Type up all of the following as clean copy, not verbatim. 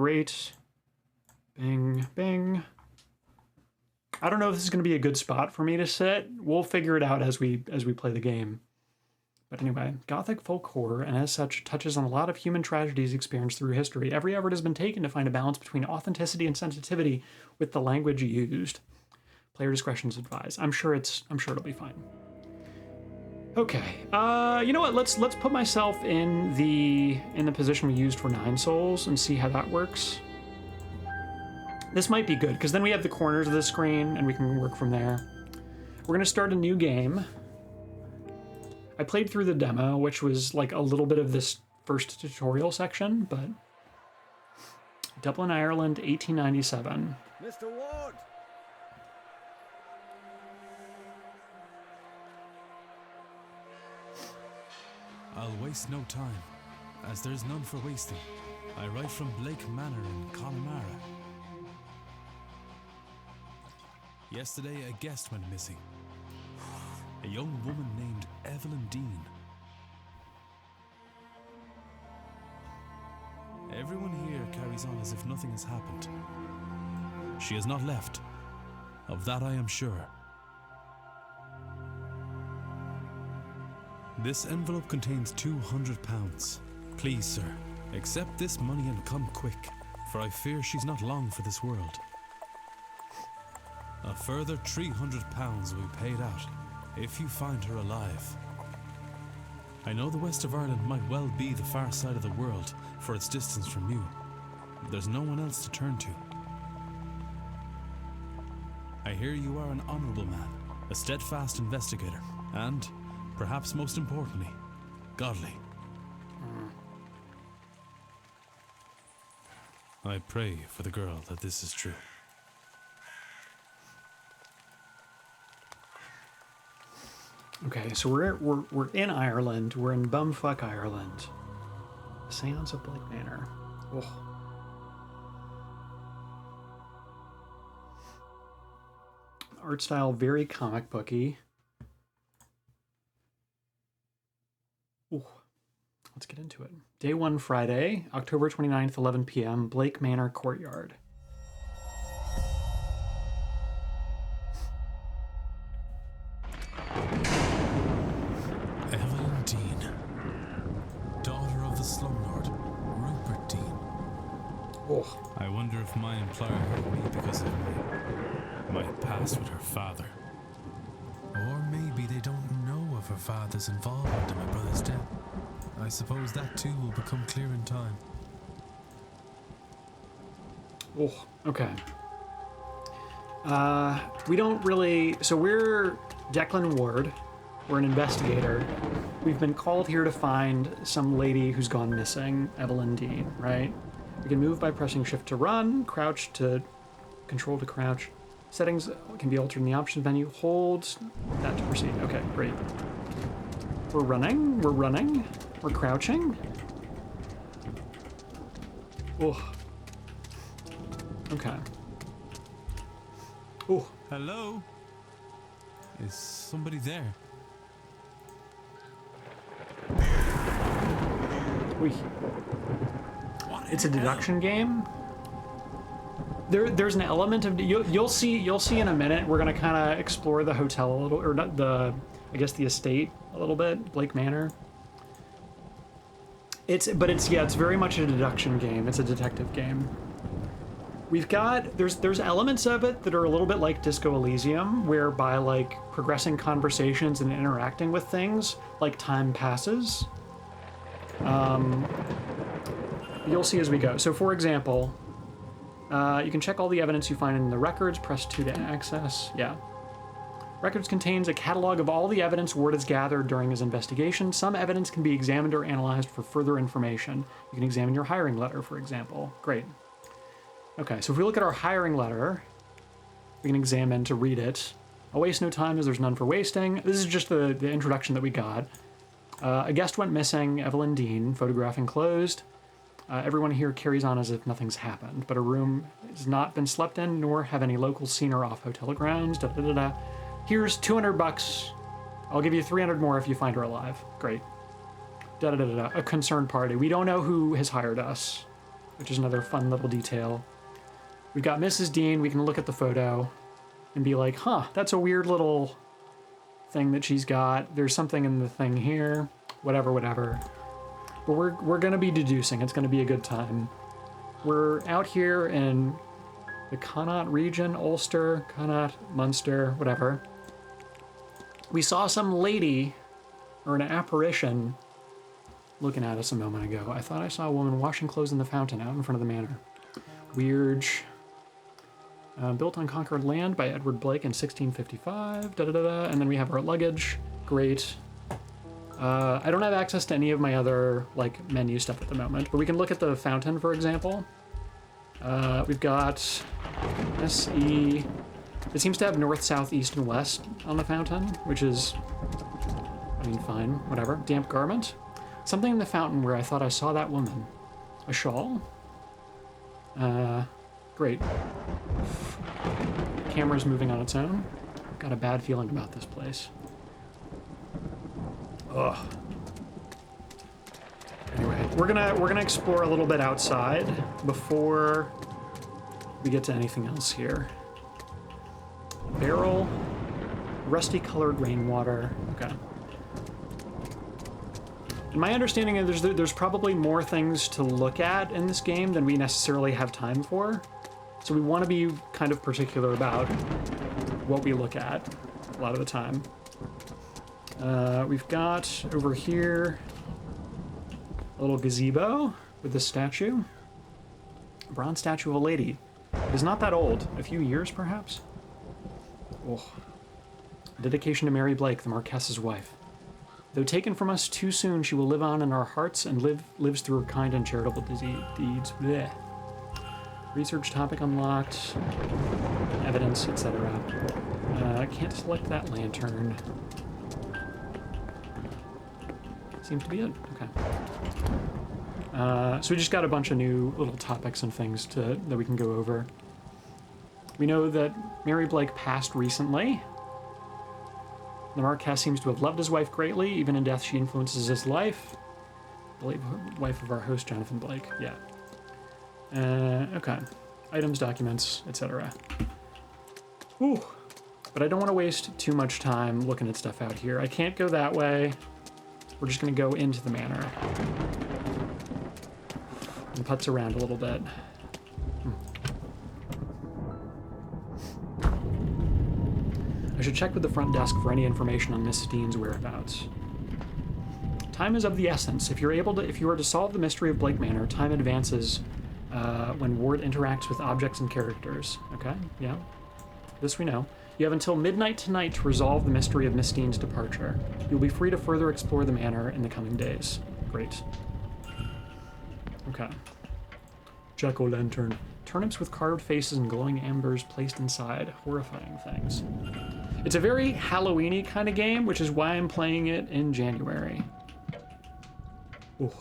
great. Bing, bing. I don't know if this is going to be a good spot for me to sit. We'll figure it out as we play the game. But anyway, Gothic folk horror, and as such, touches on a lot of human tragedies experienced through history. Every effort has been taken to find a balance between authenticity and sensitivity with the language used. Player discretion is advised. I'm sure it'll be fine. Okay, you know what? Let's put myself in the position we used for 9 souls and see how that works. This might be good because then we have the corners of the screen and we can work from there. We're gonna start a new game. I played through the demo, which was like a little bit of this first tutorial section, but Dublin, Ireland, 1897. Mr. Ward. I'll waste no time, as there's none for wasting. I write from Blake Manor in Connemara. Yesterday, a guest went missing. A young woman named Evelyn Dean. Everyone here carries on as if nothing has happened. She has not left. Of that I am sure. This envelope contains £200. Please, sir, accept this money and come quick, for I fear she's not long for this world. A further £300 will be paid out if you find her alive. I know the west of Ireland might well be the far side of the world for its distance from you, but there's no one else to turn to. I hear you are an honourable man, a steadfast investigator, and, perhaps most importantly, godly. I pray for the girl that this is true. Okay, so we're in Ireland. We're in bumfuck Ireland. Séance of Blake Manor. Oh. Art style very comic booky. Ooh. Let's get into it. Day 1 Friday, October 29th, 11 p.m., Blake Manor Courtyard. Evelyn Dean, daughter of the slumlord, Rupert Dean. Oh. I wonder if my employer hired me because of my past with her father. Or maybe they don't know of her father's involvement in my brother's death. I suppose that too will become clear in time. Oh, okay. We don't really... So we're Declan Ward. We're an investigator. We've been called here to find some lady who's gone missing, Evelyn Dean, right? We can move by pressing shift to run, crouch to control to crouch. Settings can be altered in the options menu. Hold that to proceed. Okay, great. We're running. We're crouching. Oh. Okay. Oh. Hello? Is somebody there? Wait. It's a deduction game. There's an element of you'll see in a minute. We're gonna kind of explore the hotel a little, or not the, I guess the estate a little bit, Blake Manor. It's very much a deduction game. It's a detective game. We've got there's elements of it that are a little bit like Disco Elysium, where by like progressing conversations and interacting with things, like time passes. You'll see as we go. So for example, you can check all the evidence you find in the records, press 2 to access. Yeah. Records contains a catalog of all the evidence Ward has gathered during his investigation. Some evidence can be examined or analyzed for further information. You can examine your hiring letter, for example. Great. Okay, so if we look at our hiring letter, we can examine to read it. I'll waste no time as there's none for wasting. This is just the introduction that we got. A guest went missing, Evelyn Dean, photograph enclosed. Everyone here carries on as if nothing's happened, but a room has not been slept in, nor have any locals seen her off hotel grounds. Da, da, da, da. Here's $200. I'll give you 300 more if you find her alive. Great. Da, da, da, da, da. A concerned party. We don't know who has hired us. which is another fun little detail. We've got Mrs. Dean. We can look at the photo and be like, huh, that's a weird little thing that she's got. There's something in the thing here. Whatever. But we're going to be deducing. It's going to be a good time. We're out here in the Connaught region, Ulster, Connaught, Munster, whatever. We saw some lady, or an apparition, looking at us a moment ago. I thought I saw a woman washing clothes in the fountain out in front of the manor. Weird. Built on conquered land by Edward Blake in 1655. And then we have our luggage. Great. I don't have access to any of my other like menu stuff at the moment, but we can look at the fountain, for example. We've got SE. It seems to have north, south, east, and west on the fountain, which is, I mean, fine, whatever. Damp garment. Something in the fountain where I thought I saw that woman. A shawl. Great. Camera's moving on its own. Got a bad feeling about this place. Ugh. Anyway, we're gonna explore a little bit outside before we get to anything else here. Barrel, rusty colored rainwater. Okay. In my understanding, there's probably more things to look at in this game than we necessarily have time for. So we want to be kind of particular about what we look at a lot of the time. We've got over here a little gazebo with a statue. A bronze statue of a lady. It is not that old. A few years, perhaps? Oh. A dedication to Mary Blake, the Marquess's wife. Though taken from us too soon, she will live on in our hearts and lives through her kind and charitable deeds. Blech. Research topic unlocked. Evidence, etc. Can't select that lantern. Seems to be it. Okay. So we just got a bunch of new little topics and things that we can go over. We know that Mary Blake passed recently. The Marquess seems to have loved his wife greatly. Even in death, she influences his life. The wife of our host, Jonathan Blake. Yeah. Okay. Items, documents, etc. Ooh. But I don't want to waste too much time looking at stuff out here. I can't go that way. We're just going to go into the manor. And putz around a little bit. I should check with the front desk for any information on Miss Dean's whereabouts. Time is of the essence. If you are to solve the mystery of Blake Manor, time advances when Ward interacts with objects and characters. Okay, yeah. This we know. You have until midnight tonight to resolve the mystery of Miss Dean's departure. You'll be free to further explore the manor in the coming days. Great. Okay. Jack-o'-lantern. Turnips with carved faces and glowing embers placed inside. Horrifying things. It's a very Halloween-y kind of game, which is why I'm playing it in January. Ooh.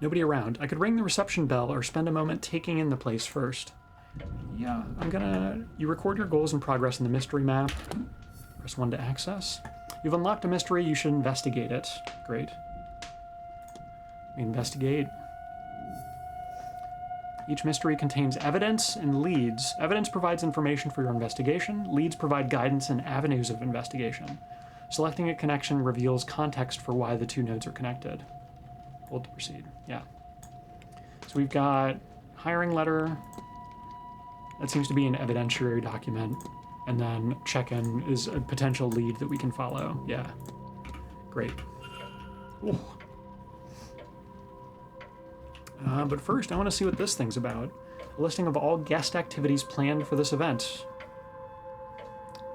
Nobody around. I could ring the reception bell or spend a moment taking in the place first. Yeah, you record your goals and progress in the mystery map. Press 1 to access. You've unlocked a mystery, you should investigate it. Great. Investigate. Each mystery contains evidence and leads. Evidence provides information for your investigation. Leads provide guidance and avenues of investigation. Selecting a connection reveals context for why the two nodes are connected. Hold to proceed. Yeah. So we've got hiring letter. That seems to be an evidentiary document. And then check-in is a potential lead that we can follow. Yeah. Great. Ooh. But first, I want to see what this thing's about. A listing of all guest activities planned for this event.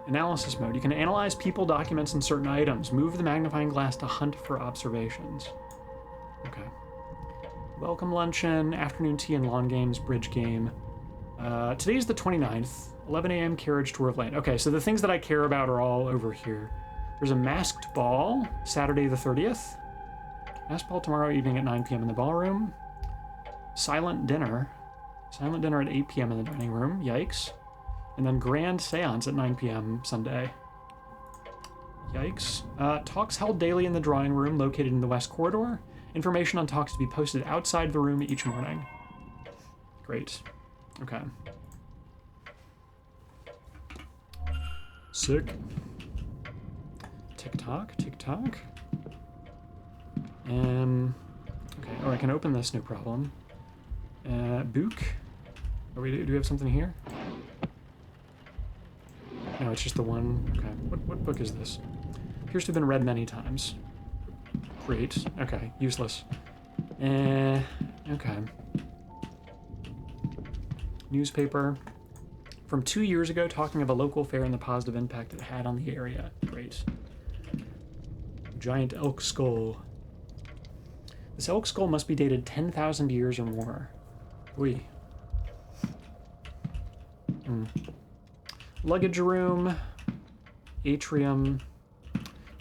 Analysis mode. You can analyze people, documents, and certain items. Move the magnifying glass to hunt for observations. Okay. Welcome luncheon, afternoon tea and lawn games, bridge game. Today's the 29th, 11 a.m. carriage tour of land. Okay, so the things that I care about are all over here. There's a masked ball, Saturday the 30th. Masked ball tomorrow evening at 9 p.m. in the ballroom. Silent dinner. Silent dinner at 8 p.m. in the dining room. Yikes. And then grand seance at 9 p.m. Sunday. Yikes. Talks held daily in the drawing room located in the west corridor. Information on talks to be posted outside the room each morning. Great. Okay. Sick. Tick-tock, tick-tock. Okay, oh, I can open this, no problem. Book? Do we have something here? No, it's just the one. Okay, what book is this? Appears to have been read many times. Great. Okay, useless. Okay. Newspaper. From 2 years ago, talking of a local fair and the positive impact it had on the area. Great. Giant elk skull. This elk skull must be dated 10,000 years or more. Oy. Luggage room. Atrium.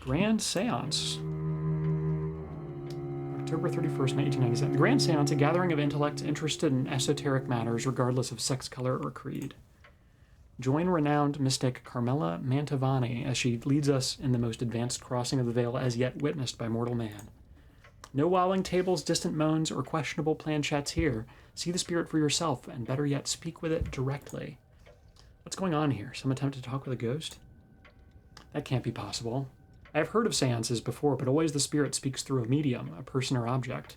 Grand Séance. October 31st, 1997. The Grand Séance, a gathering of intellects interested in esoteric matters regardless of sex, color, or creed. Join renowned mystic Carmela Mantovani as she leads us in the most advanced crossing of the veil as yet witnessed by mortal man. No wowing tables, distant moans, or questionable planchettes here. See the spirit for yourself, and better yet, speak with it directly. What's going on here? Some attempt to talk with a ghost? That can't be possible. I have heard of seances before, but always the spirit speaks through a medium, a person or object.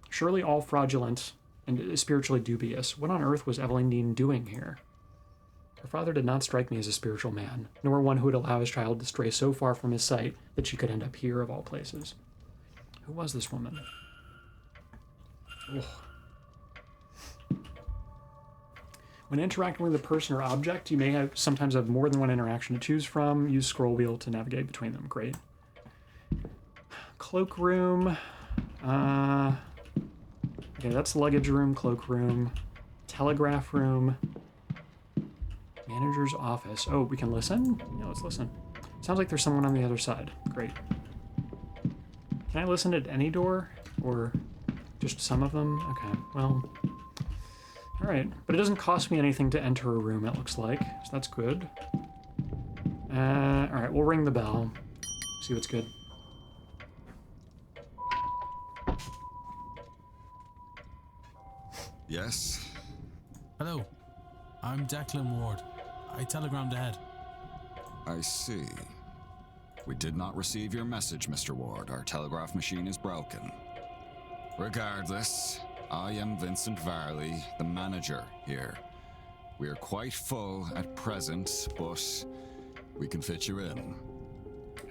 Surely all fraudulent and spiritually dubious. What on earth was Evelyn Dean doing here? Her father did not strike me as a spiritual man, nor one who would allow his child to stray so far from his sight that she could end up here of all places. Who was this woman? Ugh. When interacting with a person or object, you may sometimes have more than one interaction to choose from. Use scroll wheel to navigate between them. Great. Cloakroom. Okay, that's luggage room, cloakroom, telegraph room, manager's office. Oh, we can listen? Yeah, let's listen. Sounds like there's someone on the other side. Great. Can I listen at any door? Or just some of them? Okay, well... Alright, but it doesn't cost me anything to enter a room, it looks like, so that's good. Alright, we'll ring the bell. See what's good. Yes? Hello, I'm Declan Ward. I telegrammed ahead. I see. We did not receive your message, Mr. Ward. Our telegraph machine is broken. Regardless, I am Vincent Varley, the manager here. We are quite full at present, but we can fit you in.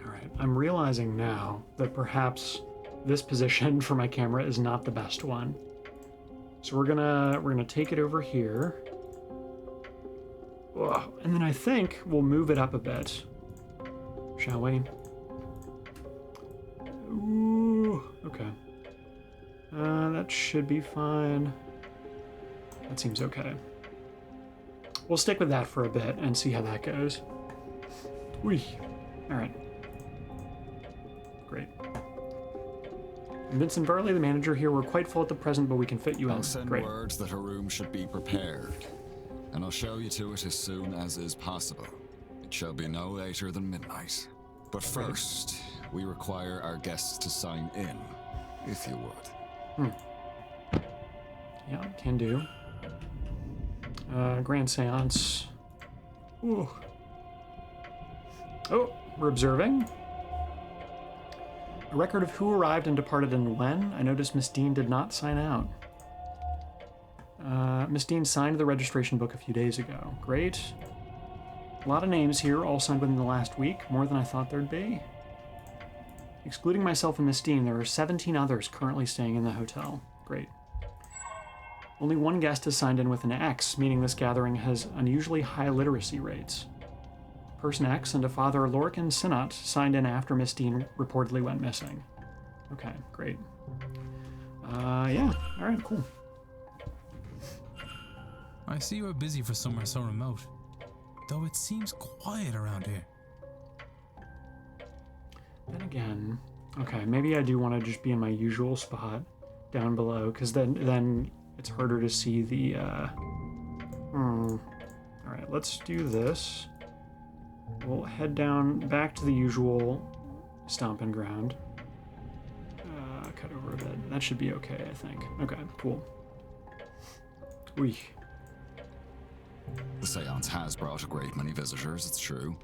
Alright, I'm realizing now that perhaps this position for my camera is not the best one. So we're gonna take it over here. Ugh. And then I think we'll move it up a bit. Shall we? Ooh, okay. That should be fine. That seems okay. We'll stick with that for a bit and see how that goes. Whee. Alright. Great. And Vincent Varley, the manager here, we're quite full at the present, but we can fit you in. I'll send Great. words that a room should be prepared, and I'll show you to it as soon as is possible. It shall be no later than midnight. But first, we require our guests to sign in, if you would. Yeah, can do. Grand Séance. Ooh. Oh, we're observing. A record of who arrived and departed and when. I noticed Miss Dean did not sign out. Miss Dean signed the registration book a few days ago. Great. A lot of names here, all signed within the last week, more than I thought there'd be. Excluding myself and Miss Dean, there are 17 others currently staying in the hotel. Great. Only one guest has signed in with an X, meaning this gathering has unusually high literacy rates. Person X and a Father Lorcan Sinnott signed in after Miss Dean reportedly went missing. Okay, great. Yeah, alright, cool. I see you are busy for somewhere so remote, though it seems quiet around here. Then again, okay, maybe I do want to just be in my usual spot down below, because then it's harder to see the, Alright, let's do this. We'll head down back to the usual stomping ground. cut over a bit. That should be okay, I think. Okay, cool. Wee. The seance has brought a great many visitors, it's true.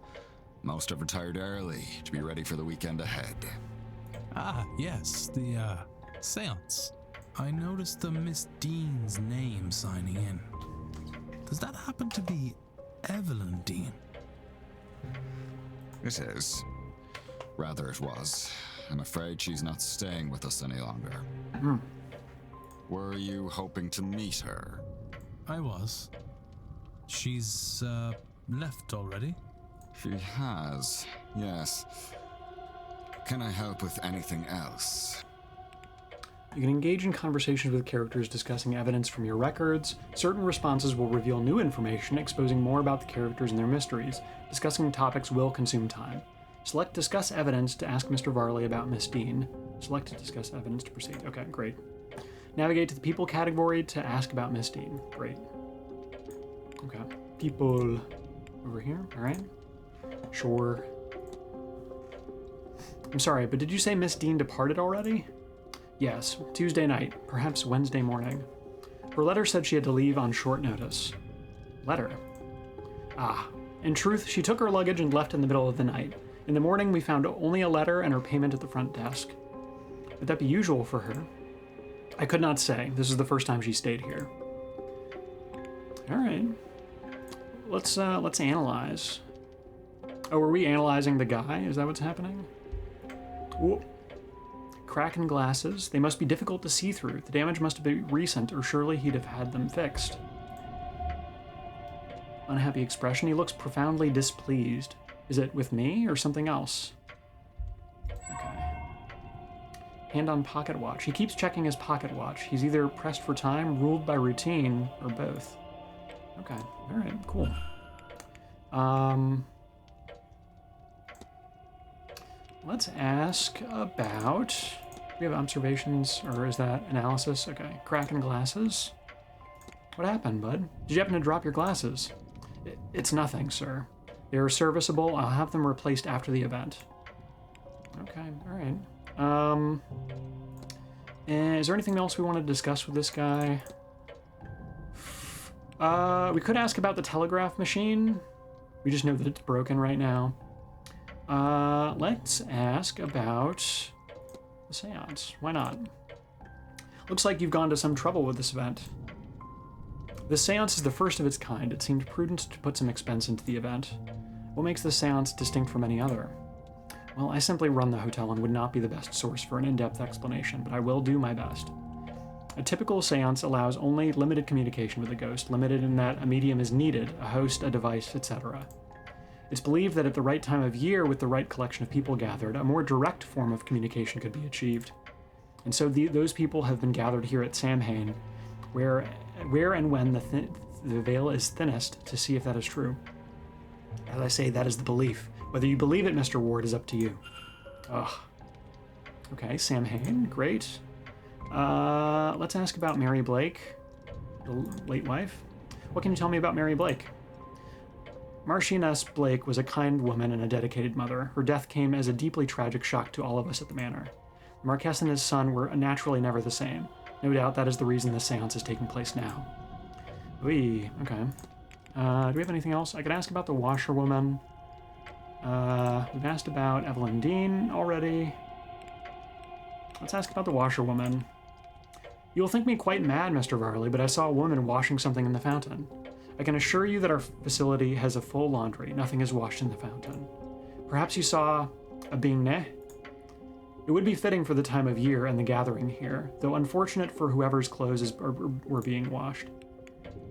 Most have retired early to be ready for the weekend ahead. Ah, yes, the, Séance. I noticed the Miss Dean's name signing in. Does that happen to be Evelyn Dean? It is. Rather, it was. I'm afraid she's not staying with us any longer. Were you hoping to meet her? I was. She's, left already? She has, yes. Can I help with anything else? You can engage in conversations with characters discussing evidence from your records. Certain responses will reveal new information, exposing more about the characters and their mysteries. Discussing topics will consume time. Select Discuss Evidence to ask Mr. Varley about Miss Dean. Select Discuss Evidence to proceed. Okay, great. Navigate to the People category to ask about Miss Dean. Great. Okay. People over here. All right. Sure. I'm sorry, but did you say Miss Dean departed already? Yes, Tuesday night, perhaps Wednesday morning. Her letter said she had to leave on short notice. Letter? Ah. In truth, she took her luggage and left in the middle of the night. In the morning, we found only a letter and her payment at the front desk. Would that be usual for her? I could not say. This is the first time she stayed here. All right. Let's analyze. Oh, are we analyzing the guy? Is that what's happening? Whoa. Crack in glasses. They must be difficult to see through. The damage must have been recent, or surely he'd have had them fixed. Unhappy expression. He looks profoundly displeased. Is it with me or something else? Okay. Hand on pocket watch. He keeps checking his pocket watch. He's either pressed for time, ruled by routine, or both. Okay. All right. Cool. Let's ask about... Do we have observations, or is that analysis? Okay. Crack in glasses. What happened, bud? Did you happen to drop your glasses? It's nothing, sir. They are serviceable. I'll have them replaced after the event. Okay. All right. Is there anything else we want to discuss with this guy? We could ask about the telegraph machine. We just know that it's broken right now. Let's ask about the seance. Why not? Looks like you've gone to some trouble with this event. This seance is the first of its kind. It seemed prudent to put some expense into the event. What makes this seance distinct from any other? Well, I simply run the hotel and would not be the best source for an in-depth explanation, but I will do my best. A typical seance allows only limited communication with a ghost, limited in that a medium is needed, a host, a device, etc. It's believed that at the right time of year, with the right collection of people gathered, a more direct form of communication could be achieved. And so those people have been gathered here at Samhain, where and when the veil is thinnest, to see if that is true. As I say, that is the belief. Whether you believe it, Mr. Ward, is up to you. Ugh. Okay, Samhain, great. Let's ask about Mary Blake, the late wife. What can you tell me about Mary Blake? Marchioness Blake was a kind woman and a dedicated mother. Her death came as a deeply tragic shock to all of us at the manor. The Marquess and his son were naturally never the same. No doubt that is the reason the seance is taking place now. Okay. Do we have anything else? I could ask about the washerwoman. We've asked about Evelyn Dean already. Let's ask about the washerwoman. You will think me quite mad, Mr. Varley, but I saw a woman washing something in the fountain. I can assure you that our facility has a full laundry. Nothing is washed in the fountain. Perhaps you saw a baigné? It would be fitting for the time of year and the gathering here, though unfortunate for whoever's clothes were being washed.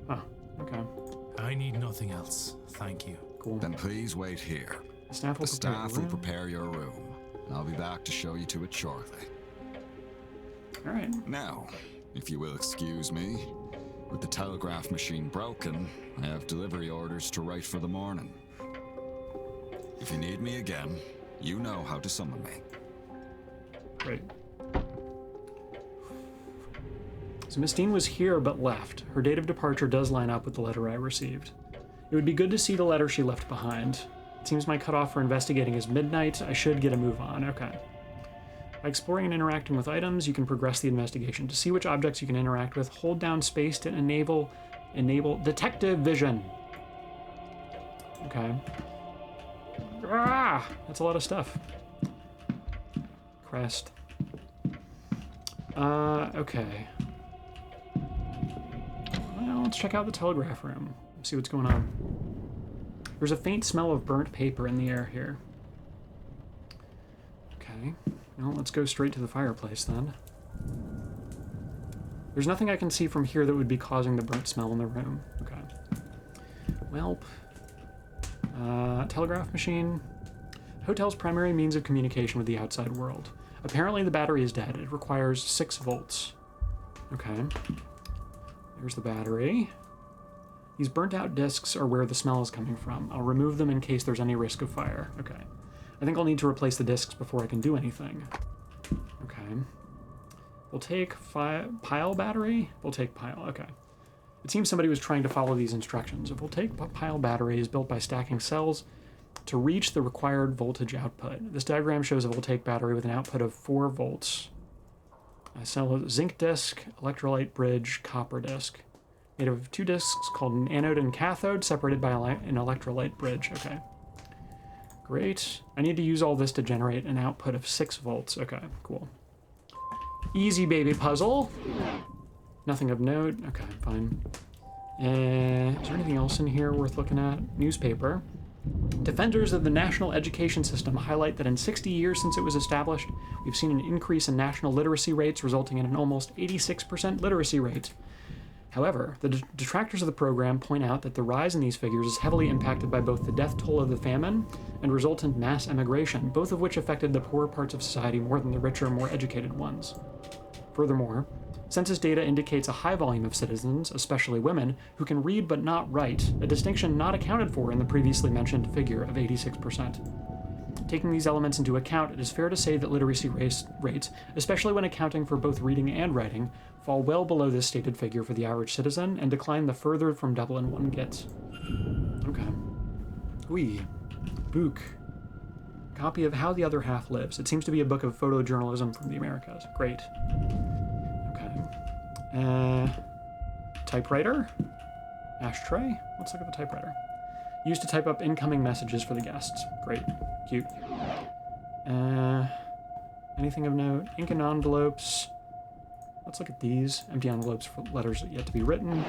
Huh, okay. I need nothing else, thank you. Cool. Then please wait here. The staff will prepare your room, and I'll be back to show you to it shortly. All right. Now, if you will excuse me, with the telegraph machine broken, I have delivery orders to write for the morning. If you need me again, you know how to summon me. Great. So Miss Dean was here but left. Her date of departure does line up with the letter I received. It would be good to see the letter she left behind. It seems my cutoff for investigating is midnight. I should get a move on. Okay. By exploring and interacting with items, you can progress the investigation. To see which objects you can interact with, hold down space to enable detective vision. Okay. Ah, that's a lot of stuff. Crest. Okay. Well, let's check out the telegraph room. See what's going on. There's a faint smell of burnt paper in the air here. Okay. Well, let's go straight to the fireplace then. There's nothing I can see from here that would be causing the burnt smell in the room. Okay. Welp. Telegraph machine. Hotel's primary means of communication with the outside world. Apparently the battery is dead. It requires 6 volts. Okay. There's the battery. These burnt out discs are where the smell is coming from. I'll remove them in case there's any risk of fire. Okay. I think I'll need to replace the discs before I can do anything. Okay. We'll take pile battery. We'll take pile. Okay. It seems somebody was trying to follow these instructions. A voltaic pile battery is built by stacking cells to reach the required voltage output. This diagram shows a voltaic battery with an output of 4 volts. A cell of zinc disc, electrolyte bridge, copper disc. Made of 2 discs called an anode and cathode, separated by an electrolyte bridge. Okay. Great. I need to use all this to generate an output of 6 volts. Okay, cool. Easy baby puzzle. Nothing of note. Okay, fine. Is there anything else in here worth looking at? Newspaper. Defenders of the national education system highlight that in 60 years since it was established, we've seen an increase in national literacy rates, resulting in an almost 86% literacy rate. However, the detractors of the program point out that the rise in these figures is heavily impacted by both the death toll of the famine and resultant mass emigration, both of which affected the poorer parts of society more than the richer, more educated ones. Furthermore, census data indicates a high volume of citizens, especially women, who can read but not write, a distinction not accounted for in the previously mentioned figure of 86%. Taking these elements into account, it is fair to say that literacy rates, especially when accounting for both reading and writing, fall well below this stated figure for the average citizen and decline the further from Dublin one gets. Okay. Oui. Book. Copy of How the Other Half Lives. It seems to be a book of photojournalism from the Americas. Great. Okay. Typewriter? Ashtray? Let's look at the typewriter. Used to type up incoming messages for the guests. Great. Cute. Anything of note? Ink and envelopes. Let's look at these. Empty envelopes for letters yet to be written.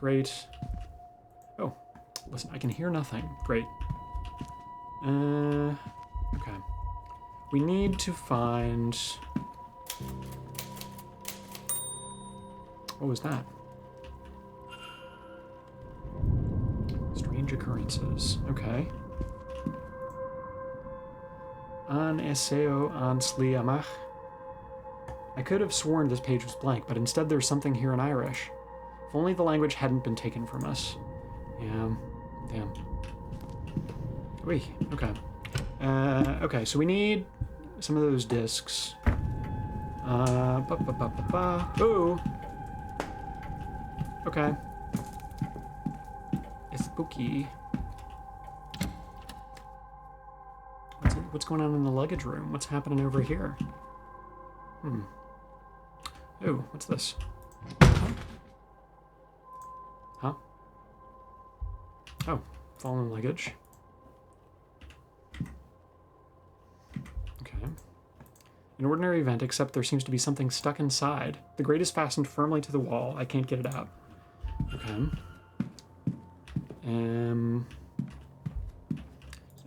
Great. Oh, listen, I can hear nothing. Great. Okay. We need to find... What was that? Strange occurrences. Okay. An esseo an sliamach. I could have sworn this page was blank, but instead there's something here in Irish. If only the language hadn't been taken from us. Yeah. Damn. Wait. Okay. Okay, so we need some of those discs. Oh! Okay. It's spooky. What's going on in the luggage room? What's happening over here? Oh, what's this? Huh? Oh, fallen luggage. Okay. An ordinary event, except there seems to be something stuck inside. The grate is fastened firmly to the wall. I can't get it out. Okay.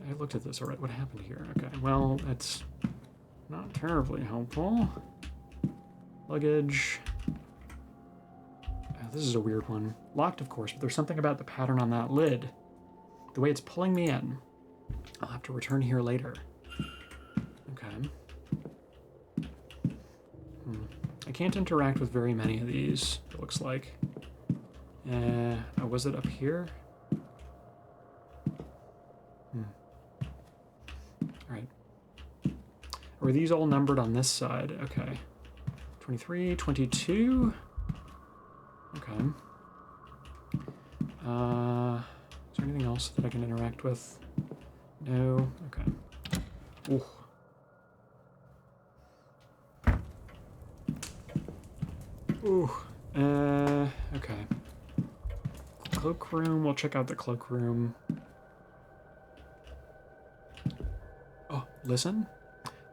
I looked at this, alright. What happened here? Okay, well, that's not terribly helpful. Luggage. This is a weird one. Locked, of course, but there's something about the pattern on that lid. The way it's pulling me in. I'll have to return here later. Okay. I can't interact with very many of these, it looks like. Oh, was it up here? Alright. Were these all numbered on this side? Okay. 23, 22. Okay. Is there anything else that I can interact with? No. Okay. Ooh. Ooh. Okay. Cloakroom. We'll check out the cloakroom. Oh, listen.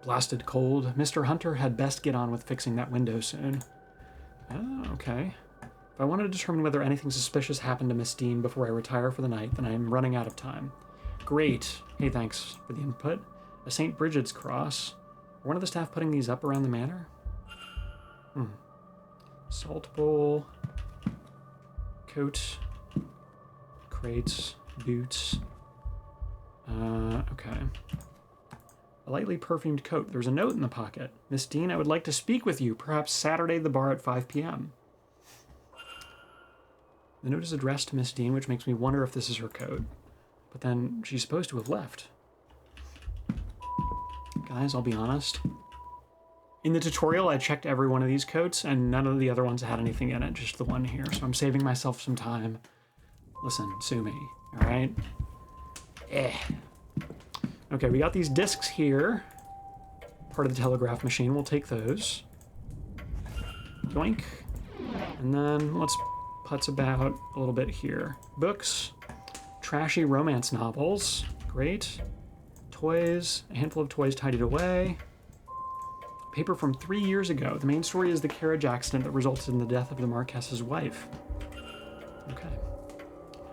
Blasted cold. Mr. Hunter had best get on with fixing that window soon. Oh, okay. If I want to determine whether anything suspicious happened to Miss Dean before I retire for the night, then I am running out of time. Great. Hey, thanks for the input. A St. Bridget's cross. Are one of the staff putting these up around the manor? Salt bowl. Coat. Crates. Boots. Okay. A lightly perfumed coat. There's a note in the pocket. Miss Dean, I would like to speak with you, perhaps Saturday at the bar at 5 p.m. The note is addressed to Miss Dean, which makes me wonder if this is her coat. But then she's supposed to have left. Guys, I'll be honest. In the tutorial, I checked every one of these coats, and none of the other ones had anything in it, just the one here. So I'm saving myself some time. Listen, sue me, all right? Okay, we got these discs here. Part of the telegraph machine. We'll take those. Yoink. And then let's putz about a little bit here. Books. Trashy romance novels. Great. Toys. A handful of toys tidied away. Paper from 3 years ago. The main story is the carriage accident that resulted in the death of the Marquess's wife. Okay.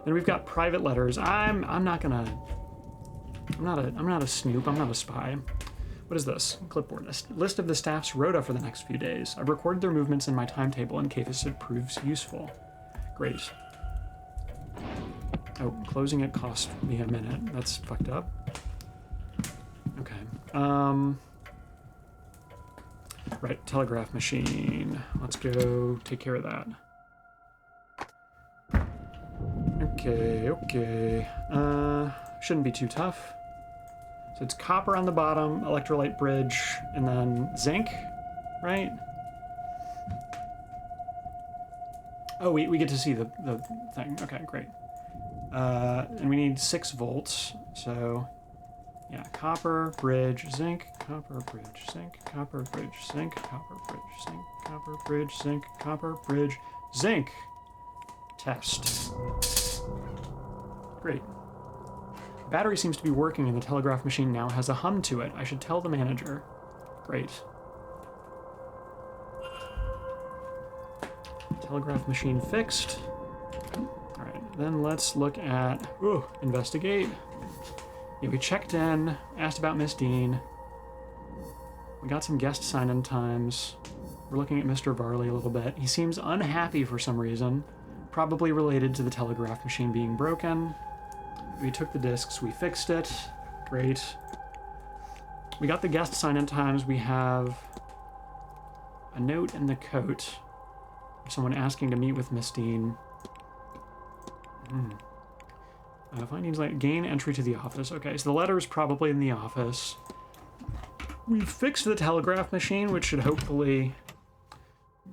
Then we've got private letters. I'm not a snoop. I'm not a spy. What is this? Clipboard. A list of the staff's rota for the next few days. I've recorded their movements in my timetable in case it proves useful. Great. Oh, closing it cost me a minute. That's fucked up. Okay. Right, telegraph machine. Let's go take care of that. Okay. Shouldn't be too tough. So it's copper on the bottom, electrolyte bridge, and then zinc, right? Oh, we get to see the thing. Okay, great. And we need 6 volts, so yeah, copper, bridge, zinc, copper, bridge, zinc, copper, bridge, zinc, copper, bridge, zinc, copper, bridge, zinc, copper, bridge, zinc. Test. Great. The battery seems to be working and the telegraph machine now has a hum to it. I should tell the manager. Great. Telegraph machine fixed. Alright, then let's look at... investigate. Yeah, we checked in, asked about Miss Dean. We got some guest sign-in times. We're looking at Mr. Varley a little bit. He seems unhappy for some reason, probably related to the telegraph machine being broken. We took the discs, we fixed it. Great. We got the guest sign-in times. We have a note in the coat. Someone asking to meet with Miss Dean. Findings like gain entry to the office. Okay, so the letter is probably in the office. We fixed the telegraph machine, which should hopefully...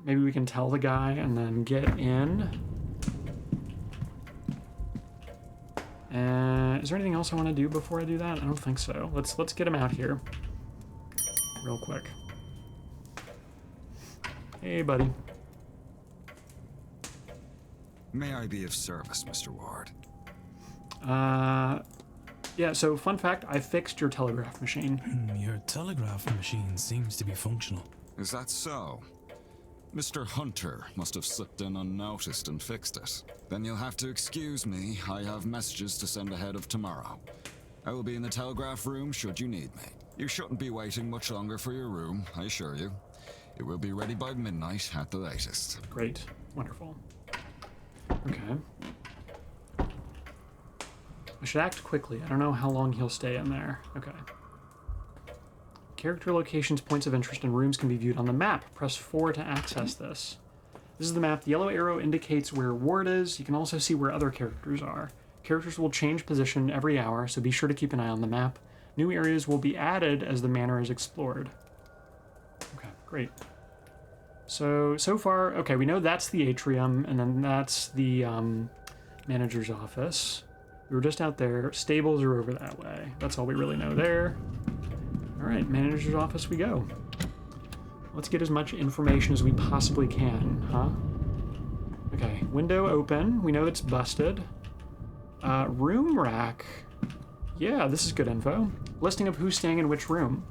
Maybe we can tell the guy and then get in. Is there anything else I want to do before I do that? I don't think so. Let's get him out here. Real quick. Hey, buddy. May I be of service, Mr. Ward? Yeah, so fun fact, I fixed your telegraph machine. Your telegraph machine seems to be functional. Is that so? Mr. Hunter must have slipped in unnoticed and fixed it. Then you'll have to excuse me. I have messages to send ahead of tomorrow. I will be in the telegraph room should you need me. You shouldn't be waiting much longer for your room, I assure you. It will be ready by midnight at the latest. Great. Wonderful. Okay. I should act quickly. I don't know how long he'll stay in there. Okay. Character locations, points of interest, and rooms can be viewed on the map. Press 4 to access this. This is the map. The yellow arrow indicates where Ward is. You can also see where other characters are. Characters will change position every hour, so be sure to keep an eye on the map. New areas will be added as the manor is explored. Okay, great. So far, okay, we know that's the atrium, and then that's the manager's office. We were just out there. Stables are over that way. That's all we really know there. All right, manager's office we go. Let's get as much information as we possibly can, huh? Okay, window open. We know it's busted. Room rack. Yeah, this is good info. Listing of who's staying in which room.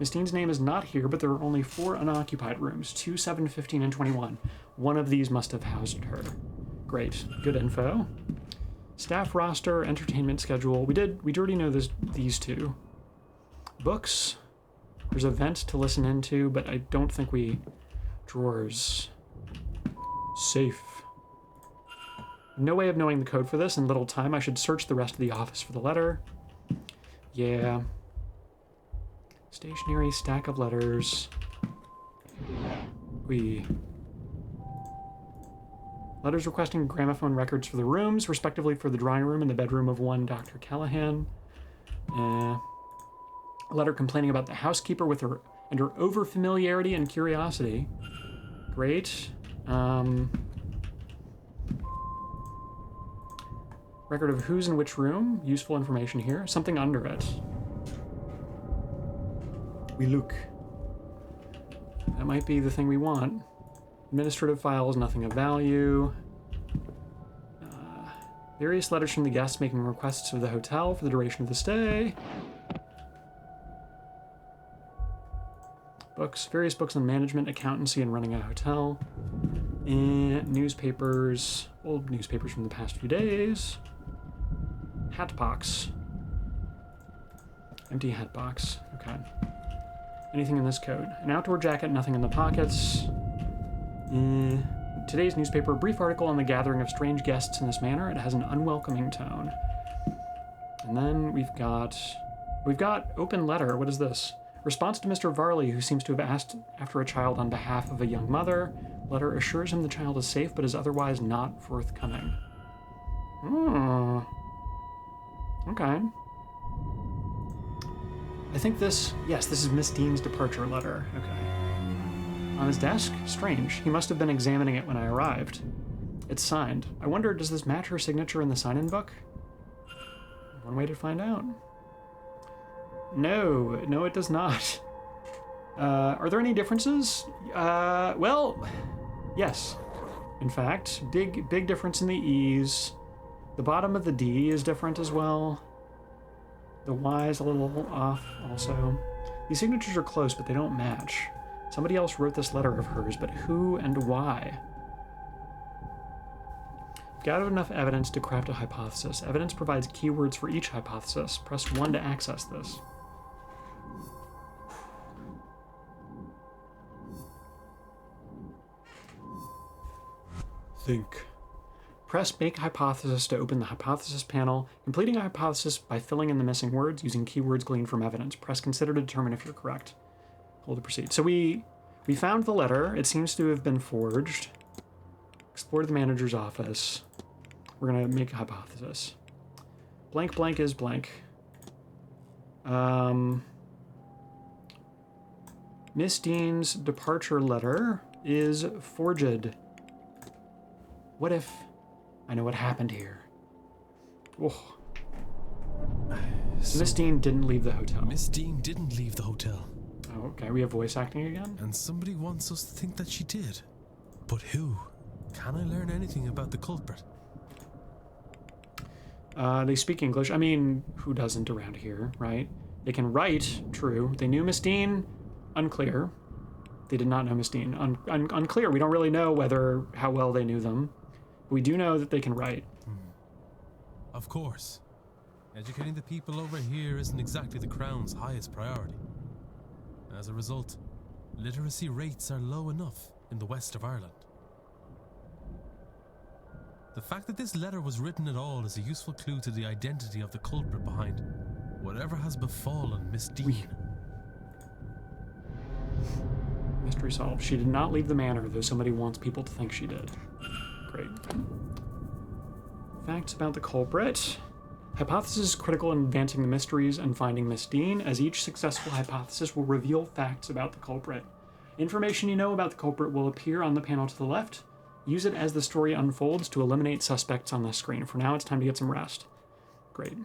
Miss Dean's name is not here, but there are only 4 unoccupied rooms, 2, 7, 15, and 21. One of these must have housed her. Great, good info. Staff roster, entertainment schedule. We already know these 2. Books. There's a vent to listen into, but I don't think we... Drawers. Safe. No way of knowing the code for this in little time. I should search the rest of the office for the letter. Yeah. Stationary stack of letters. Letters requesting gramophone records for the rooms, respectively for the drawing room and the bedroom of one Dr. Callahan. A letter complaining about the housekeeper with her and her over-familiarity and curiosity. Great. Record of who's in which room. Useful information here. Something under it. We look. That might be the thing we want. Administrative files, nothing of value. Various letters from the guests making requests of the hotel for the duration of the stay. Books, various books on management, accountancy, and running a hotel. And newspapers, old newspapers from the past few days. Hat box. Empty hat box. Okay. Anything in this code? An outdoor jacket, nothing in the pockets. Today's newspaper, a brief article on the gathering of strange guests in this manor. It has an unwelcoming tone. And then we've got open letter. What is this? Response to Mr. Varley, who seems to have asked after a child on behalf of a young mother. Letter assures him the child is safe, but is otherwise not forthcoming. Okay. I think this is Miss Dean's departure letter. Okay. On his desk? Strange. He must have been examining it when I arrived. It's signed. I wonder, does this match her signature in the sign-in book? One way to find out. No, it does not. Are there any differences? Well, yes. In fact, big difference in the E's. The bottom of the D is different as well. The Y is a little off also. These signatures are close, but they don't match. Somebody else wrote this letter of hers, but who and why? I've gathered enough evidence to craft a hypothesis. Evidence provides keywords for each hypothesis. Press 1 to access this. Think. Press Make Hypothesis to open the hypothesis panel, completing a hypothesis by filling in the missing words using keywords gleaned from evidence. Press Consider to determine if you're correct. Hold to proceed. So we found the letter. It seems to have been forged. Explored the manager's office. We're going to make a hypothesis. Blank blank is blank. Miss Dean's departure letter is forged. What if I know what happened here? Oh. So Miss Dean didn't leave the hotel. Miss Dean didn't leave the hotel. Oh, okay. We have voice acting again? And somebody wants us to think that she did. But who? Can I learn anything about the culprit? They speak English. I mean, who doesn't around here, right? They can write, true. They knew Miss Dean, unclear. They did not know Miss Dean, unclear. We don't really know how well they knew them. We do know that they can write. Of course. Educating the people over here isn't exactly the Crown's highest priority. As a result, literacy rates are low enough in the west of Ireland. The fact that this letter was written at all is a useful clue to the identity of the culprit behind whatever has befallen Miss Dean. Mystery solved. She did not leave the manor, though somebody wants people to think she did. Great. Facts about the culprit. Hypothesis is critical in advancing the mysteries and finding Miss Dean, as each successful hypothesis will reveal facts about the culprit. Information you know about the culprit will appear on the panel to the left. Use it as the story unfolds to eliminate suspects on the screen. For now, it's time to get some rest. Great.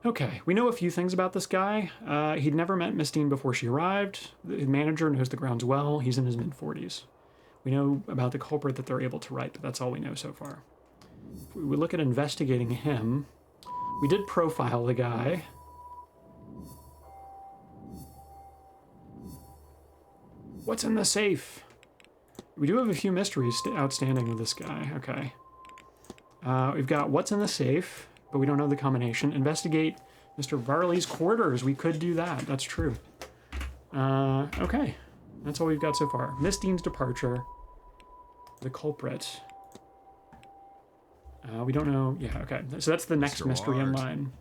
Okay, we know a few things about this guy. He'd never met Miss Dean before she arrived. The manager knows the grounds well. He's in his mid-40s. We know about the culprit that they're able to write, but that's all we know so far. If we look at investigating him, we did profile the guy. What's in the safe? We do have a few mysteries outstanding with this guy. Okay. We've got what's in the safe, but we don't know the combination. Investigate Mr. Varley's quarters. We could do that. That's true. Okay. That's all we've got so far. Miss Dean's departure. The culprit. We don't know. Yeah, okay. So that's the next Mr. mystery in Ward. line.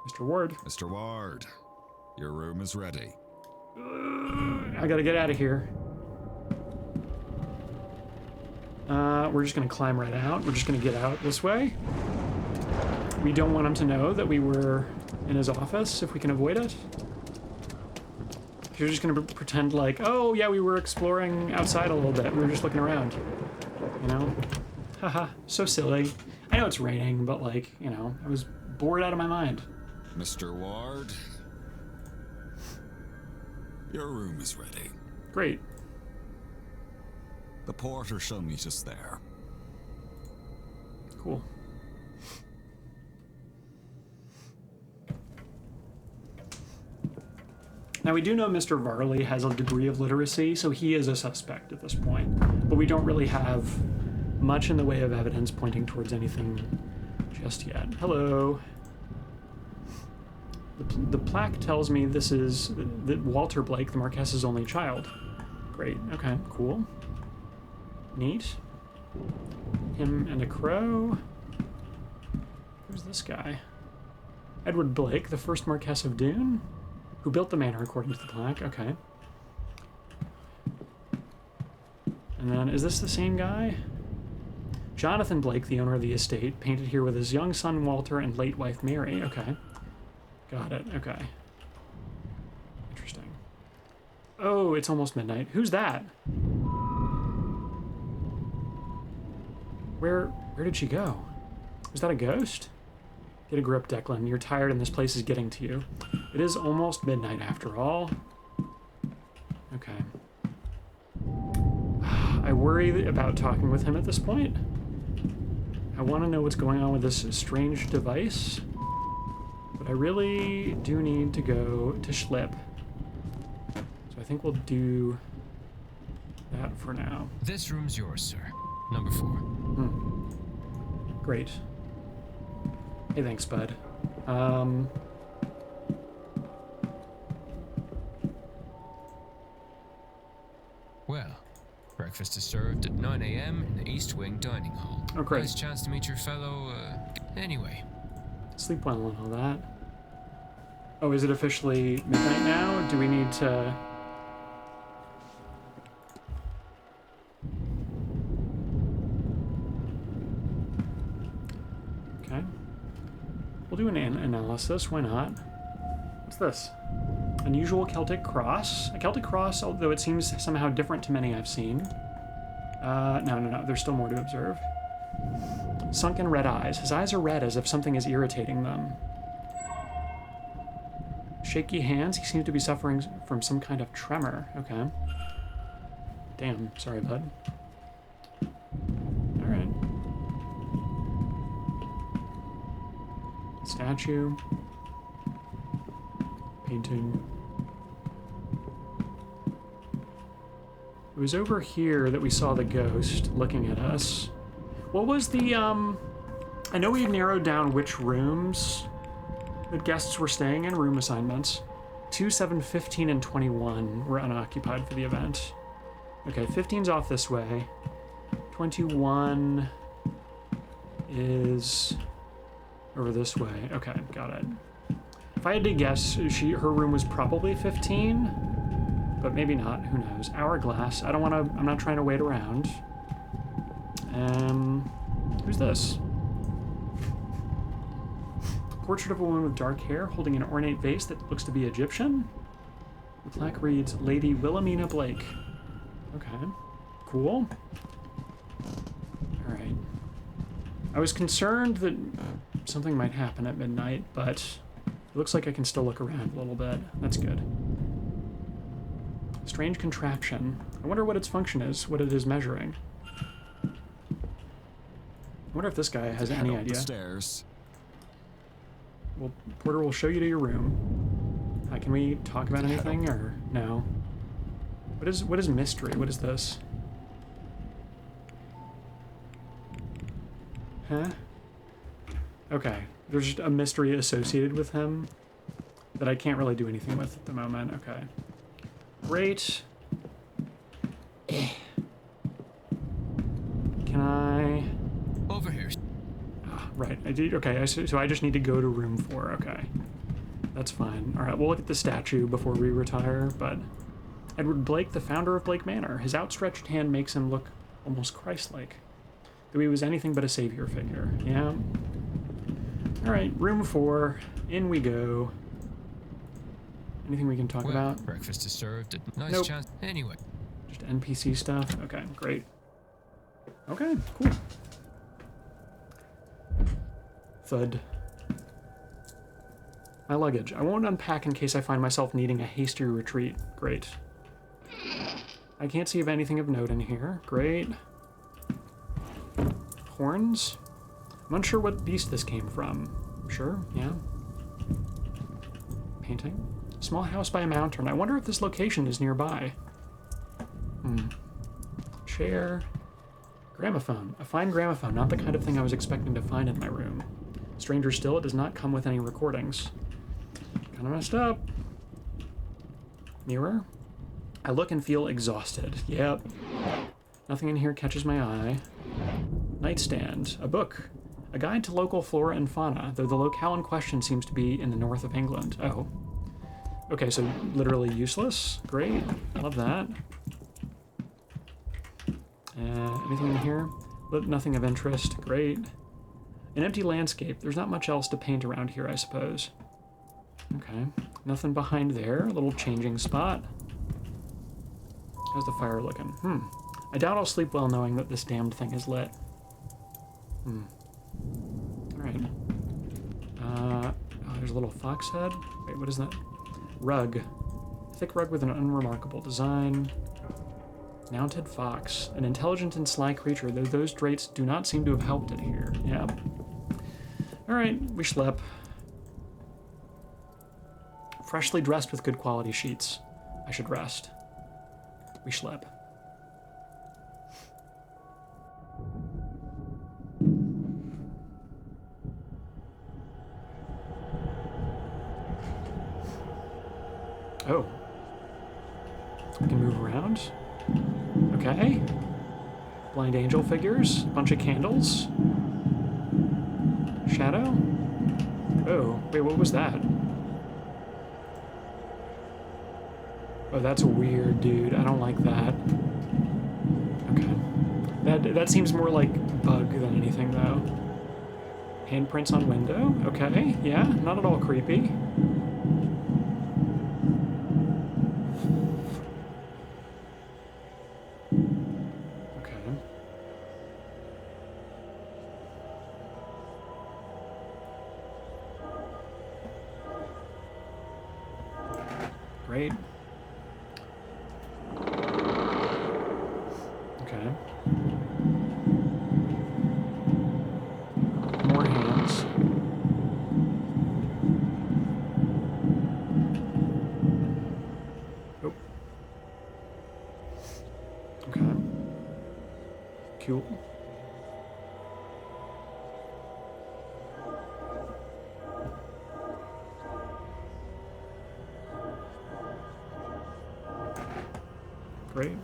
Mr. Ward. Mr. Ward, your room is ready. I gotta get out of here. We're just gonna climb right out. We're just gonna get out this way. We don't want him to know that we were in his office if we can avoid it. You're just gonna pretend like, oh yeah, we were exploring outside a little bit. We were just looking around. You know? Haha, so silly. I know it's raining, but like, you know, I was bored out of my mind. Mr. Ward, your room is ready. Great. The porter shall meet us there. Cool. Now we do know Mr. Varley has a degree of literacy, so he is a suspect at this point. But we don't really have much in the way of evidence pointing towards anything just yet. Hello. The plaque tells me this is that Walter Blake, the Marquess's only child. Great. Okay, cool. Neat. Him and a crow. Who's this guy? Edward Blake, the first Marquess of Doon, who built the manor according to the plaque. Okay. And then, is this the same guy? Jonathan Blake, the owner of the estate, painted here with his young son Walter and late wife Mary. Okay. Got it. Okay. Interesting. Oh, it's almost midnight. Who's that? Where did she go? Was that a ghost? Get a grip, Declan. You're tired and this place is getting to you. It is almost midnight after all. Okay. I worry about talking with him at this point. I want to know what's going on with this strange device. But I really do need to go to Schlip. So I think we'll do that for now. This room's yours, sir. Number 4. Great. Hey, thanks, bud. Well, breakfast is served at 9 a.m. in the East Wing dining hall. Oh, great. Nice chance to meet your fellow, anyway. Sleep well and all that. Oh, is it officially midnight now? Do we need to... Okay. We'll do an analysis. Why not? What's this? Unusual Celtic cross. A Celtic cross, although it seems somehow different to many I've seen. No. There's still more to observe. Sunken red eyes. His eyes are red as if something is irritating them. Shaky hands. He seems to be suffering from some kind of tremor. Okay. Damn. Sorry, bud. Alright. Statue. Painting. It was over here that we saw the ghost looking at us. What was the, I know we narrowed down which rooms that guests were staying in, room assignments. 2, 7, 15, and 21 were unoccupied for the event. Okay, 15's off this way. 21 is over this way. Okay, got it. If I had to guess, her room was probably 15, but maybe not, who knows. Hourglass, I'm not trying to wait around. Who's this? Portrait of a woman with dark hair holding an ornate vase that looks to be Egyptian. The plaque reads, Lady Wilhelmina Blake. Okay, cool. Alright. I was concerned that something might happen at midnight, but it looks like I can still look around a little bit. That's good. Strange contraption. I wonder what its function is, what it is measuring. I wonder if this guy has Head any up idea. the stairs. Well, Porter will show you to your room. Can we talk about anything, or no? What is mystery? What is this? Huh? Okay. There's just a mystery associated with him that I can't really do anything with at the moment. Okay. Great. Can I... Over here. Right. I did. Okay. So I just need to go to room 4. Okay. That's fine. All right. We'll look at the statue before we retire. But Edward Blake, the founder of Blake Manor, his outstretched hand makes him look almost Christ-like. Though he was anything but a savior figure. Yeah. All right. Room 4. In we go. Anything we can talk Well, about? breakfast is served. Nice Nope. chance. Anyway. Just NPC stuff? Okay, great. Okay, cool. Thud. My luggage. I won't unpack in case I find myself needing a hasty retreat. Great. I can't see of anything of note in here. Great. Horns? I'm unsure what beast this came from. Sure, yeah. Painting. Small house by a mountain. I wonder if this location is nearby. Chair. Gramophone. A fine gramophone, not the kind of thing I was expecting to find in my room. Stranger still, it does not come with any recordings. Kinda messed up. Mirror. I look and feel exhausted. Yep. Nothing in here catches my eye. Nightstand. A book. A guide to local flora and fauna, though the locale in question seems to be in the north of England. Oh. Okay, so literally useless. Great. Love that. Anything in here? Nothing of interest. Great. An empty landscape. There's not much else to paint around here, I suppose. Okay. Nothing behind there. A little changing spot. How's the fire looking? I doubt I'll sleep well knowing that this damned thing is lit. Alright. Oh, there's a little fox head. Wait, what is that? Rug. Thick rug with an unremarkable design. Mounted fox. An intelligent and sly creature, though those drapes do not seem to have helped it here. Yeah. Alright, we schlep. Freshly dressed with good quality sheets. I should rest. We schlep. Oh. We can move around. Okay. Blind angel figures. Bunch of candles. Shadow? Oh, wait, what was that? Oh, that's weird, dude. I don't like that. Okay. That seems more like bug than anything, though. Handprints on window? Okay, yeah, not at all creepy. Great. Okay. More hands. Oh. Okay. Cool. Great.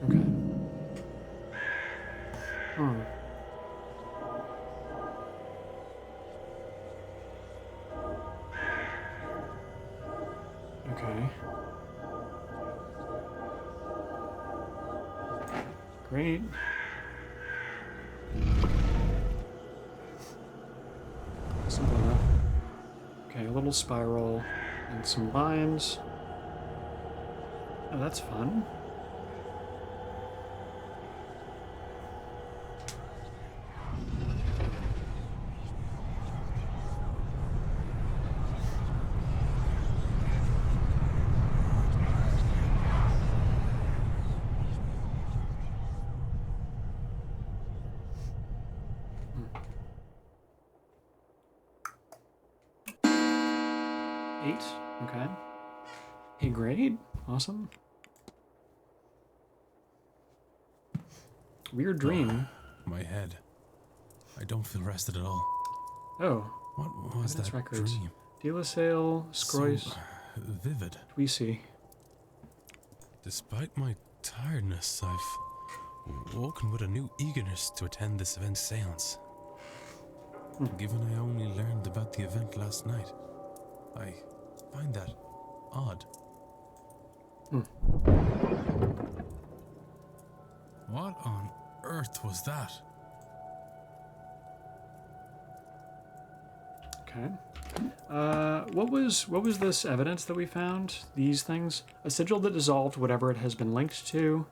Okay. Okay. Great. spiral and some lines. Oh, that's fun. Eight. Okay. Hey, great. Awesome. Weird dream. My head. I don't feel rested at all. Oh. What was Evidence that records. dream? Delasale, Scrois, So vivid. Tweesy. Despite my tiredness, I've woken with a new eagerness to attend this event's seance. Given I only learned about the event last night, I find that odd. What on earth was that? Okay. What was this evidence that we found? These things? A sigil that dissolved whatever it has been linked to.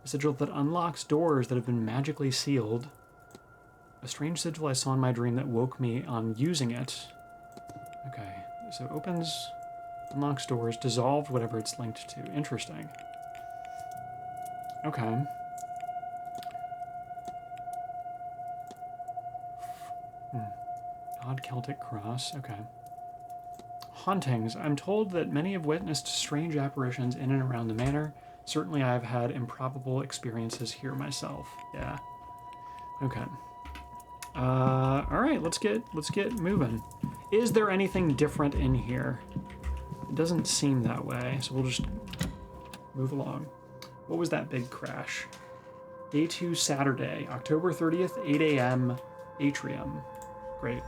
A sigil that unlocks doors that have been magically sealed. A strange sigil I saw in my dream that woke me on using it. Okay, so opens, unlocks doors, dissolved whatever it's linked to. Interesting. Okay. Odd Celtic cross, okay. Hauntings. I'm told that many have witnessed strange apparitions in and around the manor. Certainly I've had improbable experiences here myself. Yeah. Okay. Alright, let's get moving. Is there anything different in here? It doesn't seem that way, so we'll just move along. What was that big crash? Day 2 Saturday, October 30th, 8 a.m. Atrium. Great.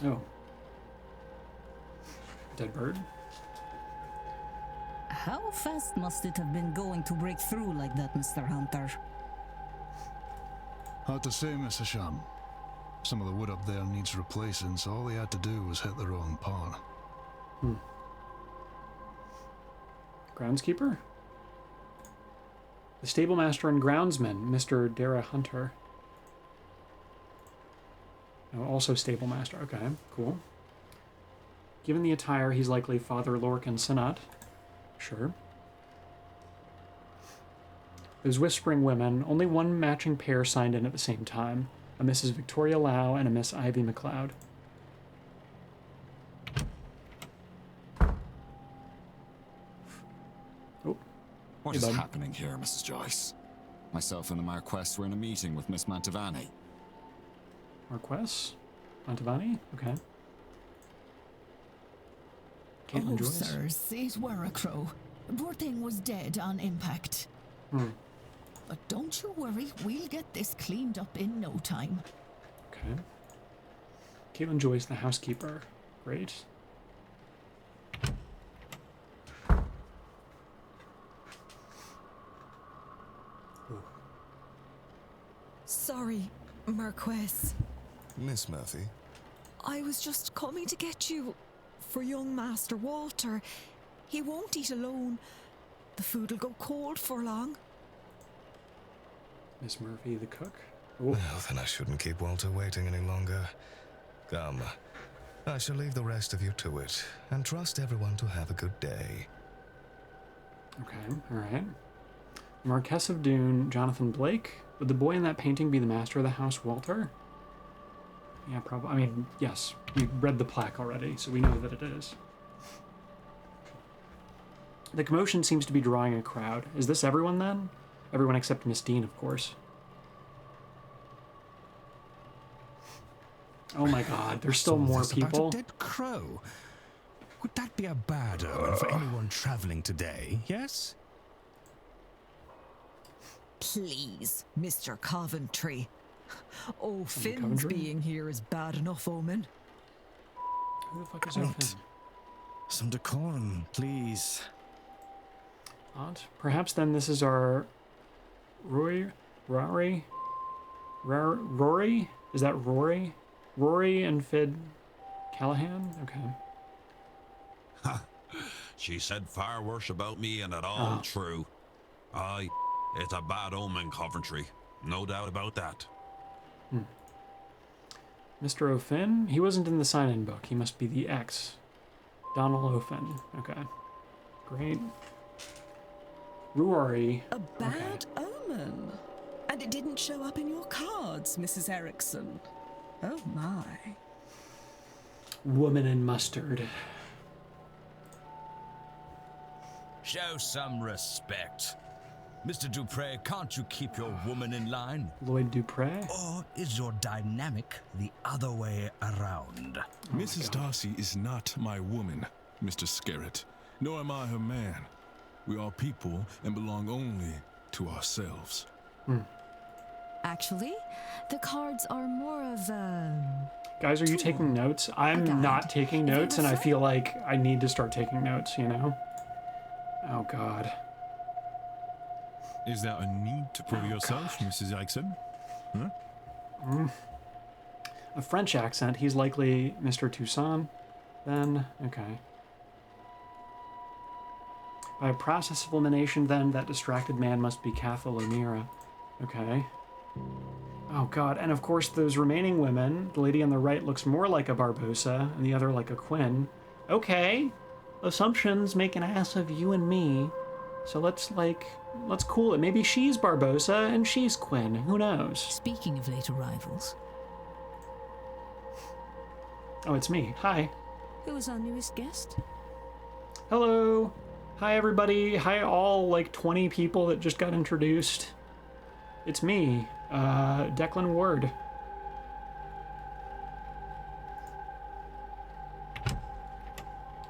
Oh. Dead bird? How fast must it have been going to break through like that, Mr. Hunter? Hard to say, Mr. Sham. Some of the wood up there needs replacing, so all they had to do was hit the wrong part. Groundskeeper? The stablemaster and groundsman, Mr. Dara Hunter. Oh, also stablemaster. Okay, cool. Given the attire, he's likely Father Lorcan Sanat. Sure. Those whispering women, only one matching pair signed in at the same time. A Mrs. Victoria Lau and a Miss Ivy MacLeod. Oh. What Hey, is bud. happening here, Mrs. Joyce? Myself and the Marquess were in a meeting with Miss Mantovani. Marquess? Mantovani? Okay. Caitlin Oh, Joyce? sirs, it were a crow. Poor thing was dead on impact. But don't you worry, we'll get this cleaned up in no time. Okay. Caitlin Joyce, the housekeeper. Great. Sorry, Marquess. Miss Murphy? I was just coming to get you for young Master Walter. He won't eat alone. The food'll go cold for long. Miss Murphy, the cook. Oh, Well, then I shouldn't keep Walter waiting any longer. Come, I shall leave the rest of you to it, and trust everyone to have a good day. okay. All right. Marquess of Dune, Jonathan Blake. Would the boy in that painting be the master of the house, Walter? Yeah, probably. I mean, yes. We read the plaque already, so we know that it is. The commotion seems to be drawing a crowd. Is this everyone, then? Everyone except Miss Dean, of course. Oh my god, there's still more This about people. a dead crow. Would that be a bad omen for anyone traveling today, yes? Please, Mr. Coventry. Oh, Finn's Coventry? being here is bad enough omen. Who the fuck is Right. O'Finn? Some decorum, please. Not. Perhaps then this is our Rory? Is that Rory? Rory and Fid Callahan? Okay. Ha! She said far worse about me, and it all true. Aye, it's a bad omen, Coventry. No doubt about that. Mr. O'Finn? He wasn't in the sign-in book. He must be the X. Donald O'Finn. Okay. Great. Rory. A bad omen. And it didn't show up in your cards, Mrs. Erickson. Oh my. Woman in mustard. Show some respect. Mr. Dupre, can't you keep your woman in line? Lloyd Dupre? Or is your dynamic the other way around? Mrs. Darcy is not my woman, Mr. Scarrett, nor am I her man. We are people and belong only to ourselves. Actually, the cards are more of a... Guys, are you taking notes? I'm not taking notes, and I feel like I need to start taking notes, you know? Oh, God. Is there a need to prove yourself, Mrs. Erickson? Huh? A French accent. He's likely Mr. Toussaint. Then, okay. By a process of elimination, then, that distracted man must be Cathal O'Meara. Okay. Oh, God. And, of course, those remaining women, the lady on the right looks more like a Barbossa, and the other like a Quinn. Okay. Assumptions make an ass of you and me. So let's cool it. Maybe she's Barbossa and she's Quinn. Who knows? Speaking of late arrivals. Oh, it's me. Hi. Who is our newest guest? Hello. Hi, everybody. Hi, all, 20 people that just got introduced. It's me, Declan Ward.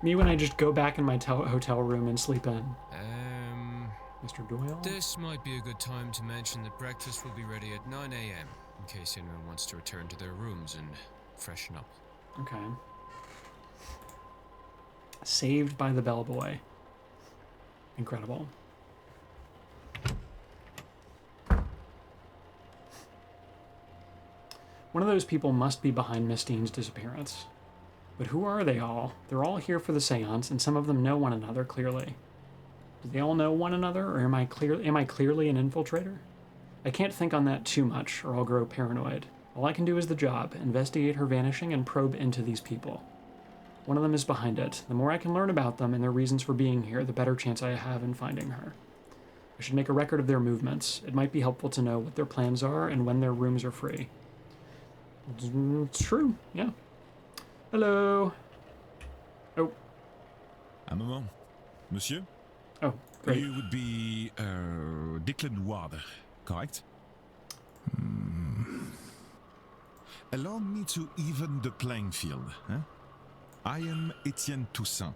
Me when I just go back in my hotel room and sleep in. Mr. Doyle? This might be a good time to mention that breakfast will be ready at 9 a.m. in case anyone wants to return to their rooms and freshen up. Okay. Saved by the bellboy. Incredible. One of those people must be behind Miss Dean's disappearance. But who are they all? They're all here for the séance, and some of them know one another clearly. Do they all know one another, or am I clearly an infiltrator? I can't think on that too much, or I'll grow paranoid. All I can do is the job, investigate her vanishing and probe into these people. One of them is behind it. The more I can learn about them and their reasons for being here, the better chance I have in finding her. I should make a record of their movements. It might be helpful to know what their plans are and when their rooms are free. It's true, yeah. Hello. Oh. Un moment. Monsieur? Oh, great. You would be Declan Ward, correct? Allow me to even the playing field. Huh? I am Etienne Toussaint,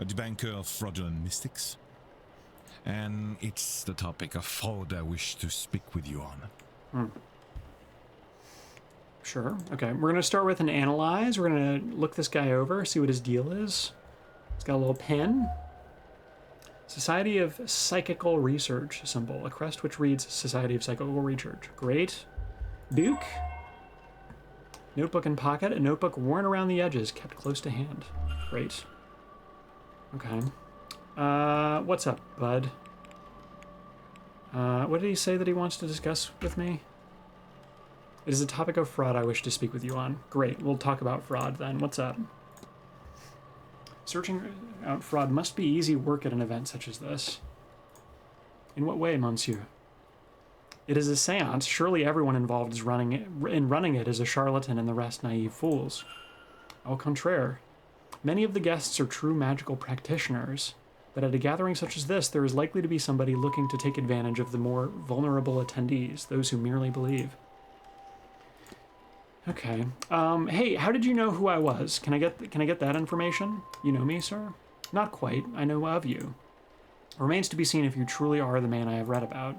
a debunker of fraudulent mystics. And it's the topic of fraud I wish to speak with you on. Sure. Okay. We're going to start with an analyze. We're going to look this guy over, see what his deal is. He's got a little pen. Society of Psychical Research symbol. A crest which reads Society of Psychical Research. Great. Duke. Notebook in pocket. A notebook worn around the edges, kept close to hand. Great. Okay. What's up, bud? What did he say that he wants to discuss with me? It is a topic of fraud I wish to speak with you on. Great, we'll talk about fraud then. What's up? Searching out fraud must be easy work at an event such as this. In what way, monsieur? It is a séance. Surely everyone involved is running it is a charlatan and the rest naive fools. Au contraire. Many of the guests are true magical practitioners, but at a gathering such as this, there is likely to be somebody looking to take advantage of the more vulnerable attendees, those who merely believe. Okay. Hey, how did you know who I was? Can I get that information? You know me, sir? Not quite. I know of you. Remains to be seen if you truly are the man I have read about.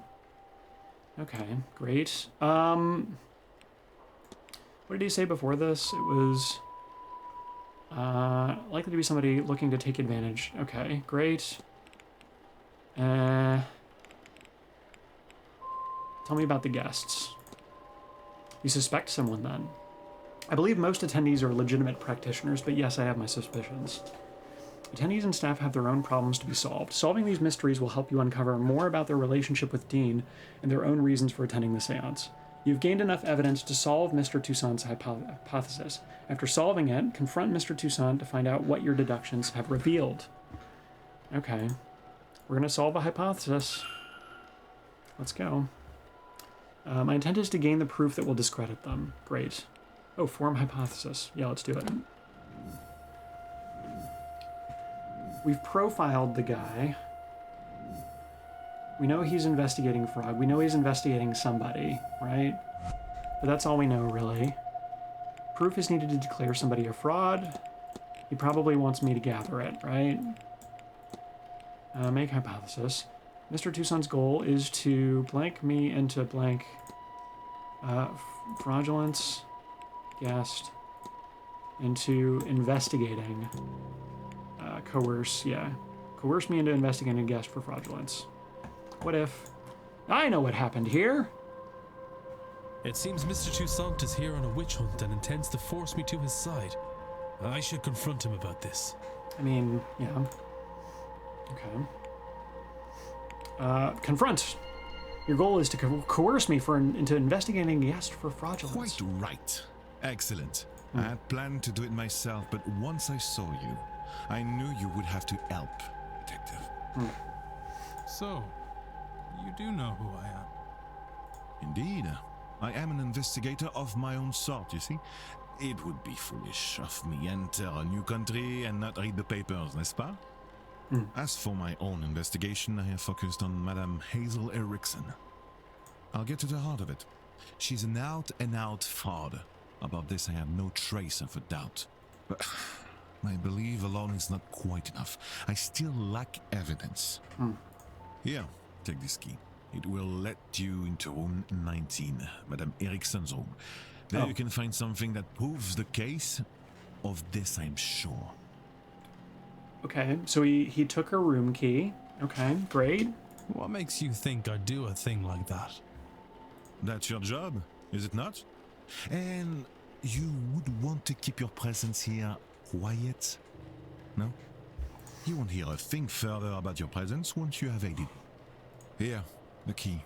Okay, great. What did he say before this? It was likely to be somebody looking to take advantage. Okay, great. Tell me about the guests. You suspect someone then? I believe most attendees are legitimate practitioners, but yes, I have my suspicions. Attendees and staff have their own problems to be solved. Solving these mysteries will help you uncover more about their relationship with Dean and their own reasons for attending the seance. You've gained enough evidence to solve Mr. Toussaint's hypothesis. After solving it, confront Mr. Toussaint to find out what your deductions have revealed. Okay. We're going to solve a hypothesis. Let's go. My intent is to gain the proof that will discredit them. Great. Oh, form hypothesis. Yeah, let's do it. We've profiled the guy. We know he's investigating fraud. We know he's investigating somebody, right? But that's all we know, really. Proof is needed to declare somebody a fraud. He probably wants me to gather it, right? Make hypothesis. Mr. Toussaint's goal is to blank me into blank fraudulence guest into investigating coerce me into investigating a guest for fraudulence. What if I know what happened here? It seems Mr. Toussaint is here on a witch hunt and intends to force me to his side. I should confront him about this. I mean, yeah. Okay. Confront. Your goal is to coerce me into investigating a guest for fraudulence. Quite right. Excellent. I had planned to do it myself, but once I saw you, I knew you would have to help, Detective. So, you do know who I am? Indeed. I am an investigator of my own sort, you see. It would be foolish of me enter a new country and not read the papers, n'est-ce pas? As for my own investigation, I have focused on Madame Hazel Erickson. I'll get to the heart of it. She's an out-and-out fraud. About this, I have no trace of a doubt. But my belief alone is not quite enough. I still lack evidence. Here, take this key. It will let you into room 19, Madame Erickson's room. There you can find something that proves the case. Of this, I'm sure. Okay, so he took her room key. Okay, great. What makes you think I'd do a thing like that? That's your job, is it not? And you would want to keep your presence here quiet? No? You won't hear a thing further about your presence once you have aided. Here, the key.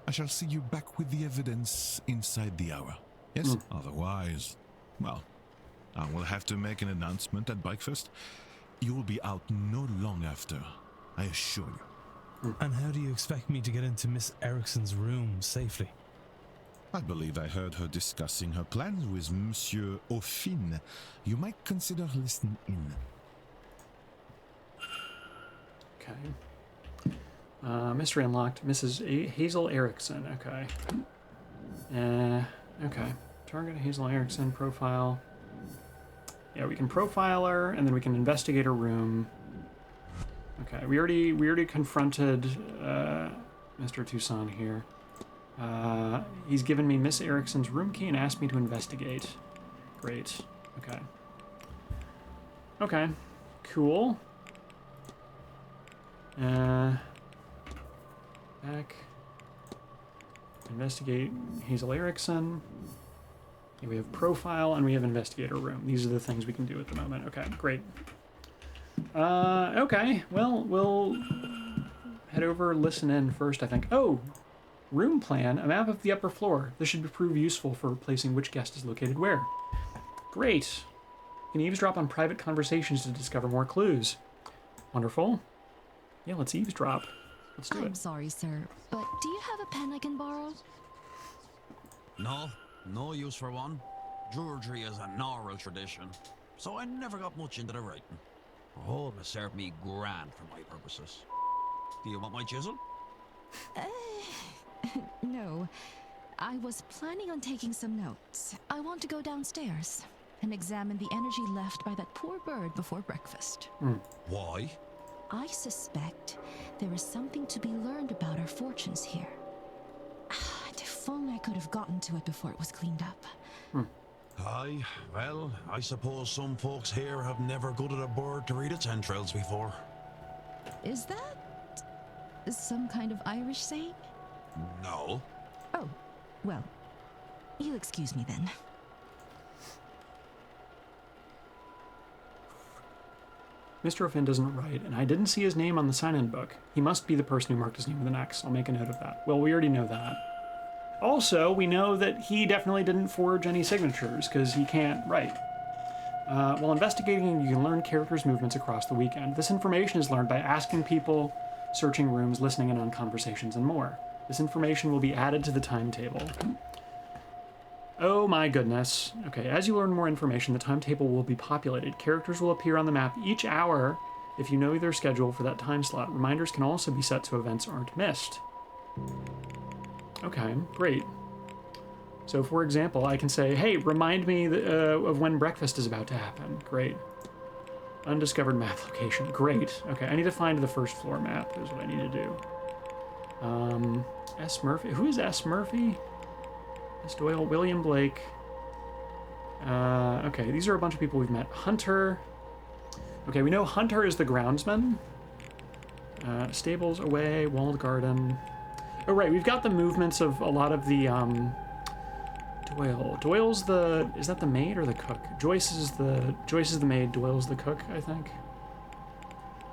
I shall see you back with the evidence inside the hour. Yes? Otherwise, well, I will have to make an announcement at breakfast. You will be out no long after, I assure you. And how do you expect me to get into Miss Erickson's room safely? I believe I heard her discussing her plans with Monsieur Aufin. You might consider listening in. Okay. Mystery unlocked. Mrs. Hazel Erickson. Okay. Okay. Target Hazel Erickson profile. Yeah, we can profile her, and then we can investigate her room. Okay, we already confronted Mr. Toussaint here. He's given me Miss Erickson's room key and asked me to investigate. Great. Okay. Okay. Cool. Back. Investigate Hazel Erickson. Okay, we have profile and we have investigator room. These are the things we can do at the moment. Okay, great. Okay, well, we'll head over, listen in first, I think. Oh, room plan, a map of the upper floor. This should prove useful for placing which guest is located where. Great. You can eavesdrop on private conversations to discover more clues. Wonderful. Yeah, let's eavesdrop. Let's do it. I'm sorry, sir, but do you have a pen I can borrow? No use for one. Druidry is an oral tradition, so I never got much into the writing. Oh, it served me grand for my purposes. Do you want my chisel? No. I was planning on taking some notes. I want to go downstairs and examine the energy left by that poor bird before breakfast. Why? I suspect there is something to be learned about our fortunes here. If only I could have gotten to it before it was cleaned up. Aye, well, I suppose some folks here have never gutted a bird to read its entrails before. Is that Some kind of Irish saying? No. Oh, well, you'll excuse me then. Mr. O'Finn doesn't write, and I didn't see his name on the sign-in book. He must be the person who marked his name with an X. I'll make a note of that. Well, we already know that. Also, we know that he definitely didn't forge any signatures, because he can't write. While investigating, you can learn characters' movements across the weekend. This information is learned by asking people, searching rooms, listening in on conversations, and more. This information will be added to the timetable. Oh my goodness. Okay, as you learn more information, the timetable will be populated. Characters will appear on the map each hour if you know their schedule for that time slot. Reminders can also be set so events aren't missed. Okay, great. So for example, I can say, hey, remind me of when breakfast is about to happen. Great. Undiscovered map location. Great. Okay, I need to find the first floor map is what I need to do. S. Murphy. Who is S. Murphy? S. Doyle, William Blake. Okay, these are a bunch of people we've met. Hunter. Okay, we know Hunter is the groundsman. Stables away, walled garden. Oh, right, we've got the movements of a lot of the, Doyle. Doyle's the, is that the maid or the cook? Joyce is the maid, Doyle's the cook, I think.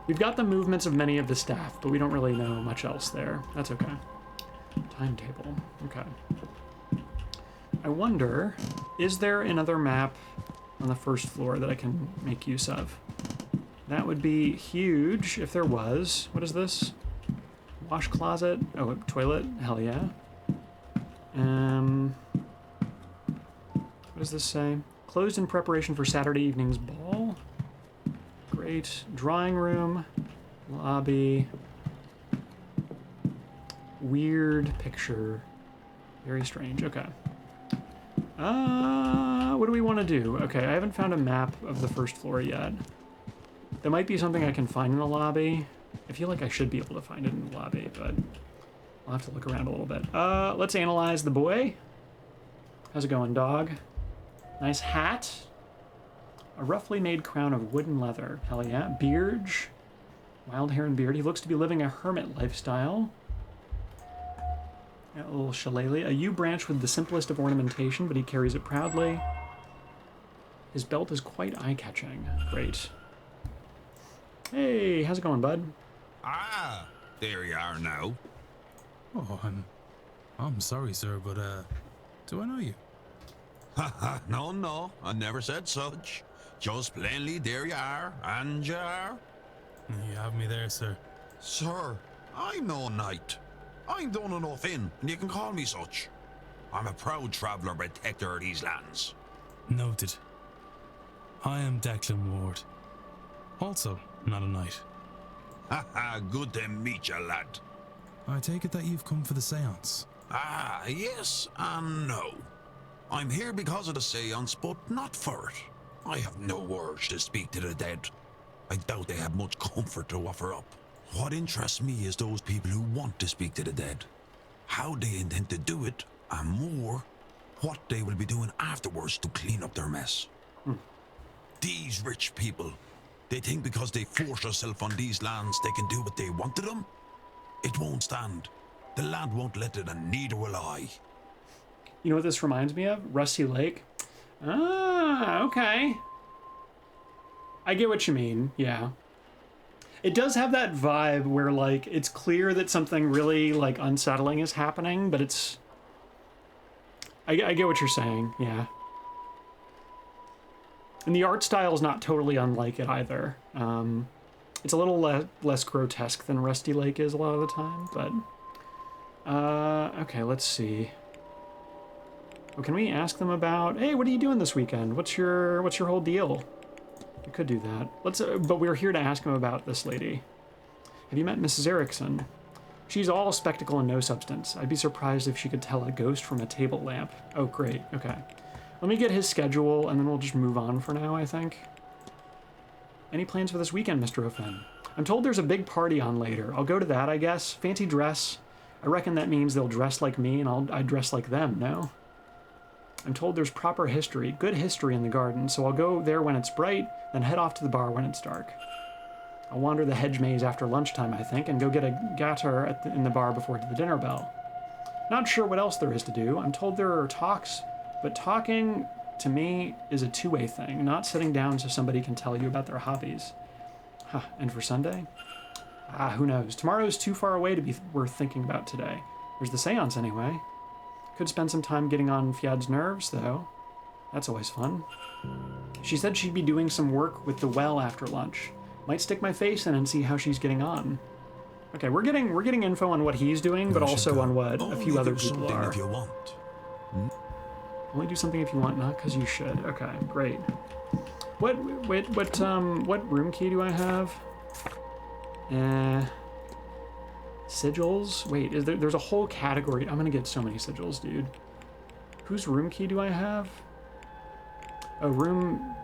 We've got the movements of many of the staff, but we don't really know much else there. That's okay. Timetable, okay. I wonder, is there another map on the first floor that I can make use of? That would be huge if there was. What is this? Wash closet? Oh, toilet? Hell yeah. What does this say? Closed in preparation for Saturday evening's ball. Great. Drawing room. Lobby. Weird picture. Very strange. Okay. What do we want to do? Okay, I haven't found a map of the first floor yet. There might be something I can find in the lobby. I feel like I should be able to find it in the lobby, but I'll have to look around a little bit. Let's analyze the boy. How's it going, dog? Nice hat. A roughly made crown of wood and leather. Hell yeah. Beard. Wild hair and beard. He looks to be living a hermit lifestyle. A little shillelagh. A yew branch with the simplest of ornamentation, but he carries it proudly. His belt is quite eye-catching. Great. Hey, how's it going, bud? Ah, there you are now. Oh, I'm sorry, sir, but do I know you? Ha no, I never said such. Just plainly, there you are, and you are. You have me there, sir. Sir, I'm no knight. I'm done enough in, and you can call me such. I'm a proud traveller protector of these lands. Noted. I am Declan Ward. Also, not a knight. Ha, good to meet you, lad. I take it that you've come for the séance. Ah, yes and no. I'm here because of the séance, but not for it. I have no urge to speak to the dead. I doubt they have much comfort to offer up. What interests me is those people who want to speak to the dead. How they intend to do it, and more, what they will be doing afterwards to clean up their mess. These rich people, they think because they force themselves on these lands they can do what they want to them? It won't stand. The land won't let it, and neither will I. You know what this reminds me of? Rusty Lake. Ah, okay. I get what you mean, yeah. It does have that vibe where, like, it's clear that something really, like, unsettling is happening, but it's... I get what you're saying, yeah. And the art style is not totally unlike it either. It's a little less grotesque than Rusty Lake is a lot of the time, but... okay, let's see. Well, can we ask them about, hey, what are you doing this weekend? What's your whole deal? We could do that. Let's, but we're here to ask him about this lady. Have you met Mrs. Erickson? She's all spectacle and no substance. I'd be surprised if she could tell a ghost from a table lamp. Oh, great. Okay. Let me get his schedule, and then we'll just move on for now, I think. Any plans for this weekend, Mr. O'Finn? I'm told there's a big party on later. I'll go to that, I guess. Fancy dress. I reckon that means they'll dress like me, and I dress like them, no? I'm told there's proper history, good history in the garden, so I'll go there when it's bright, then head off to the bar when it's dark. I'll wander the hedge maze after lunchtime, I think, and go get a gator in the bar before the dinner bell. Not sure what else there is to do. I'm told there are talks, but talking, to me, is a two-way thing, not sitting down so somebody can tell you about their hobbies. Huh, and for Sunday? Who knows? Tomorrow's too far away to be worth thinking about today. There's the seance, anyway. Could spend some time getting on Fiad's nerves, though. That's always fun. She said she'd be doing some work with the well after lunch. Might stick my face in and see how she's getting on. Okay, we're getting info on what he's doing, but also on what a few other people are. If you want. Only do something if you want, not because you should. Okay, great. What room key do I have? Sigils? Wait, there's a whole category. I'm gonna get so many sigils, dude. Whose room key do I have? Oh, room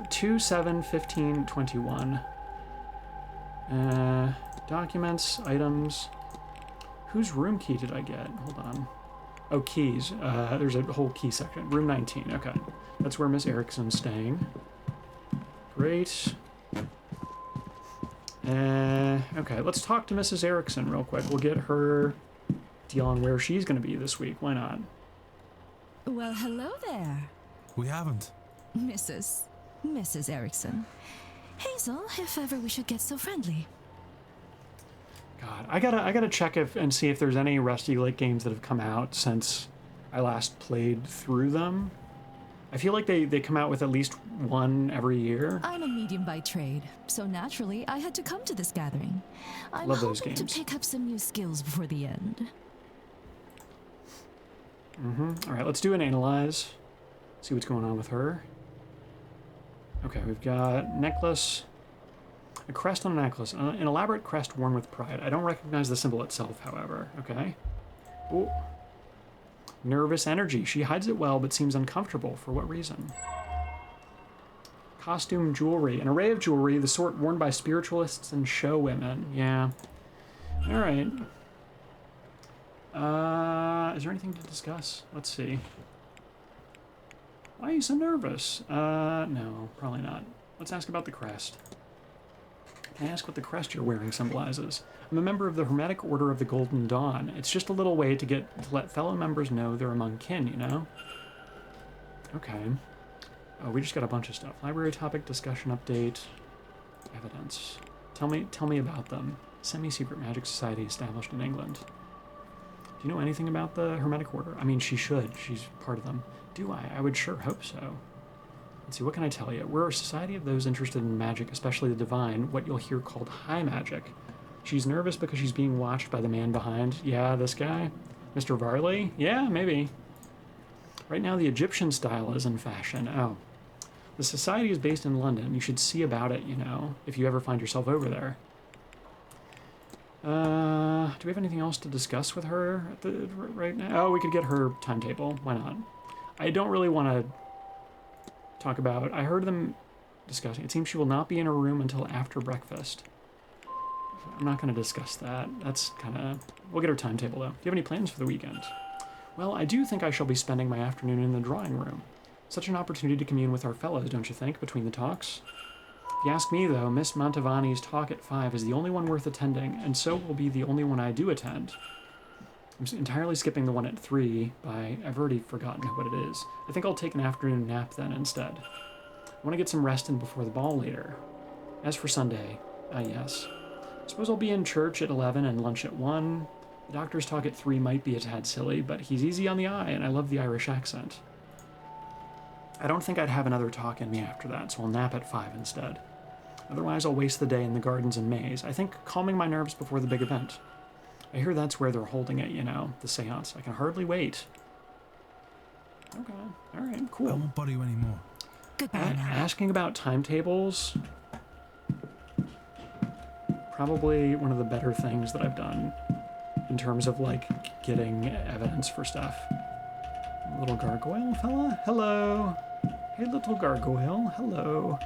2, 7, 15, 21. Documents, items. Whose room key did I get? Hold on. Oh, keys. There's a whole key section. Room 19. Okay. That's where Miss Erickson's staying. Great. Okay, let's talk to Mrs. Erickson real quick. We'll get her deal on where she's going to be this week. Why not? Well, hello there, We haven't. Mrs. Erickson. Hazel, if ever we should get so friendly. God, I gotta check and see if there's any Rusty Lake games that have come out since I last played through them. I feel like they come out with at least one every year. I'm a medium by trade, so naturally I had to come to this gathering. I'm Love those hoping to games. pick up some new skills before the end. All right, let's do an analyze. See what's going on with her. Okay, we've got necklace, a crest on a necklace, an elaborate crest worn with pride. I don't recognize the symbol itself, however. Okay. Ooh. Nervous energy. She hides it well, but seems uncomfortable. For what reason? Costume jewelry. An array of jewelry, the sort worn by spiritualists and show women. Yeah. All right. Is there anything to discuss? Let's see. Why are you so nervous? No, probably not. Let's ask about the crest. Can I ask what the crest you're wearing symbolizes? I'm a member of the Hermetic Order of the Golden Dawn. It's just a little way to let fellow members know they're among kin, you know? Okay. Oh, we just got a bunch of stuff. Library topic, discussion update, evidence. Tell me about them. Semi-secret magic society established in England. Do you know anything about the Hermetic Order? I mean, she should. She's part of them. Do I? I would sure hope so. Let's see, what can I tell you? We're a society of those interested in magic, especially the divine, what you'll hear called high magic. She's nervous because she's being watched by the man behind. Yeah, this guy? Mr. Varley? Yeah, maybe. Right now, the Egyptian style is in fashion. Oh. The society is based in London. You should see about it, you know, if you ever find yourself over there. Do we have anything else to discuss with her right now? Oh, we could get her timetable. Why not? I don't really want to talk about... I heard them discussing. It seems she will not be in her room until after breakfast. I'm not going to discuss that. That's kind of... We'll get her timetable, though. Do you have any plans for the weekend? Well, I do think I shall be spending my afternoon in the drawing room. Such an opportunity to commune with our fellows, don't you think, between the talks? If you ask me, though, Miss Montavani's talk at 5 is the only one worth attending, and so will be the only one I do attend. I'm entirely skipping the one at 3 by... I've already forgotten what it is. I think I'll take an afternoon nap then instead. I want to get some rest in before the ball later. As for Sunday, yes. I suppose I'll be in church at 11 and lunch at 1. The doctor's talk at 3 might be a tad silly, but he's easy on the eye, and I love the Irish accent. I don't think I'd have another talk in me after that, so I'll nap at 5 instead. Otherwise, I'll waste the day in the gardens and maze. I think calming my nerves before the big event. I hear that's where they're holding it, you know, the seance. I can hardly wait. Okay, all right, cool. I won't bother you anymore. Goodbye now. Asking about timetables, probably one of the better things that I've done in terms of, like, getting evidence for stuff. Little gargoyle fella? Hello. Hey, little gargoyle. Hello.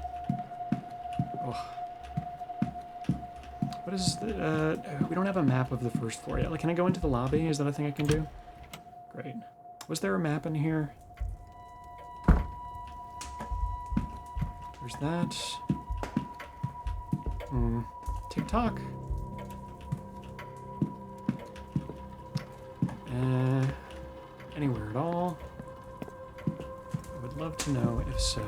Oh. What is the... we don't have a map of the first floor yet. Like, can I go into the lobby? Is that a thing I can do? Great. Was there a map in here? There's that. TikTok. Anywhere at all? I would love to know if so.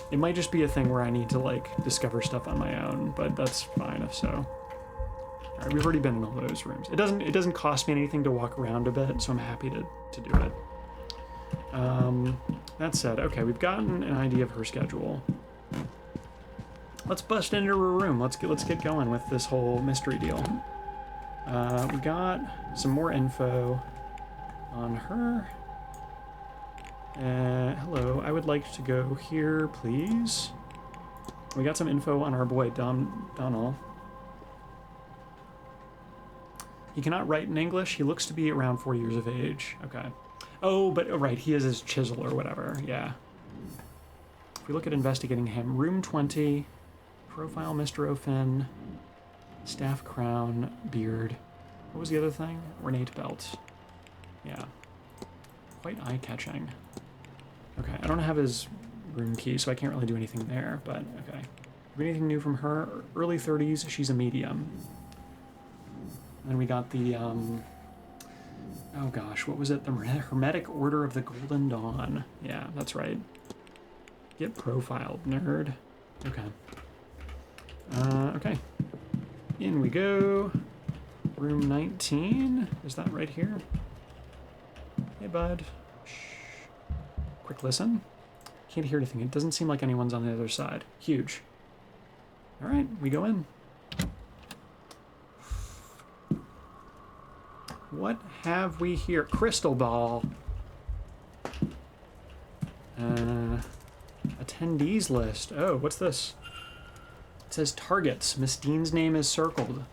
It might just be a thing where I need to like discover stuff on my own, but that's fine if so. All right, we've already been in all those rooms. It doesn't cost me anything to walk around a bit, so I'm happy to do it. That said, okay, we've gotten an idea of her schedule. Let's bust into her room. Let's get going with this whole mystery deal. We got some more info on her. Hello, I would like to go here, please. We got some info on our boy, Donald. He cannot write in English. He looks to be around 4 years of age. Okay. Oh, but right, he has his chisel or whatever. Yeah. If we look at investigating him, room 20, profile Mr. O'Finn, staff crown, beard. What was the other thing? Ornate belt. Yeah. Quite eye-catching. Okay, I don't have his room key, so I can't really do anything there, but okay. Anything new from her? Early 30s, she's a medium. Then we got the, oh gosh, what was it? The Hermetic Order of the Golden Dawn. Yeah, that's right. Get profiled, nerd. Okay. Okay. In we go. Room 19. Is that right here? Hey, bud. Shh. Quick listen. Can't hear anything. It doesn't seem like anyone's on the other side. Huge. All right, we go in. What have we here? Crystal ball. Attendees list. Oh, what's this? It says targets. Miss Dean's name is circled.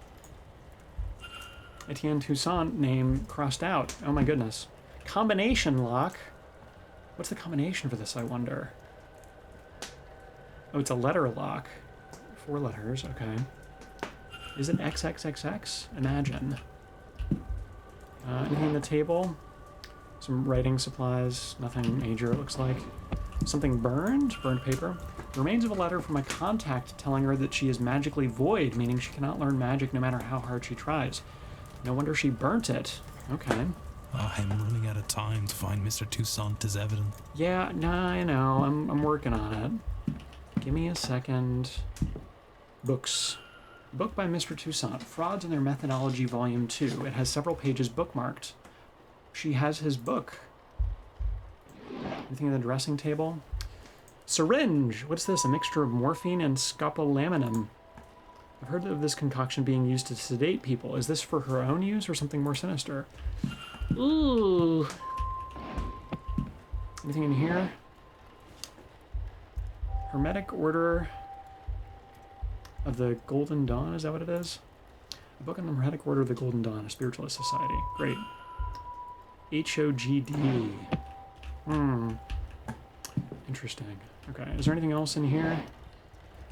Etienne Toussaint name crossed out. Oh my goodness. Combination lock. What's the combination for this, I wonder? Oh, it's a letter lock. 4 letters, okay. Is it XXXX? Imagine. Anything on the table? Some writing supplies. Nothing major, it looks like. Something burned? Burned paper. The remains of a letter from a contact telling her that she is magically void, meaning she cannot learn magic no matter how hard she tries. No wonder she burnt it. Okay. Oh, I'm running out of time to find Mr. Toussaint as evidence. Yeah, nah, I know. I'm working on it. Give me a second. Books. Book by Mr. Toussaint. Frauds and Their Methodology, Volume 2. It has several pages bookmarked. She has his book. Anything on the dressing table? Syringe! What's this? A mixture of morphine and scopolamine. I've heard of this concoction being used to sedate people. Is this for her own use or something more sinister? Ooh. Anything in here? Hermetic Order of the Golden Dawn, is that what it is? A book on the Hermetic Order of the Golden Dawn, a spiritualist society. Great. HOGD. Interesting. Okay, is there anything else in here?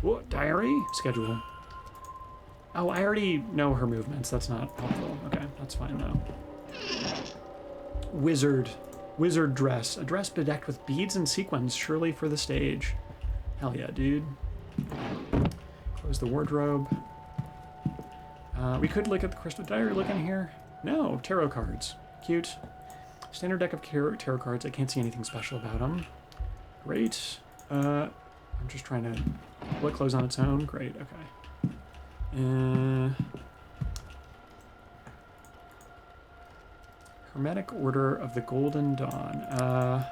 What, diary? Schedule. Oh, I already know her movements. That's not helpful. Okay, that's fine though. Wizard. Wizard dress. A dress bedecked with beads and sequins, surely for the stage. Hell yeah, dude. Close the wardrobe. We could look at the crystal. Did I already look in here? No, tarot cards. Cute. Standard deck of tarot cards. I can't see anything special about them. Great. I'm just trying to... Will it close on its own? Great, okay. Hermetic Order of the Golden Dawn.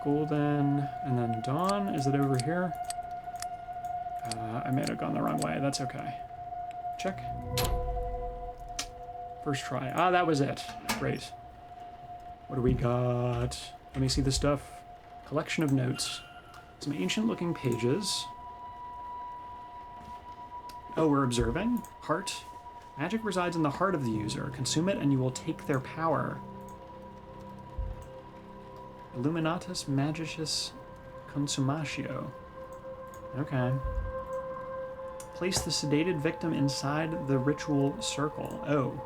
Golden, and then Dawn. Is it over here? I may have gone the wrong way. That's okay. Check. First try. Ah, that was it. Great. What do we got? Let me see the stuff. Collection of notes. Some ancient-looking pages. Oh, we're observing. Heart. Magic resides in the heart of the user. Consume it and you will take their power. Illuminatus Magicus Consumatio. Okay. Place the sedated victim inside the ritual circle. Oh.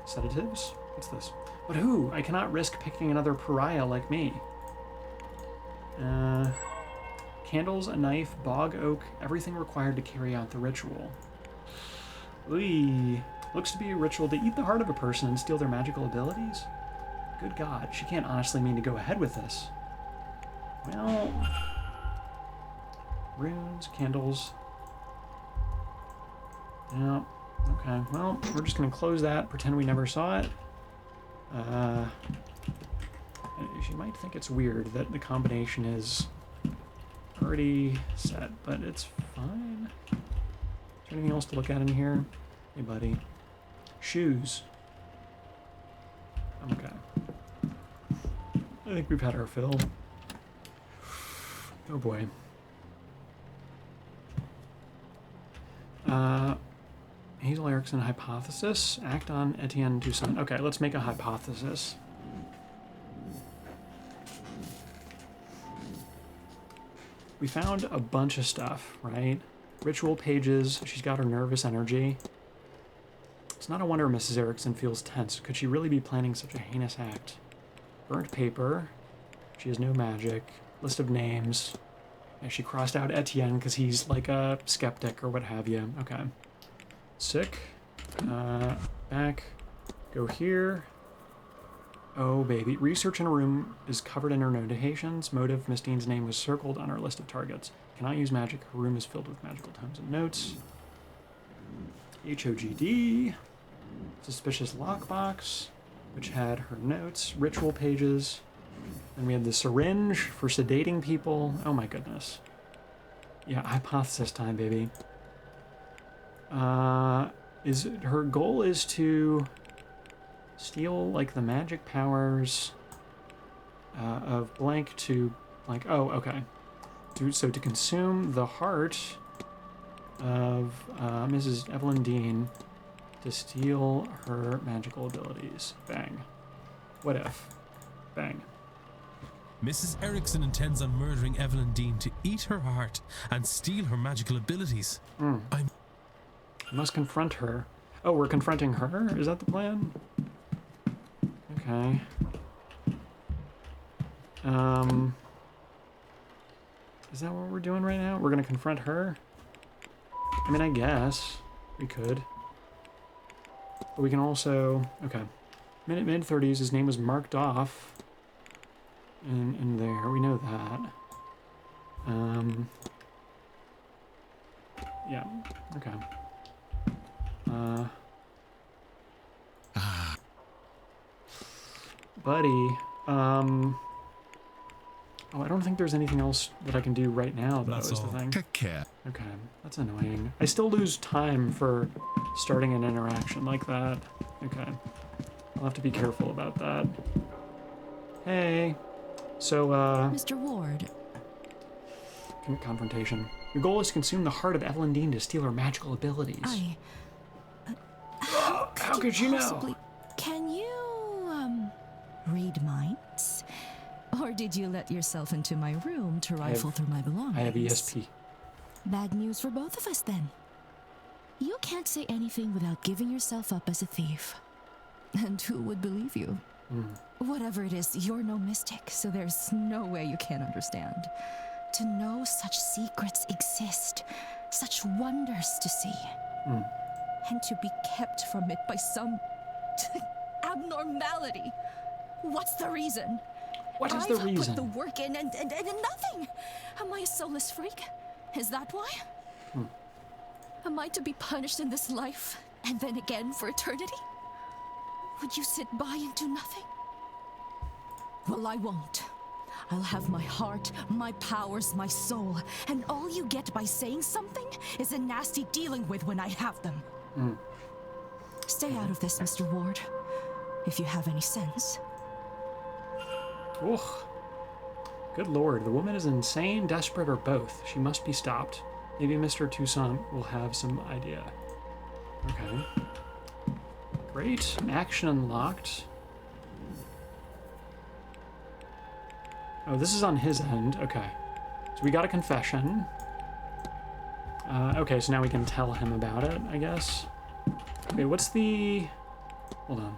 Sedatives? What's this? But who? I cannot risk picking another pariah like me. Candles, a knife, bog oak, everything required to carry out the ritual. Ooh, looks to be a ritual to eat the heart of a person and steal their magical abilities? Good God, she can't honestly mean to go ahead with this. Well, runes, candles. Yeah, okay, well, we're just gonna close that, pretend we never saw it. She might think it's weird that the combination is already set, but it's fine. Is there anything else to look at in here? Hey, buddy. Shoes. I'm okay. I think we've had our fill. Oh boy. Hazel Erickson hypothesis. Act on Etienne Toussaint. Okay, let's make a hypothesis. We found a bunch of stuff, right? Ritual pages. She's got her nervous energy. It's not a wonder Mrs. Erickson feels tense. Could she really be planning such a heinous act? Burnt paper. She has no magic. List of names. Yeah, she crossed out Etienne because he's like a skeptic or what have you. Okay. Sick. Back. Go here. Oh, baby. Research in a room is covered in her notations. Motive, Miss Dean's name was circled on her list of targets. Cannot use magic. Her room is filled with magical tomes and notes. HOGD. Suspicious lockbox, which had her notes. Ritual pages. And we had the syringe for sedating people. Oh my goodness. Yeah, hypothesis time, baby. Her goal is to steal, like, the magic powers of blank to blank. Oh, okay. So to consume the heart of Mrs. Evelyn Dean to steal her magical abilities. Bang. What if? Bang. Mrs. Erickson intends on murdering Evelyn Dean to eat her heart and steal her magical abilities. I must confront her. Oh, we're confronting her? Is that the plan? Okay. Is that what we're doing right now? We're gonna confront her? I mean, I guess we could. But we can also, okay. Mid-30s, his name was marked off in there, we know that. Yeah, okay. Buddy, oh, I don't think there's anything else that I can do right now, though, is the thing. Take care. Okay, that's annoying. I still lose time for starting an interaction like that. Okay. I'll have to be careful about that. Hey. So, Mr. Ward. Confrontation. Your goal is to consume the heart of Evelyn Dean to steal her magical abilities. How could you know? Can you, read minds? Or did you let yourself into my room to rifle through my belongings? I have ESP. Bad news for both of us, then. You can't say anything without giving yourself up as a thief. And who would believe you? Whatever it is, you're no mystic, so there's no way you can't understand. To know such secrets exist, such wonders to see, and to be kept from it by some abnormality. What's the reason? What is the reason? I've put the work in and nothing. Am I a soulless freak? Is that why? Am I to be punished in this life and then again for eternity? Would you sit by and do nothing? Well, I won't. I'll have my heart, my powers, my soul, and all you get by saying something is a nasty dealing with when I have them. Stay out of this, Mr. Ward, if you have any sense. Oh, good lord, the woman is insane, desperate, or both. She must be stopped. Maybe Mr. Toussaint will have some idea. Okay. Great. Action unlocked. Oh, this is on his end. Okay. So we got a confession. Okay, so now we can tell him about it, I guess. Okay, what's the... Hold on.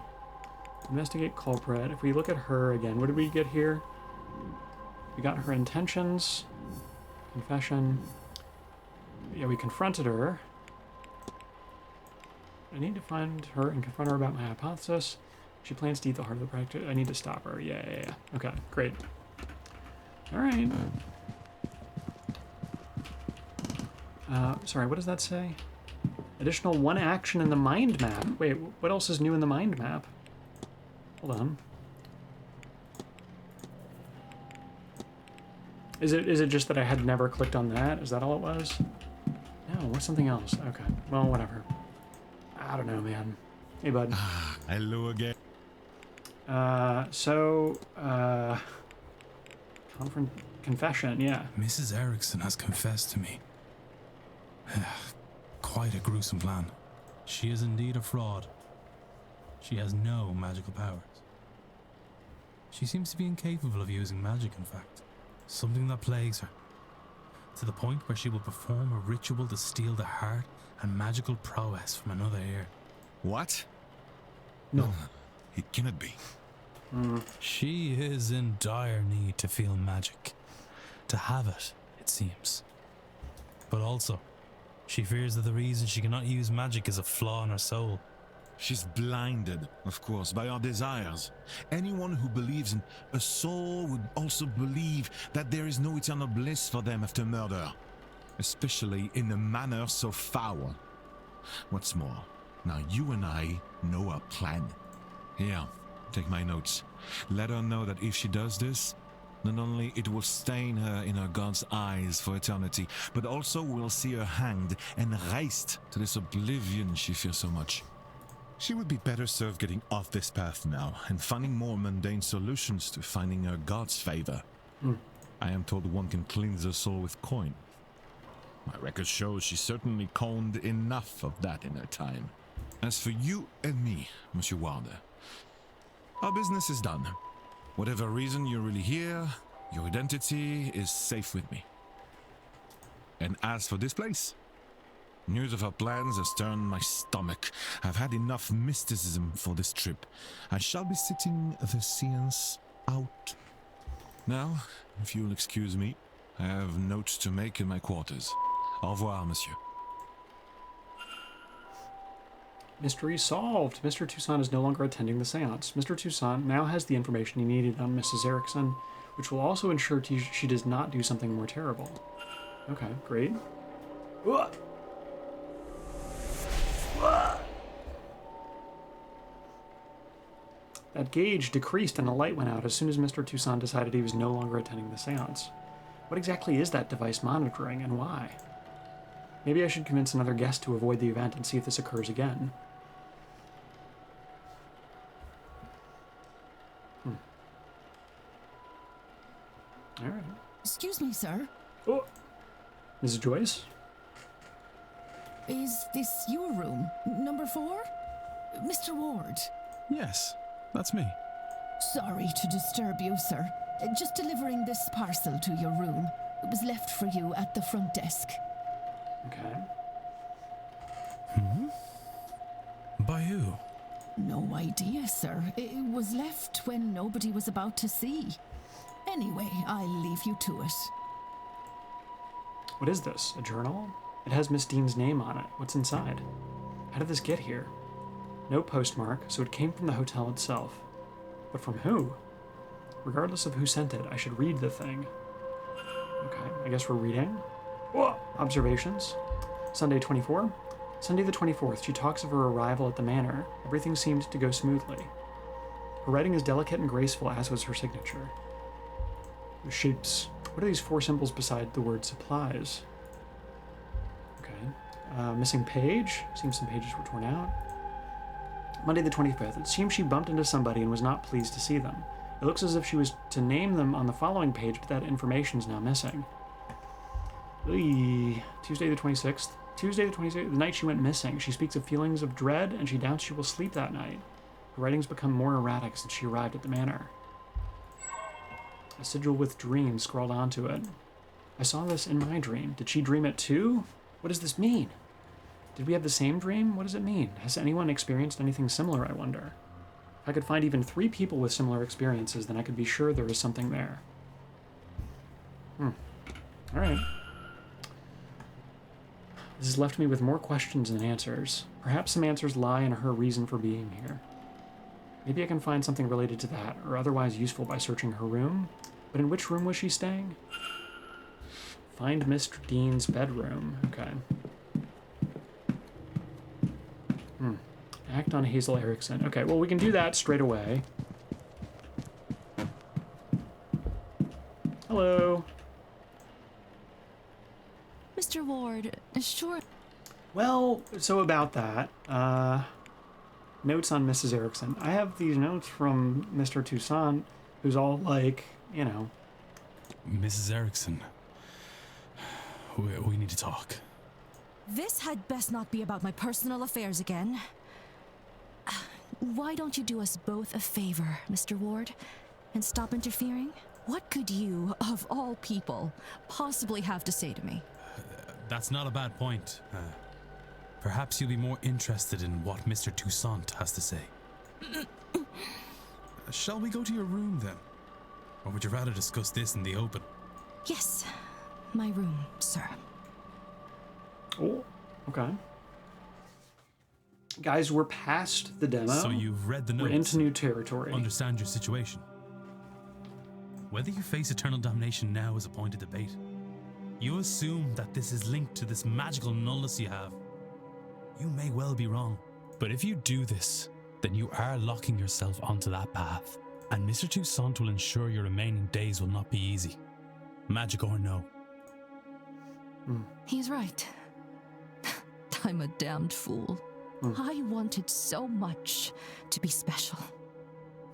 Investigate culprit. If we look at her again, what did we get here? We got her intentions. Confession. Yeah, we confronted her. I need to find her and confront her about my hypothesis. She plans to eat the heart of the practice. I need to stop her. Yeah. Okay, great. All right. Sorry, what does that say? Additional 1 action in the mind map. Wait, what else is new in the mind map? Hold on. Is it just that I had never clicked on that? Is that all it was? No, what's something else? Okay, well, whatever. I don't know, man. Hey, bud. Hello again. Confession, yeah. Mrs. Erickson has confessed to me. Quite a gruesome plan. She is indeed a fraud. She has no magical powers. She seems to be incapable of using magic, in fact. Something that plagues her. To the point where she will perform a ritual to steal the heart and magical prowess from another ear. What? No. It cannot be. She is in dire need to feel magic. To have it seems. But also, she fears that the reason she cannot use magic is a flaw in her soul. She's blinded, of course, by our desires. Anyone who believes in a soul would also believe that there is no eternal bliss for them after murder, especially in a manner so foul. What's more, now you and I know our plan. Here, take my notes. Let her know that if she does this, not only it will stain her in her God's eyes for eternity, but also we'll see her hanged and raised to this oblivion she fears so much. She would be better served getting off this path now and finding more mundane solutions to finding her God's favor. I am told one can cleanse her soul with coin. My record shows she certainly coined enough of that in her time. As for you and me, Monsieur Wilder, our business is done. Whatever reason you're really here, your identity is safe with me. And as for this place, news of our plans has turned my stomach. I've had enough mysticism for this trip. I shall be sitting the séance out. Now, if you'll excuse me, I have notes to make in my quarters. Au revoir, monsieur. Mystery solved. Mr. Toussaint is no longer attending the seance. Mr. Toussaint now has the information he needed on Mrs. Erickson, which will also ensure she does not do something more terrible. Okay, great. That gauge decreased and a light went out as soon as Mr. Toussaint decided he was no longer attending the seance. What exactly is that device monitoring, and why? Maybe I should convince another guest to avoid the event and see if this occurs again. All right. Excuse me, sir. Oh, Mrs. Joyce? Is this your room? Number 4? Mr. Ward? Yes, that's me. Sorry to disturb you, sir. Just delivering this parcel to your room. It was left for you at the front desk. Okay. By who? No idea, sir. It was left when nobody was about to see. Anyway, I'll leave you to it. What is this? A journal? It has Miss Dean's name on it. What's inside? How did this get here? No postmark, so it came from the hotel itself. But from who? Regardless of who sent it, I should read the thing. Okay, I guess we're reading. Whoa! Observations. Sunday 24. Sunday the 24th, she talks of her arrival at the manor. Everything seemed to go smoothly. Her writing is delicate and graceful, as was her signature. The shapes. What are these 4 symbols beside the word supplies? Okay. Missing page. Seems some pages were torn out. Monday the 25th. It seems she bumped into somebody and was not pleased to see them. It looks as if she was to name them on the following page, but that information is now missing. Tuesday the 26th. Tuesday the 26th, the night she went missing. She speaks of feelings of dread, and she doubts she will sleep that night. Her writings become more erratic since she arrived at the manor. A sigil with dreams scrawled onto it. I saw this in my dream. Did she dream it too? What does this mean? Did we have the same dream? What does it mean? Has anyone experienced anything similar, I wonder? If I could find even 3 people with similar experiences, then I could be sure there was something there. Alright. This has left me with more questions than answers. Perhaps some answers lie in her reason for being here. Maybe I can find something related to that, or otherwise useful by searching her room. But in which room was she staying? Find Mr. Dean's bedroom. Okay. Act on Hazel Erickson. Okay, well, we can do that straight away. Hello. Mr. Ward, sure. Well, so about that, notes on Mrs. Erickson. I have these notes from Mr. Toussaint, who's all like, you know. Mrs. Erickson, we need to talk. This had best not be about my personal affairs again. Why don't you do us both a favor, Mr. Ward, and stop interfering? What could you, of all people, possibly have to say to me? That's not a bad point. Perhaps you'll be more interested in what Mr. Toussaint has to say. Shall we go to your room then? Or would you rather discuss this in the open? Yes, my room, sir. Oh, okay. Guys, we're past the demo. So you've read the notes. We're into new territory. Understand your situation. Whether you face eternal damnation now is a point of debate. You assume that this is linked to this magical nullness you have. You may well be wrong. But if you do this, then you are locking yourself onto that path. And Mr. Toussaint will ensure your remaining days will not be easy. Magic or no. He's right. I'm a damned fool. I wanted so much to be special.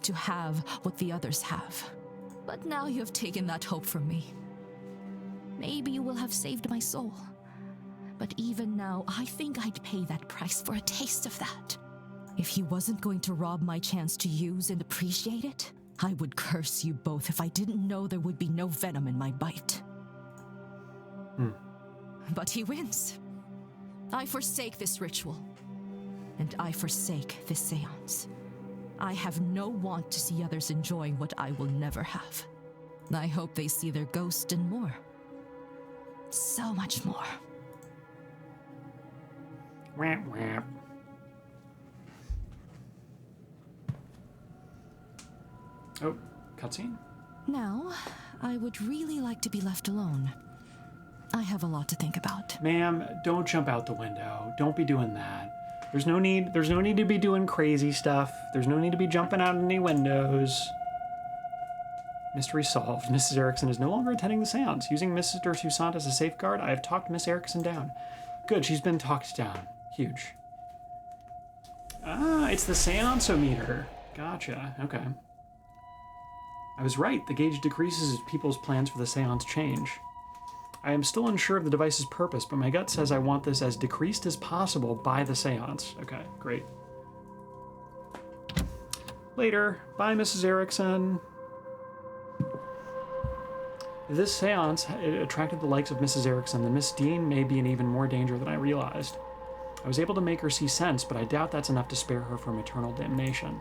To have what the others have. But now you have taken that hope from me. Maybe you will have saved my soul. But even now, I think I'd pay that price for a taste of that. If he wasn't going to rob my chance to use and appreciate it, I would curse you both if I didn't know there would be no venom in my bite. But he wins. I forsake this ritual. And I forsake this seance. I have no want to see others enjoying what I will never have. I hope they see their ghost and more. So much more. Whap, whap. Oh, cutscene? Now, I would really like to be left alone. I have a lot to think about. Ma'am, don't jump out the window. Don't be doing that. There's no need to be doing crazy stuff. There's no need to be jumping out any windows. Mystery solved. Mrs. Erickson is no longer attending the seance. Using Mr. Toussaint as a safeguard, I have talked Miss Erickson down. Good, she's been talked down. Huge. Ah, it's the seance-o-meter. Gotcha, okay. I was right. The gauge decreases as people's plans for the seance change. I am still unsure of the device's purpose, but my gut says I want this as decreased as possible by the seance. Okay, great. Later. Bye, Mrs. Erickson. If this seance attracted the likes of Mrs. Erickson, then Miss Dean may be in even more danger than I realized. I was able to make her see sense, but I doubt that's enough to spare her from eternal damnation.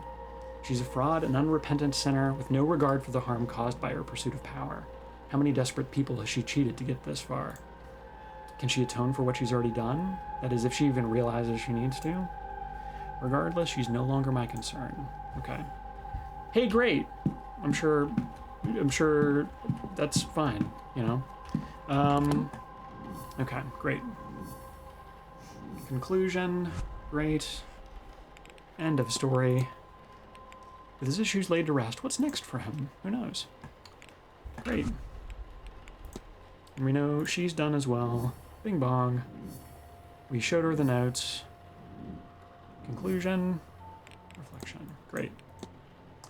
She's a fraud, an unrepentant sinner, with no regard for the harm caused by her pursuit of power. How many desperate people has she cheated to get this far? Can she atone for what she's already done? That is, if she even realizes she needs to? Regardless, she's no longer my concern. Okay. Hey, great! I'm sure that's fine, you know? Okay, great. Conclusion, great. End of story. With his issues laid to rest, what's next for him? Who knows? Great. And we know she's done as well. Bing bong. We showed her the notes. Conclusion. Reflection. Great.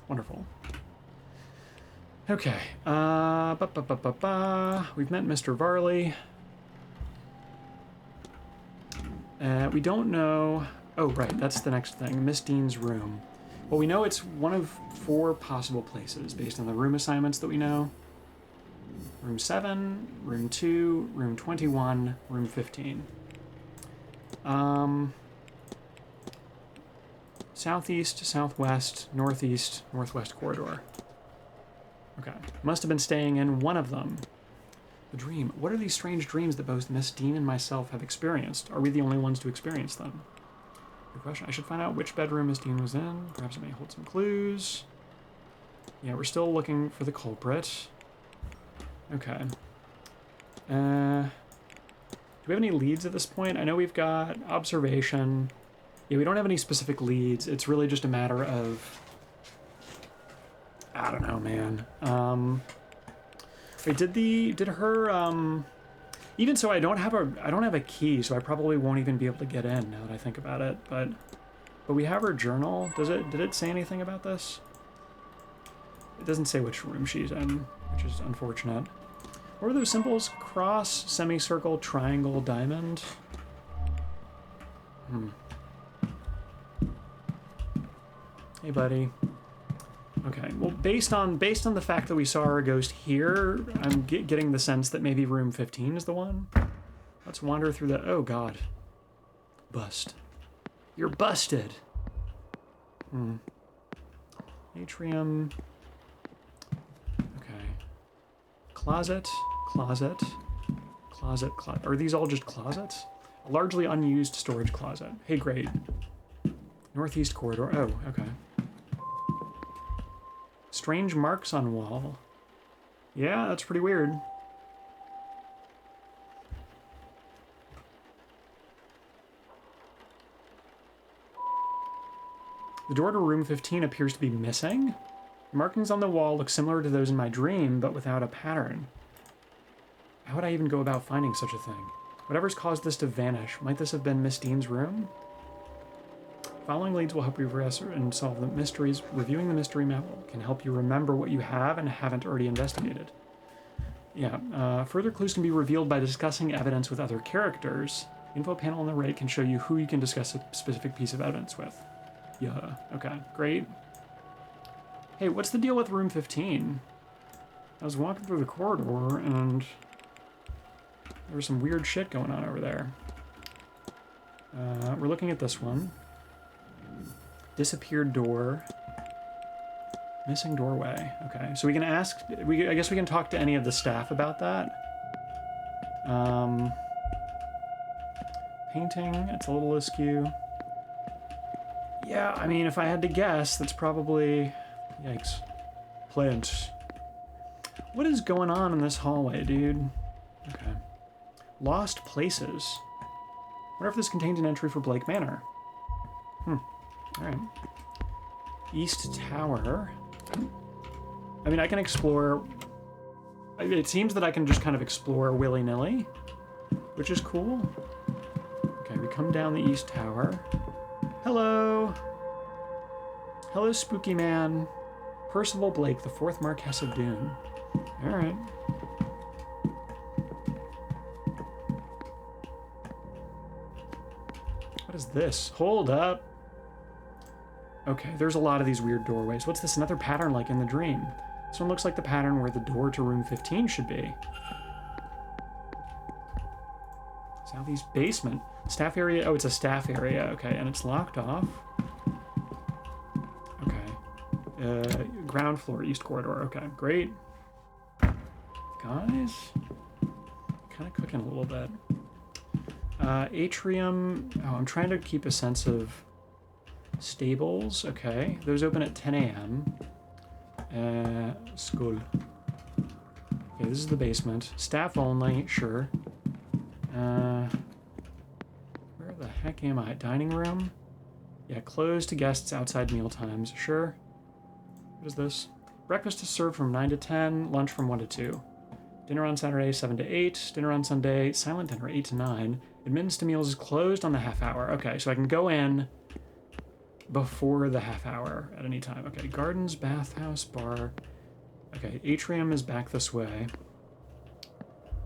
Wonderful. Okay. We've met Mr. Varley. We don't know... Oh, right. That's the next thing. Miss Dean's room. Well, we know it's one of 4 possible places based on the room assignments that we know. Room 7, room 2, room 21, room 15. Southeast, southwest, northeast, northwest corridor. Okay. Must have been staying in one of them. The dream. What are these strange dreams that both Miss Dean and myself have experienced? Are we the only ones to experience them? Good question. I should find out which bedroom Miss Dean was in. Perhaps it may hold some clues. Yeah, we're still looking for the culprit. Okay. Do we have any leads at this point? I know we've got observation. Yeah, we don't have any specific leads. It's really just a matter of... I don't know, man. Wait, did her, even so, I don't have a key, so I probably won't even be able to get in now that I think about it, but we have her journal. Did it say anything about this? It doesn't say which room she's in, which is unfortunate. What were those symbols? Cross, semicircle, triangle, diamond? Hey, buddy. Okay, well, based on the fact that we saw our ghost here, I'm getting the sense that maybe room 15 is the one. Let's wander through the... Oh, God. Bust. You're busted. Atrium. Okay. Closet. Closet. Closet. Are these all just closets? A largely unused storage closet. Hey, great. Northeast corridor. Oh, okay. Strange marks on wall. Yeah, that's pretty weird. The door to room 15 appears to be missing. The markings on the wall look similar to those in my dream, but without a pattern. How would I even go about finding such a thing? Whatever's caused this to vanish, might this have been Miss Dean's room? Following leads will help you progress and solve the mysteries. Reviewing the mystery map can help you remember what you have and haven't already investigated. Yeah, further clues can be revealed by discussing evidence with other characters. The info panel on the right can show you who you can discuss a specific piece of evidence with. Yeah, okay, great. Hey, what's the deal with room 15? I was walking through the corridor and there was some weird shit going on over there. We're looking at this one. Disappeared door. Missing doorway. Okay, so we can ask... I guess we can talk to any of the staff about that. Painting. It's a little askew. Yeah, I mean, if I had to guess, that's probably... Yikes. Plants. What is going on in this hallway, dude? Okay. Lost places. Wonder if this contains an entry for Blake Manor. Alright. East Tower. I mean, I can explore... It seems that I can just kind of explore willy-nilly, which is cool. Okay, we come down the East Tower. Hello! Hello, spooky man. Percival Blake, the 4th Marquess of Doon. Alright. What is this? Hold up. Okay, there's a lot of these weird doorways. What's this? Another pattern like in the dream. This one looks like the pattern where the door to room 15 should be. Southeast basement. Staff area. Oh, it's a staff area. Okay, and it's locked off. Okay. Ground floor, east corridor. Okay, great. Guys? Kind of cooking a little bit. Atrium. Oh, I'm trying to keep a sense of... Stables, okay. Those open at 10 a.m. School. Okay, this is the basement. Staff only, sure. Where the heck am I? Dining room? Yeah, closed to guests outside meal times, sure. What is this? Breakfast is served from 9 to 10, lunch from 1 to 2. Dinner on Saturday, 7 to 8. Dinner on Sunday, silent dinner, 8 to 9. Admittance to meals is closed on the half hour. Okay, so I can go in before the half hour at any time. Okay, gardens, bathhouse, bar. Okay, atrium is back this way.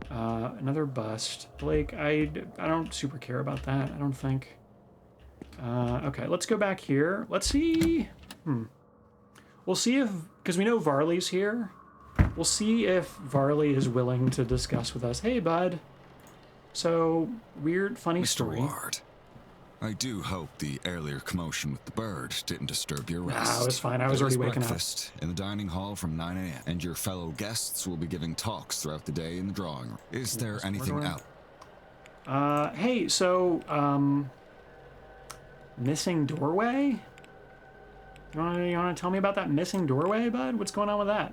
Another bust. Blake, I don't super care about that, I don't think. Okay, let's go back here. Let's see. We'll see if, because we know Varley's here. We'll see if Varley is willing to discuss with us. Hey, bud. So, weird, funny Mr. story. Ward, I do hope the earlier commotion with the bird didn't disturb your rest. Nah, it was fine. I was already waking up. Breakfast in the dining hall from 9 a.m. and your fellow guests will be giving talks throughout the day in the drawing room. Is there anything else? Hey, so, missing doorway? You wanna tell me about that missing doorway, bud? What's going on with that?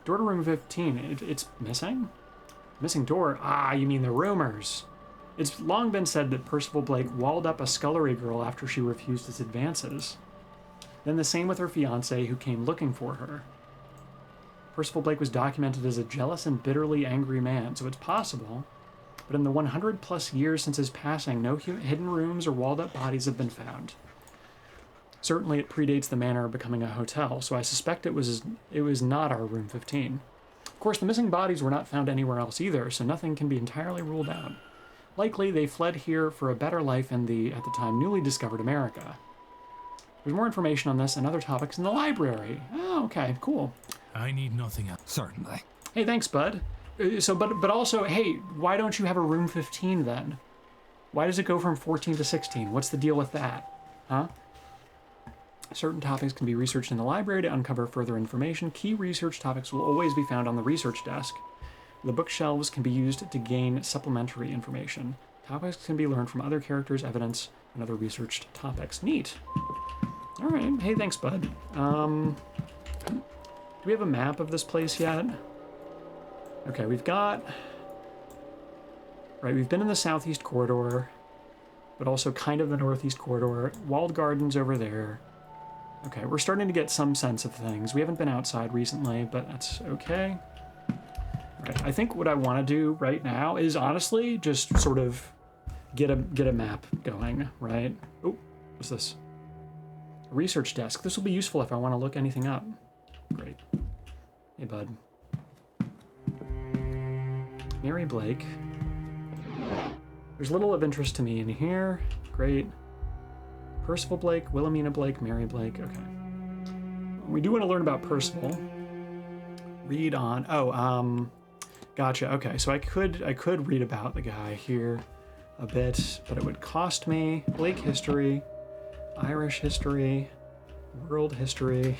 Door to room 15. It's missing? Missing door? Ah, you mean the rumors. It's long been said that Percival Blake walled up a scullery girl after she refused his advances. Then the same with her fiancé who came looking for her. Percival Blake was documented as a jealous and bitterly angry man, so it's possible. But in the 100 plus years since his passing, no hidden rooms or walled up bodies have been found. Certainly it predates the manor becoming a hotel, so I suspect it was not our room 15. Of course, the missing bodies were not found anywhere else either, so nothing can be entirely ruled out. Likely, they fled here for a better life in the, at the time, newly discovered America. There's more information on this and other topics in the library. Oh, okay, cool. I need nothing else. Certainly. Hey, thanks, bud. But also, hey, why don't you have a room 15 then? Why does it go from 14 to 16? What's the deal with that? Huh? Certain topics can be researched in the library to uncover further information. Key research topics will always be found on the research desk. The bookshelves can be used to gain supplementary information. Topics can be learned from other characters, evidence, and other researched topics. Neat. All right. Hey, thanks, bud. Do we have a map of this place yet? Okay, we've got... Right, we've been in the southeast corridor, but also kind of the northeast corridor. Walled gardens over there. Okay, we're starting to get some sense of things. We haven't been outside recently, but that's okay. Right, I think what I want to do right now is honestly just sort of get a map going, right? Oh, what's this? A research desk. This will be useful if I want to look anything up. Great. Hey, bud. Mary Blake. There's little of interest to me in here. Great. Percival Blake, Wilhelmina Blake, Mary Blake. Okay. We do want to learn about Percival. Read on. Oh, gotcha. Okay, so I could read about the guy here a bit, but it would cost me. Blake history, Irish history, world history,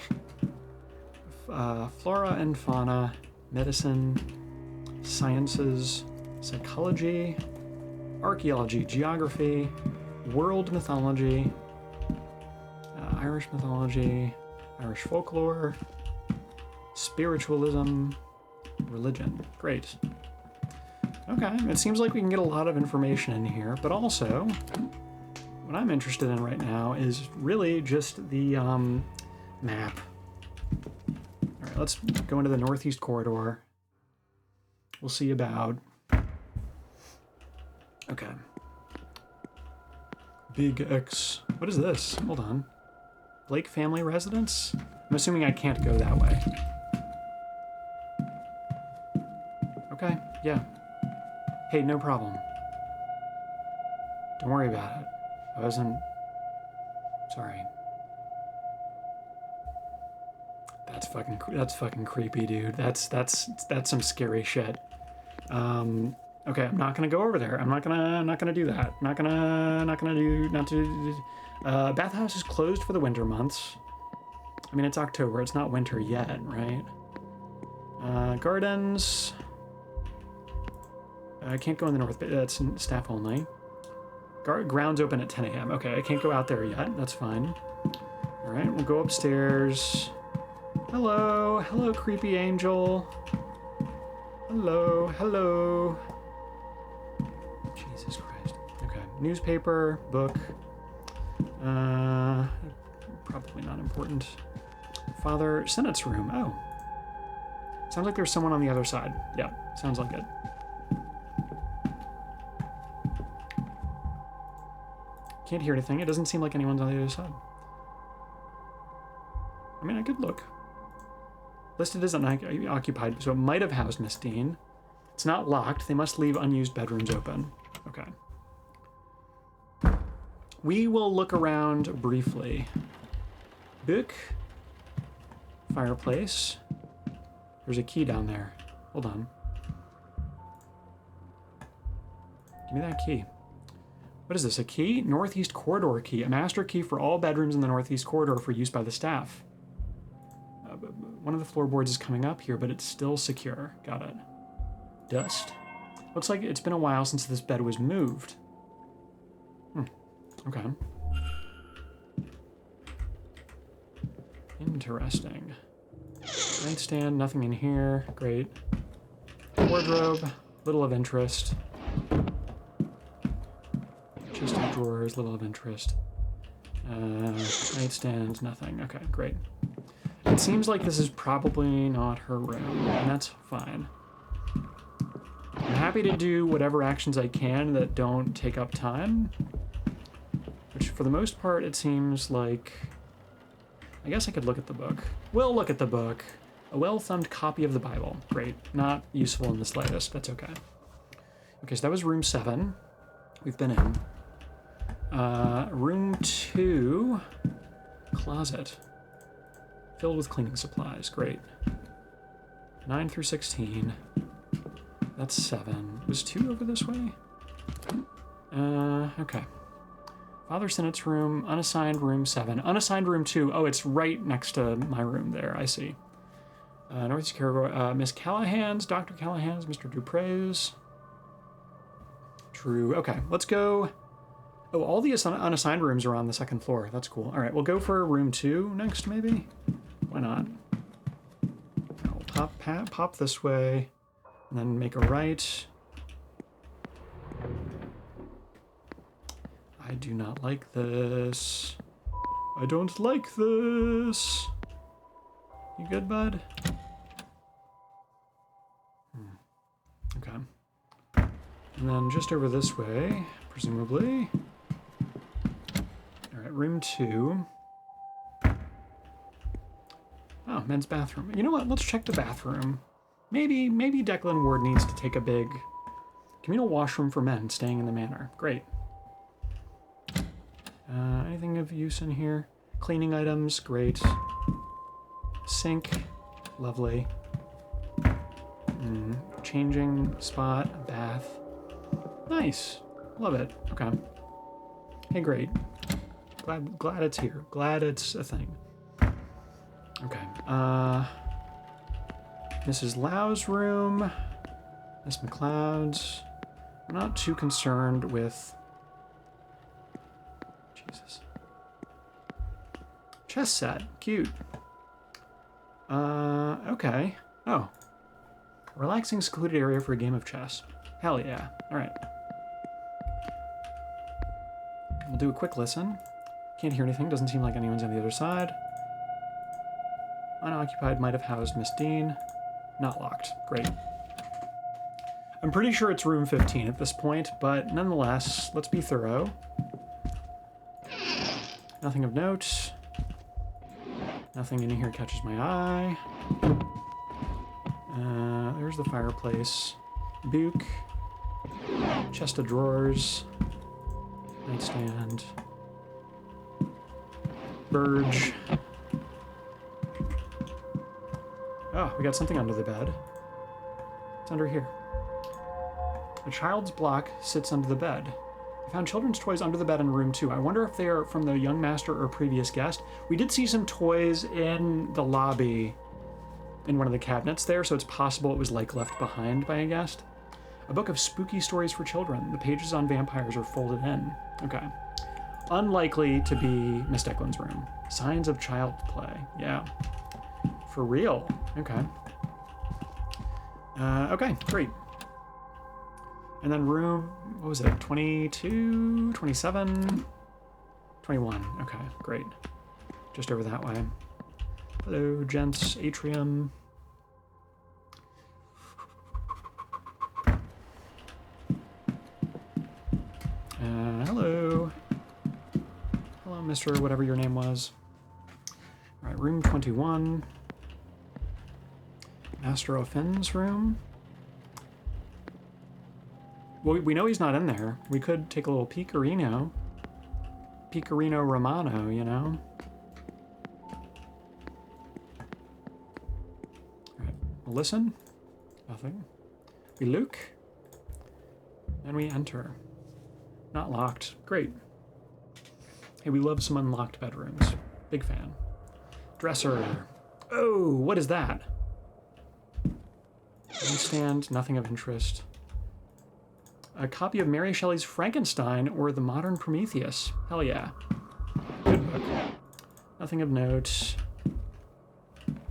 flora and fauna, medicine, sciences, psychology, archaeology, geography, world mythology, Irish mythology, Irish folklore, spiritualism, religion. Great. Okay, it seems like we can get a lot of information in here, but also what I'm interested in right now is really just the map. All right, let's go into the northeast corridor. We'll see about... Okay. Big X. What is this? Hold on. Blake family residence? I'm assuming I can't go that way. Okay, yeah. Hey, no problem. Don't worry about it. I wasn't... Sorry. That's fucking creepy, dude. That's some scary shit. Okay, I'm not gonna go over there. I'm not gonna do that. Bathhouse is closed for the winter months. I mean, it's October. It's not winter yet, right? Gardens. I can't go in the north. That's staff only. Grounds open at 10 a.m. Okay, I can't go out there yet. That's fine. All right, we'll go upstairs. Hello, hello, creepy angel. Hello, hello. Jesus Christ. Okay, newspaper, book. Probably not important. Father, Senate's room. Oh. Sounds like there's someone on the other side. Yeah, sounds like it. Can't hear anything. It doesn't seem like anyone's on the other side. I mean, I could look. Listed as unoccupied, so it might have housed Miss Dean. It's not locked. They must leave unused bedrooms open. Okay. We will look around briefly. Book. Fireplace. There's a key down there. Hold on. Give me that key. What is this, a key? Northeast corridor key. A master key for all bedrooms in the northeast corridor for use by the staff. One of the floorboards is coming up here, but it's still secure. Got it. Dust. Looks like it's been a while since this bed was moved. Okay. Interesting. Nightstand, nothing in here. Great. Wardrobe, little of interest. Chest of drawers, little of interest. Nightstand, nothing. Okay, great. It seems like this is probably not her room, and that's fine. I'm happy to do whatever actions I can that don't take up time. Which, for the most part, it seems like... I guess I could look at the book. We'll look at the book. A well-thumbed copy of the Bible. Great. Not useful in the slightest. That's okay. Okay, so that was room 7. We've been in. Room 2. Closet. Filled with cleaning supplies. Great. 9 through 16. That's 7. Was 2 over this way? Okay. Father Senate's room, unassigned room 7. Unassigned room 2. Oh, it's right next to my room there. I see. Northeast Corridor. Miss Callahan's, Dr. Callahan's, Mr. Dupre's. True. Okay, let's go. Oh, all the unassigned rooms are on the second floor. That's cool. All right, we'll go for room 2 next, maybe? Why not? I'll pop this way, and then make a right. I do not like this. I don't like this. You good, bud? Okay. And then just over this way, presumably. All right, room 2. Oh, men's bathroom. You know what? Let's check the bathroom. Maybe Declan Ward needs to take a big communal washroom for men staying in the manor. Great. Anything of use in here? Cleaning items, great. Sink, lovely. Changing spot, bath. Nice. Love it. Okay. Hey, great. Glad it's here. Glad it's a thing. Okay. Mrs. Lau's room. Miss McLeod's. I'm not too concerned with... Jesus. Chess set. Cute. Okay. Oh. Relaxing, secluded area for a game of chess. Hell yeah. Alright. We'll do a quick listen. Can't hear anything. Doesn't seem like anyone's on the other side. Unoccupied might have housed Miss Dean. Not locked. Great. I'm pretty sure it's room 15 at this point, but nonetheless, let's be thorough. Nothing of note. Nothing in here catches my eye. There's the fireplace. Buke. Chest of drawers. Nightstand. Burge. Oh, we got something under the bed. It's under here. A child's block sits under the bed. I found children's toys under the bed in room 2. I wonder if they are from the young master or previous guest. We did see some toys in the lobby in one of the cabinets there, so it's possible it was like left behind by a guest. A book of spooky stories for children. The pages on vampires are folded in. Okay. Unlikely to be Miss Declan's room. Signs of child play. Yeah. For real. Okay. Okay, great. And then room, what was it, 22, 27, 21. Okay, great. Just over that way. Hello, gents, atrium. Hello. Hello, Mr. whatever your name was. All right, room 21. Master O'Finn's room. Well, we know he's not in there. We could take a little peekarino. Peekarino Romano, you know? Alright, we'll listen. Nothing. We look. And we enter. Not locked. Great. Hey, we love some unlocked bedrooms. Big fan. Dresser. Oh, what is that? Nightstand, nothing of interest. A copy of Mary Shelley's Frankenstein or The Modern Prometheus. Hell yeah. Good book. Nothing of note.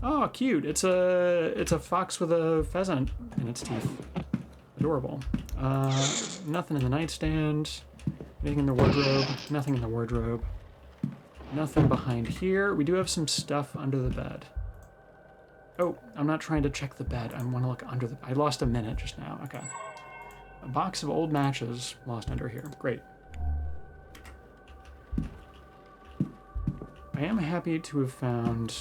Oh, cute. It's a fox with a pheasant in its teeth. Adorable. Nothing in the nightstand. Anything in the wardrobe? Nothing in the wardrobe. Nothing behind here. We do have some stuff under the bed. Oh, I'm not trying to check the bed. I want to look under the... I lost a minute just now. Okay. A box of old matches lost under here. Great. I am happy to have found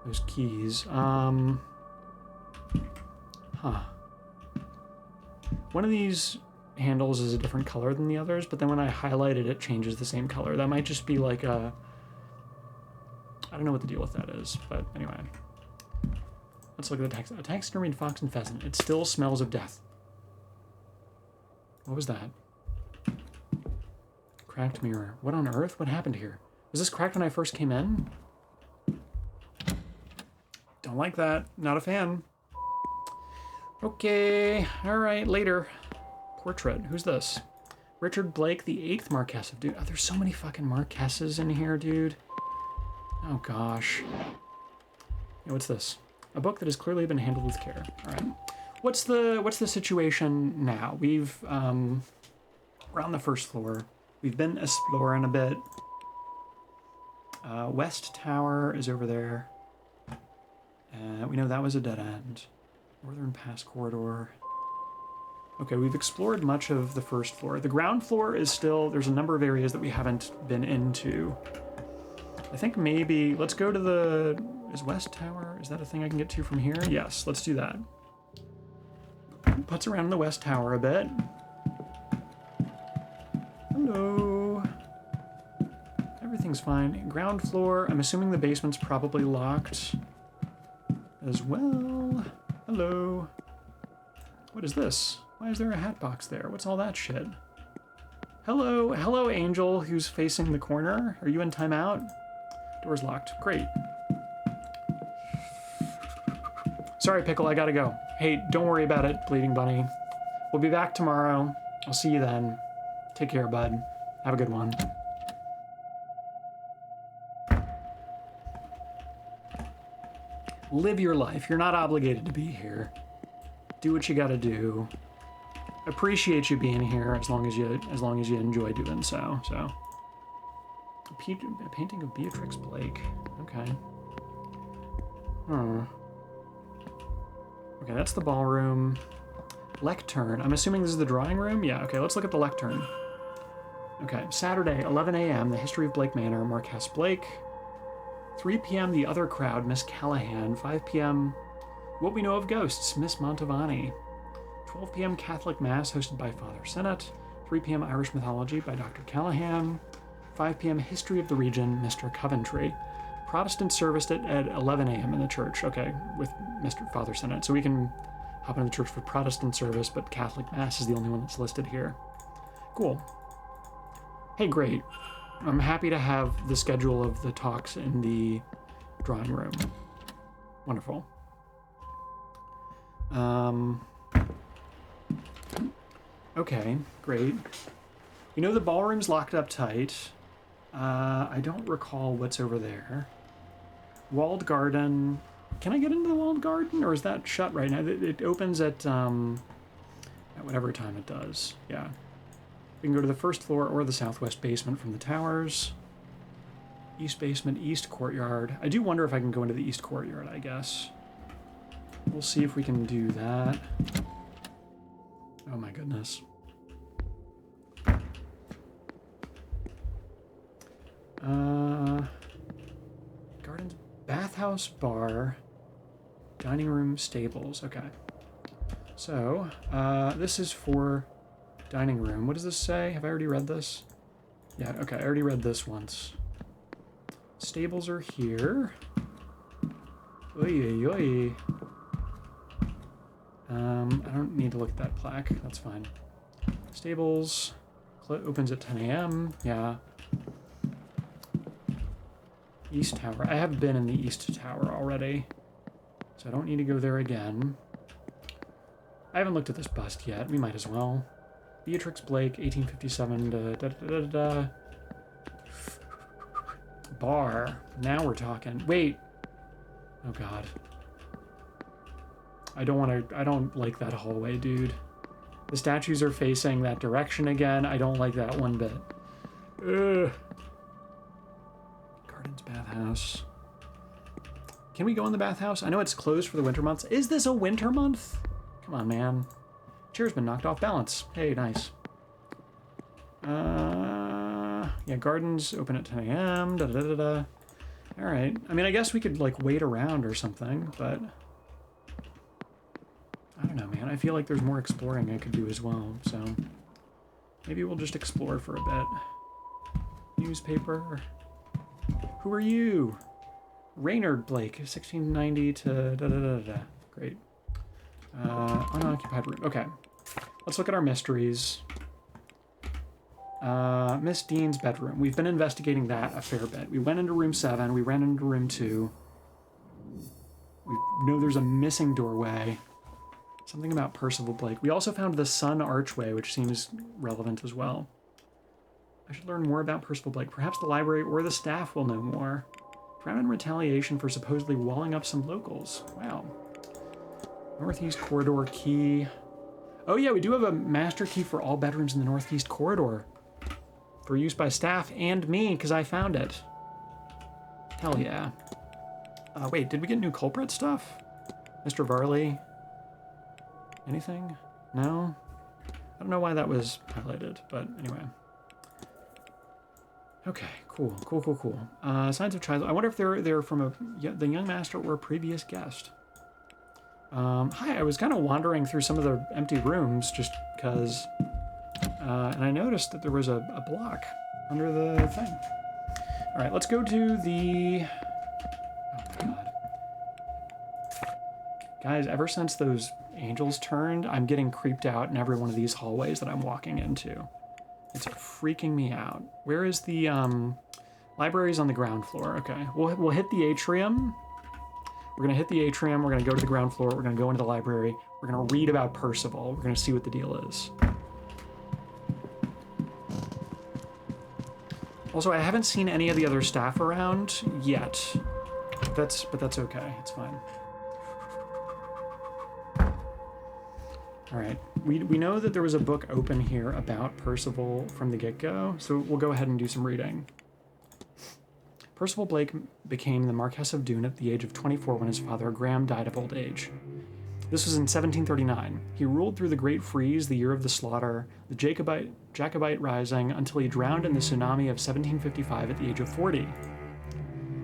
those keys. Huh. One of these handles is a different color than the others, but then when I highlight it, it changes the same color. That might just be like a... I don't know what the deal with that is, but anyway. Let's look at the text. A taxidermied fox and pheasant. It still smells of death. What was that? Cracked mirror. What on earth? What happened here? Was this cracked when I first came in? Don't like that. Not a fan. Okay. Alright, later. Portrait. Who's this? Richard Blake, the 8th Marquess of... Dude, oh, there's so many fucking Marquesses in here, dude. Oh, gosh. Hey, what's this? A book that has clearly been handled with care. Alright. What's the situation now? We're on the first floor. We've been exploring a bit. West Tower is over there. We know that was a dead end. Northern Pass Corridor. Okay, we've explored much of the first floor. The ground floor is still... There's a number of areas that we haven't been into. I think maybe... Let's go to the... Is West Tower? Is that a thing I can get to from here? Yes, let's do that. Putz around the West Tower a bit. Hello. Everything's fine. Ground floor. I'm assuming the basement's probably locked as well. Hello. What is this? Why is there a hat box there? What's all that shit? Hello. Hello, Angel, who's facing the corner. Are you in timeout? Door's locked. Great. Sorry, Pickle, I gotta go. Hey, don't worry about it, Bleeding Bunny. We'll be back tomorrow. I'll see you then. Take care, bud. Have a good one. Live your life. You're not obligated to be here. Do what you gotta do. Appreciate you being here as long as you enjoy doing so. A painting of Beatrix Blake. Okay. Okay, that's the ballroom. Lectern. I'm assuming this is the drawing room? Yeah, okay, let's look at the lectern. Okay, Saturday, 11 a.m., the history of Blake Manor, Marquess Blake. 3 p.m., the other crowd, Miss Callahan. 5 p.m., what we know of ghosts, Miss Montavani. 12 p.m., Catholic Mass, hosted by Father Sennett. 3 p.m., Irish Mythology by Dr. Callahan. 5 p.m., History of the Region, Mr. Coventry. Protestant service at 11 a.m. in the church. Okay, with Mr. Father Sennett. So we can hop into the church for Protestant service, but Catholic Mass is the only one that's listed here. Cool. Hey, great. I'm happy to have the schedule of the talks in the drawing room. Wonderful. Okay, great. We know the ballroom's locked up tight. I don't recall what's over there. Walled garden. Can I get into the walled garden, or is that shut right now? It opens at whatever time it does. Yeah. We can go to the first floor or the southwest basement from the towers. East basement, east courtyard. I do wonder if I can go into the east courtyard, I guess. We'll see if we can do that. Oh my goodness. Gardens, bathhouse, bar, dining room, stables. Okay. So, this is for dining room. What does this say? Have I already read this? Yeah, okay, I already read this once. Stables are here. Oy, oy, oy. I don't need to look at that plaque. That's fine. Stables. opens at 10 a.m. Yeah. East Tower. I have been in the East Tower already, so I don't need to go there again. I haven't looked at this bust yet. We might as well. Beatrix Blake, 1857 to da-da-da-da-da. Bar. Now we're talking. Wait. Oh, God. I don't like that hallway, dude. The statues are facing that direction again. I don't like that one bit. Ugh. Gardens bathhouse. Can we go in the bathhouse? I know it's closed for the winter months. Is this a winter month? Come on, man. Chair's been knocked off balance. Hey, nice. Yeah, gardens open at 10 a.m. Da-da-da-da. All right. I mean, I guess we could, like, wait around or something, but... I don't know, man. I feel like there's more exploring I could do as well, so... Maybe we'll just explore for a bit. Newspaper. Who are you? Raynard Blake, 1690 to da-da-da-da. Great. Unoccupied room. Okay. Let's look at our mysteries. Miss Dean's bedroom. We've been investigating that a fair bit. We went into room 7. We ran into room 2. We know there's a missing doorway. Something about Percival Blake. We also found the sun archway, which seems relevant as well. I should learn more about Percival Blake. Perhaps the library or the staff will know more. Found in retaliation for supposedly walling up some locals. Wow. Northeast corridor key. Oh yeah, we do have a master key for all bedrooms in the northeast corridor. For use by staff and me, because I found it. Hell yeah. Wait, did we get new culprit stuff? Mr. Varley? Anything? No? I don't know why that was highlighted, but anyway. Okay, cool. Signs of child. I wonder if they're from the young master or a previous guest. Hi, I was kind of wandering through some of the empty rooms just because, and I noticed that there was a block under the thing. All right, let's go to the... Oh, my God. Guys, ever since those angels turned, I'm getting creeped out in every one of these hallways that I'm walking into. It's freaking me out. Where is the, library's on the ground floor. Okay, we'll hit the atrium. We're gonna hit the atrium, we're gonna go to the ground floor, we're gonna go into the library, we're gonna read about Percival, we're gonna see what the deal is. Also, I haven't seen any of the other staff around yet. But that's okay, it's fine. All right, we know that there was a book open here about Percival from the get-go, so we'll go ahead and do some reading. Percival Blake became the Marquess of Doon at the age of 24 when his father, Graham, died of old age. This was in 1739. He ruled through the Great Freeze, the year of the slaughter, the Jacobite Rising, until he drowned in the tsunami of 1755 at the age of 40.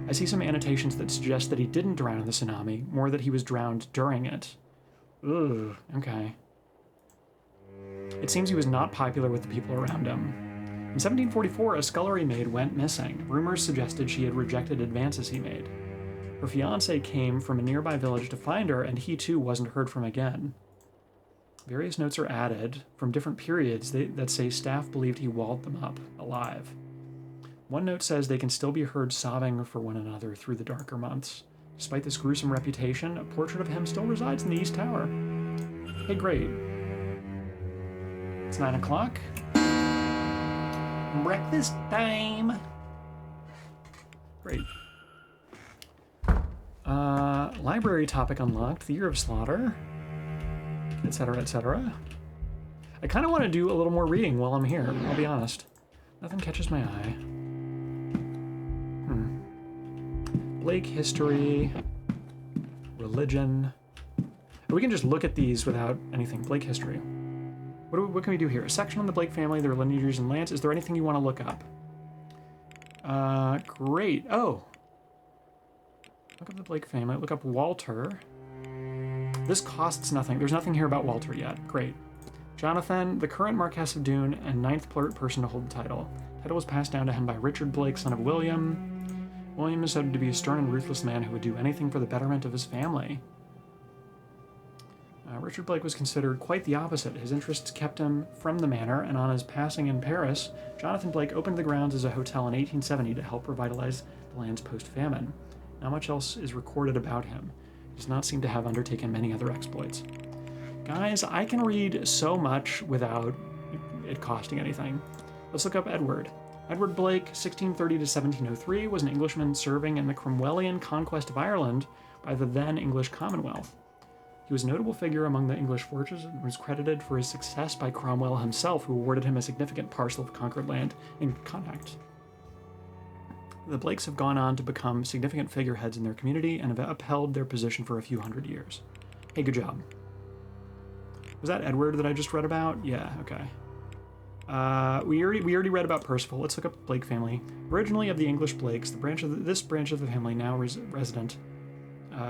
I see some annotations that suggest that he didn't drown in the tsunami, more that he was drowned during it. Ugh, okay. It seems he was not popular with the people around him. In 1744, a scullery maid went missing. Rumors suggested she had rejected advances he made. Her fiancé came from a nearby village to find her, and he too wasn't heard from again. Various notes are added from different periods that say staff believed he walled them up, alive. One note says they can still be heard sobbing for one another through the darker months. Despite this gruesome reputation, a portrait of him still resides in the East Tower. Hey, great. It's 9 o'clock. Breakfast time. Great. Library topic unlocked. The year of slaughter. Etc., etc. I kind of want to do a little more reading while I'm here, I'll be honest. Nothing catches my eye. Blake history. Religion. We can just look at these without anything. Blake history. What can we do here? A section on the Blake family, their lineages and lands. Is there anything you want to look up? Great. Oh. Look up the Blake family. Look up Walter. This costs nothing. There's nothing here about Walter yet. Great. Jonathan, the current Marquess of Doon and 9th person to hold the title. The title was passed down to him by Richard Blake, son of William. William is said to be a stern and ruthless man who would do anything for the betterment of his family. Richard Blake was considered quite the opposite. His interests kept him from the manor, and on his passing in Paris, Jonathan Blake opened the grounds as a hotel in 1870 to help revitalize the land's post-famine. Not much else is recorded about him. He does not seem to have undertaken many other exploits. Guys, I can read so much without it costing anything. Let's look up Edward. Edward Blake, 1630 to 1703, was an Englishman serving in the Cromwellian conquest of Ireland by the then English Commonwealth. He was a notable figure among the English forces and was credited for his success by Cromwell himself, who awarded him a significant parcel of conquered land in Connacht. The Blakes have gone on to become significant figureheads in their community and have upheld their position for a few hundred years. Hey, good job. Was that Edward that I just read about? Yeah, okay. We already read about Percival. Let's look up Blake family. Originally of the English Blakes, this branch of the family, now resident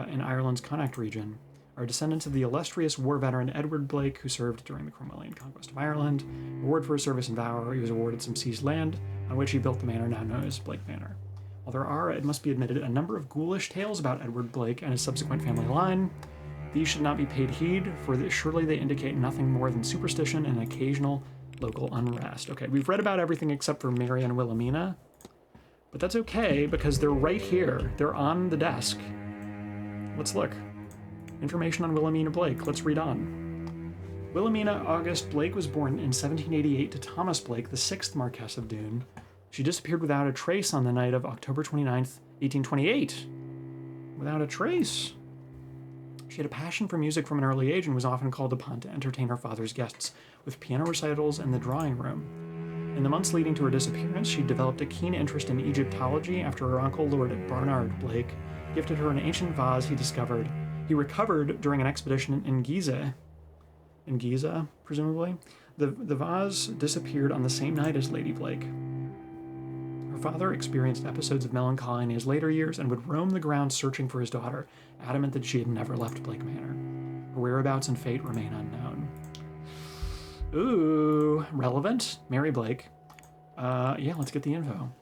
in Ireland's Connacht region, are descendants of the illustrious war veteran Edward Blake, who served during the Cromwellian conquest of Ireland. Award for his service in Valor, he was awarded some seized land, on which he built the manor now known as Blake Manor. While there are, it must be admitted, a number of ghoulish tales about Edward Blake and his subsequent family line, these should not be paid heed, for surely they indicate nothing more than superstition and occasional local unrest. Okay, we've read about everything except for Mary and Wilhelmina, but that's okay because they're right here. They're on the desk. Let's look. Information on Wilhelmina Blake. Let's read on. Wilhelmina August Blake was born in 1788 to Thomas Blake, the 6th Marquess of Doon. She disappeared without a trace on the night of October 29th, 1828. Without a trace. She had a passion for music from an early age and was often called upon to entertain her father's guests with piano recitals in the drawing room. In the months leading to her disappearance, she developed a keen interest in Egyptology after her uncle, Lord Barnard Blake, gifted her an ancient vase he recovered during an expedition in Giza. In Giza, presumably. The vase disappeared on the same night as Lady Blake. Her father experienced episodes of melancholy in his later years and would roam the grounds searching for his daughter, adamant that she had never left Blake Manor. Her whereabouts and fate remain unknown. Ooh, relevant. Mary Blake. Yeah, let's get the info.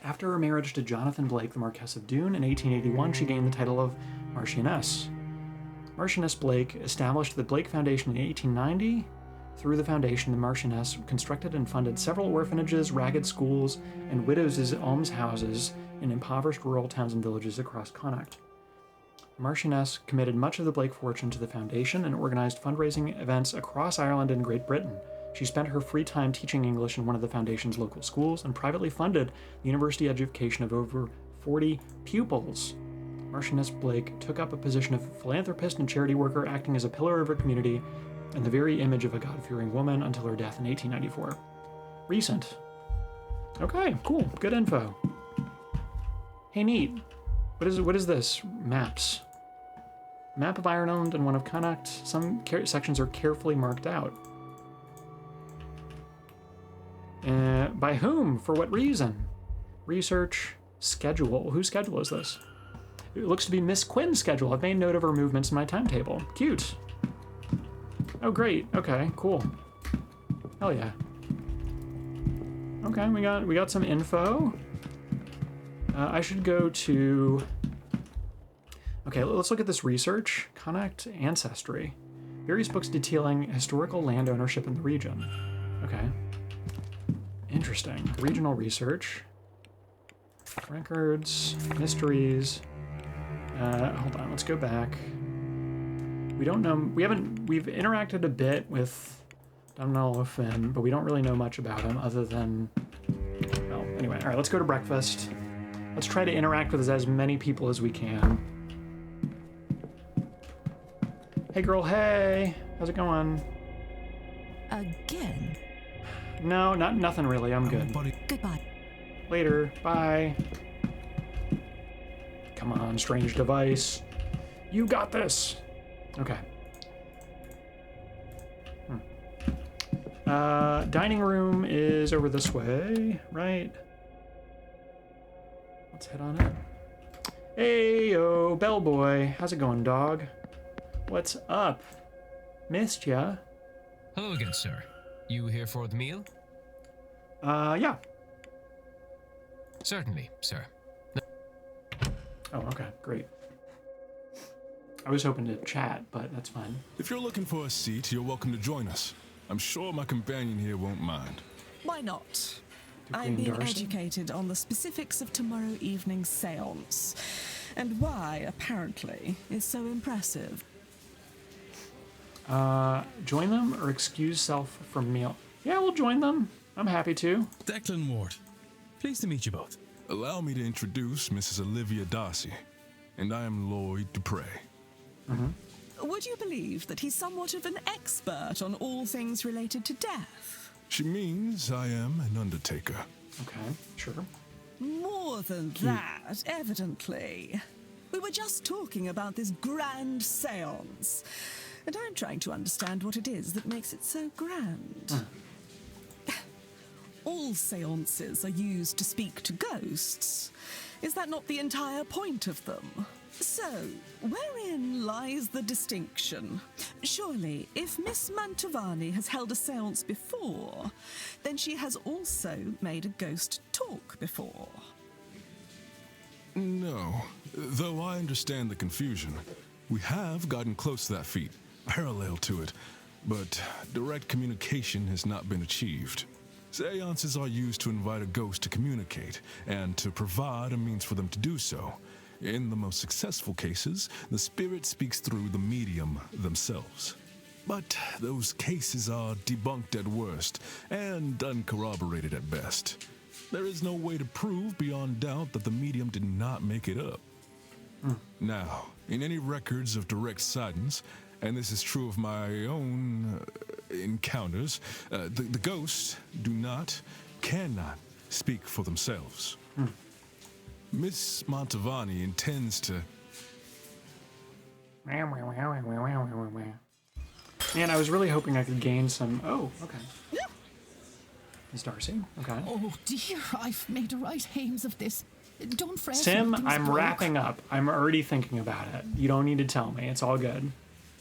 After her marriage to Jonathan Blake, the Marquess of Doon, in 1881, she gained the title of Marchioness. Marchioness Blake established the Blake Foundation in 1890. Through the foundation, the Marchioness constructed and funded several orphanages, ragged schools, and widows' almshouses in impoverished rural towns and villages across Connacht. The Marchioness committed much of the Blake fortune to the foundation and organized fundraising events across Ireland and Great Britain. She spent her free time teaching English in one of the foundation's local schools and privately funded the university education of over 40 pupils. Marchioness Blake took up a position of philanthropist and charity worker, acting as a pillar of her community and the very image of a God-fearing woman until her death in 1894. Recent. Okay, cool. Good info. Hey, neat. What is this? Maps. Map of Ireland and one of Connacht. Some sections are carefully marked out. By whom? For what reason? Research. Schedule. Whose schedule is this? It looks to be Miss Quinn's schedule. I've made note of her movements in my timetable. Cute. Oh, great. Okay, cool. Hell yeah. Okay, we got some info. I should go to... Okay, let's look at this research. Connacht Ancestry. Various books detailing historical land ownership in the region. Okay. Interesting. Regional research. Records. Mysteries. Hold on, let's go back. We don't know... We've interacted a bit with Domhnall O'Finn, but we don't really know much about him other than... Well, anyway, alright, let's go to breakfast. Let's try to interact with as many people as we can. Hey girl, hey! How's it going? Again? No, nothing really, I'm good. Goodbye. Later, bye. Come on, strange device. You got this! Okay. Dining room is over this way, right? Let's head on in. Hey, yo, bellboy. How's it going, dog? What's up? Missed ya. Hello again, sir. You here for the meal? Yeah. Certainly, sir. Oh, okay, great. I was hoping to chat, but that's fine. If you're looking for a seat, you're welcome to join us. I'm sure my companion here won't mind. Why not? The I'm Queen being Darcy? educated on the specifics of tomorrow evening's séance, and why, apparently, is so impressive. Join them or excuse self from meal? Yeah, we'll join them. I'm happy to. Declan Ward, pleased to meet you both. Allow me to introduce Mrs. Olivia Darcy, and I am Lloyd Dupre. Would you believe that he's somewhat of an expert on all things related to death? She means I am an undertaker. Okay, sure. More than that, evidently. We were just talking about this grand séance, and I'm trying to understand what it is that makes it so grand. All séances are used to speak to ghosts. Is that not the entire point of them? So, wherein lies the distinction? Surely, if Miss Mantovani has held a séance before, then she has also made a ghost talk before. No, though I understand the confusion. We have gotten close to that feat, parallel to it, but direct communication has not been achieved. Seances are used to invite a ghost to communicate, and to provide a means for them to do so. In the most successful cases, the spirit speaks through the medium themselves. But those cases are debunked at worst, and uncorroborated at best. There is no way to prove beyond doubt that the medium did not make it up. Now, in any records of direct sightings, and this is true of my own encounters, the ghosts cannot speak for themselves. Miss Mantovani intends to... Man, I was really hoping I could gain some... Oh, okay. Miss Darcy, okay. Oh dear, I've made a right hames of this. Don't fret. Sim, nothing's I'm broke. wrapping up. I'm already thinking about it. You don't need to tell me. It's all good.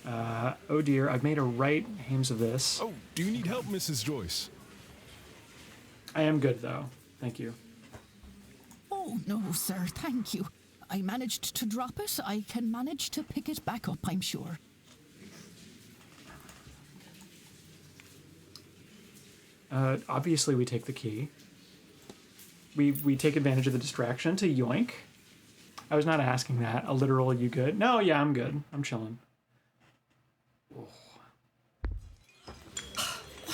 Oh dear, I've made a right hames of this. Oh, do you need help, Mrs. Joyce? I am good, though. Thank you. Oh no, sir, thank you. I managed to drop it. I can manage to pick it back up, I'm sure. Obviously, we take the key. We take advantage of the distraction to yoink. I was not asking that. A literal, you good? No, yeah, I'm good. I'm chilling. What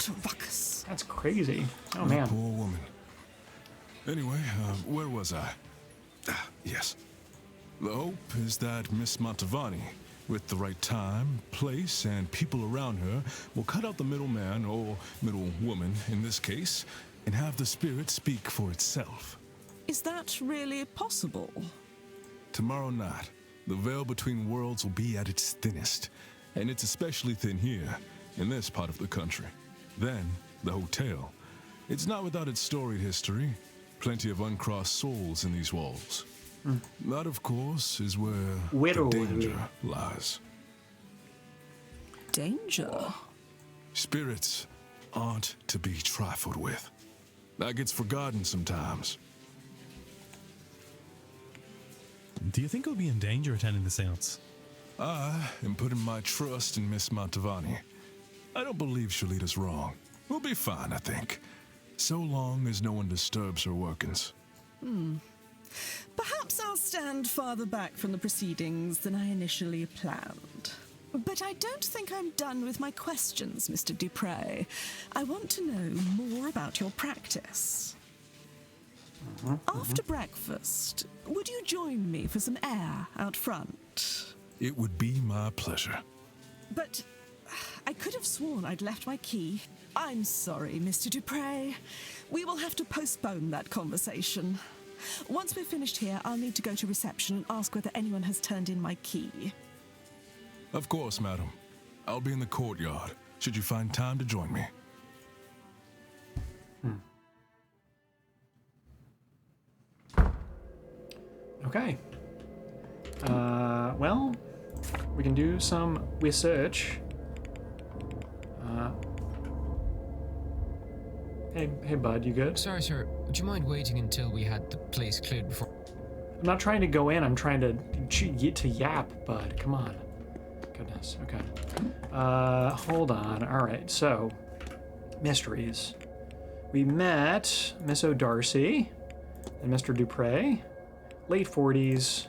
a ruckus. That's crazy. Oh, The man. poor woman. Anyway, where was I? Yes. The hope is that Miss Mantovani, with the right time, place, and people around her, will cut out the middleman, or middle woman in this case, and have the spirit speak for itself. Is that really possible? Tomorrow night, the veil between worlds will be at its thinnest, and it's especially thin here, in this part of the country. Then, the hotel. It's not without its storied history. Plenty of uncrossed souls in these walls. That, of course, is where the danger lies. Danger? Spirits aren't to be trifled with. That gets forgotten sometimes. Do you think we'll be in danger attending the séance? I am putting my trust in Miss Mantovani. I don't believe she'll lead us wrong. We'll be fine, I think. So long as no one disturbs her workings. Perhaps I'll stand farther back from the proceedings than I initially planned. But I don't think I'm done with my questions, Mr. Dupre. I want to know more about your practice. After breakfast, would you join me for some air out front? It would be my pleasure. But I could have sworn I'd left my key. I'm sorry, Mr. Dupre. We will have to postpone that conversation. Once we're finished here, I'll need to go to reception and ask whether anyone has turned in my key. Of course, madam. I'll be in the courtyard, should you find time to join me. Okay. Well, we can do some research. Hey, bud, you good? Sorry, sir. Would you mind waiting until we had the place cleared before? I'm not trying to go in. I'm trying to yap, bud. Come on. Goodness. Okay. Hold on. All right. So, mysteries. We met Miss O'Darcy and Mr. Dupre. Late 40s.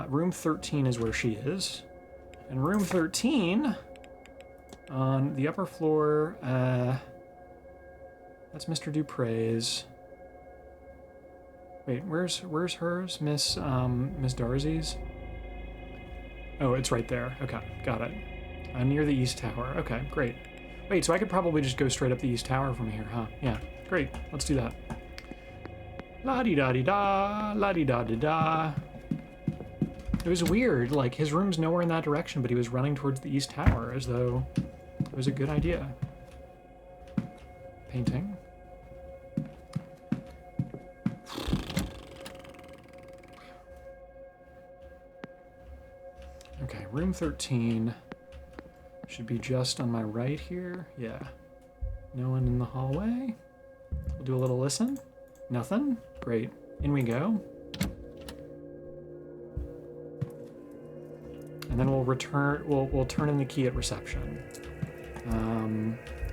Room 13 is where she is. And room 13 on the upper floor, that's Mr. Dupre's. Wait, where's hers? Miss Darcy's? Oh, it's right there. Okay, got it. Near the East Tower. Okay, great. Wait, so I could probably just go straight up the East Tower from here, huh? Yeah, great. Let's do that. La-di-da-di-da, la-di-da-di-da. It was weird, like, his room's nowhere in that direction, but he was running towards the East Tower as though it was a good idea. Painting. Okay, room 13 should be just on my right here. Yeah. No one in the hallway. We'll do a little listen. Nothing? Great. In we go. And then we'll return, we'll turn in the key at reception.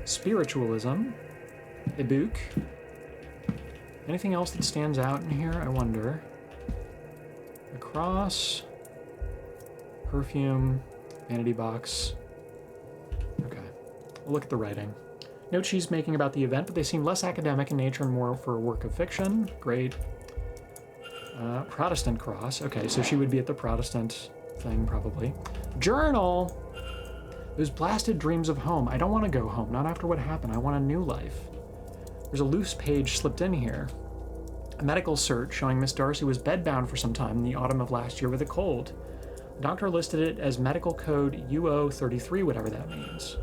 Spiritualism. A book. Anything else that stands out in here, I wonder? A cross. Perfume. Vanity box. Okay. We'll look at the writing. Notes she's making about the event, but they seem less academic in nature and more for a work of fiction. Great. Protestant cross. Okay, so she would be at the Protestant thing, probably. Journal! Those blasted dreams of home. I don't want to go home, not after what happened. I want a new life. There's a loose page slipped in here. A medical cert showing Miss Darcy was bedbound for some time in the autumn of last year with a cold. The doctor listed it as medical code UO33, whatever that means.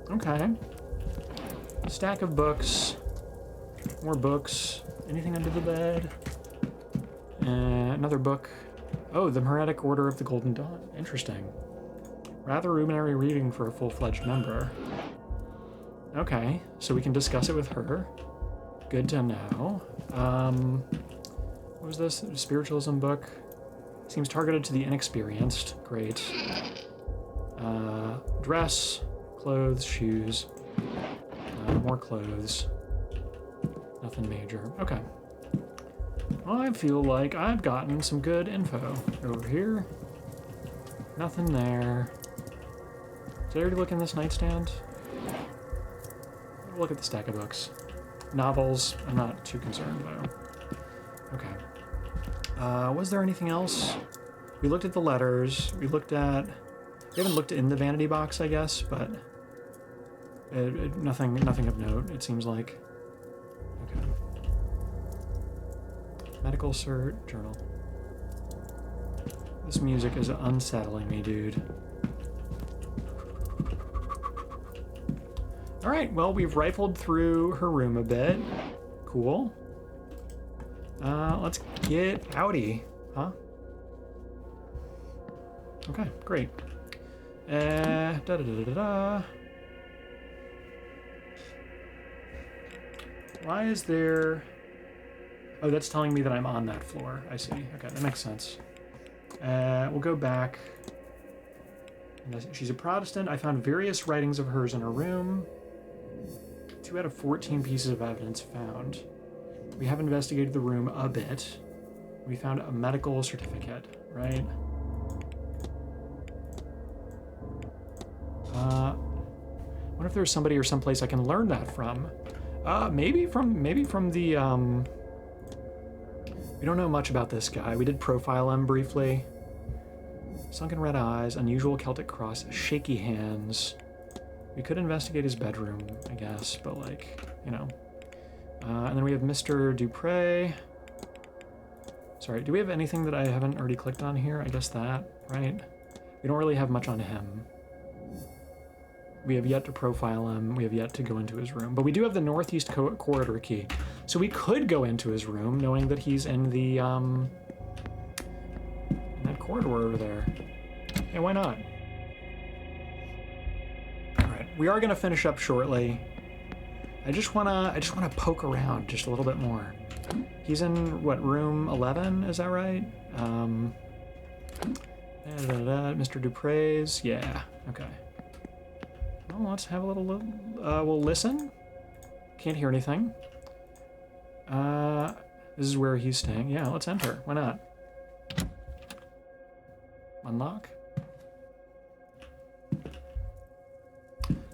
Okay. Stack of books. More books. Anything under the bed? Another book. Oh, the Heretic Order of the Golden Dawn. Interesting. Rather rudimentary reading for a full-fledged member. Okay, so we can discuss it with her. Good to know. What was this? A spiritualism book. Seems targeted to the inexperienced. Great. Dress, clothes, shoes. More clothes. Nothing major. Okay. I feel like I've gotten some good info. Over here. Nothing there. Did I already look in this nightstand? Look at the stack of books. Novels, I'm not too concerned though. Okay. Was there anything else? We looked at the letters. We haven't looked in the vanity box, I guess, but nothing of note, it seems like. Okay. Medical cert, journal. This music is unsettling me, dude. All right, well, we've rifled through her room a bit. Cool. Let's get outie, huh? Okay, great. Da-da-da-da-da. Why is there... Oh, that's telling me that I'm on that floor. I see. Okay, that makes sense. We'll go back. She's a Protestant. I found various writings of hers in her room. 2 out of 14 pieces of evidence found. We have investigated the room a bit. We found a medical certificate, right? I wonder if there's somebody or someplace I can learn that from. Maybe from the, we don't know much about this guy. We did profile him briefly. Sunken red eyes, unusual Celtic cross, shaky hands. We could investigate his bedroom, I guess, but like, you know. And then we have Mr. Dupre. Sorry, do we have anything that I haven't already clicked on here? I guess that, right? We don't really have much on him. We have yet to profile him. We have yet to go into his room. But we do have the northeast corridor key. So we could go into his room knowing that he's in the, in that corridor over there. Yeah, why not? All right, we are going to finish up shortly. I just wanna poke around just a little bit more. He's in, what, room 11? Is that right? Mr. Dupre's. Yeah. Okay. Well, let's have a little. We'll listen. Can't hear anything. This is where he's staying. Yeah, let's enter. Why not? Unlock.